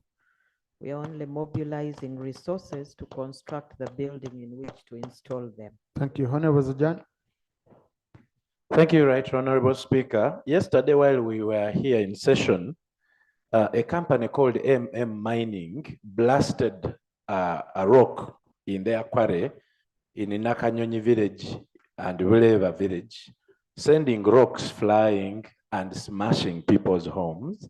We are only mobilizing resources to construct the building in which to install them. Thank you. Honorable Zajan. Thank you, Right Honorable Speaker. Yesterday, while we were here in session, a company called Mining blasted a rock in their quarry in Nakanyonyi village and Wileva village, sending rocks flying and smashing people's homes.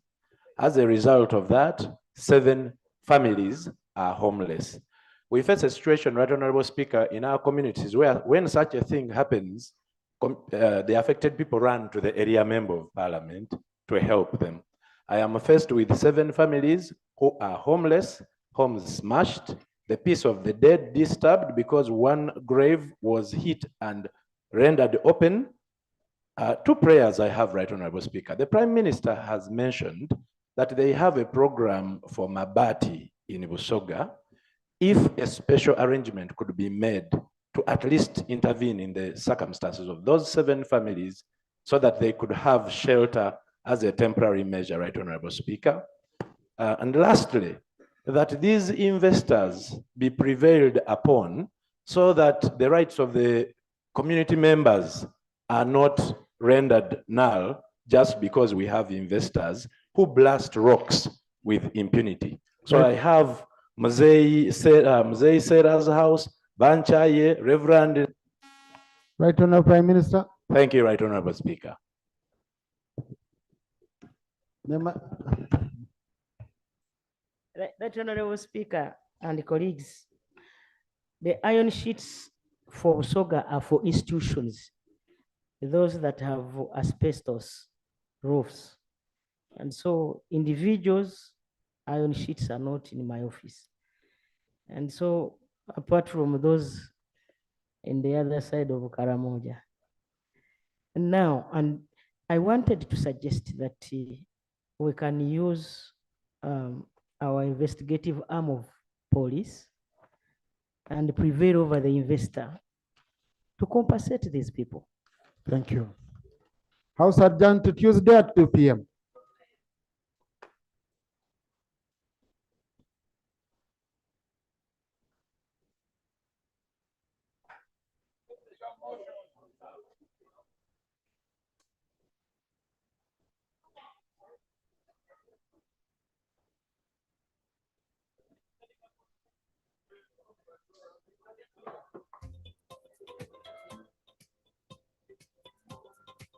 As a result of that, 7 families are homeless. We face a situation, Right Honorable Speaker, in our communities where when such a thing happens, the affected people run to the area member of parliament to help them. I am faced with 7 families who are homeless, homes smashed, the peace of the dead disturbed because one grave was hit and rendered open. 2 prayers I have, Right Honorable Speaker. The Prime Minister has mentioned that they have a program for Mabati in Busoga. If a special arrangement could be made to at least intervene in the circumstances of those 7 families so that they could have shelter as a temporary measure, Right Honorable Speaker. And lastly, that these investors be prevailed upon so that the rights of the community members are not rendered null just because we have investors who blast rocks with impunity. So I have Mzee Sarah's house, Banchaye, Reverend. Right Honorable Prime Minister. Thank you, Right Honorable Speaker. Right Honorable Speaker and colleagues, the iron sheets for Soga are for institutions. those that have asbestos roofs. And so individuals, iron sheets are not in my office. And so apart from those in the other side of Karamoja. Now, and I wanted to suggest that we can use our investigative arm of police and prevail over the investor to compensate these people. Thank you. House adjourned to Tuesday at 2 p.m.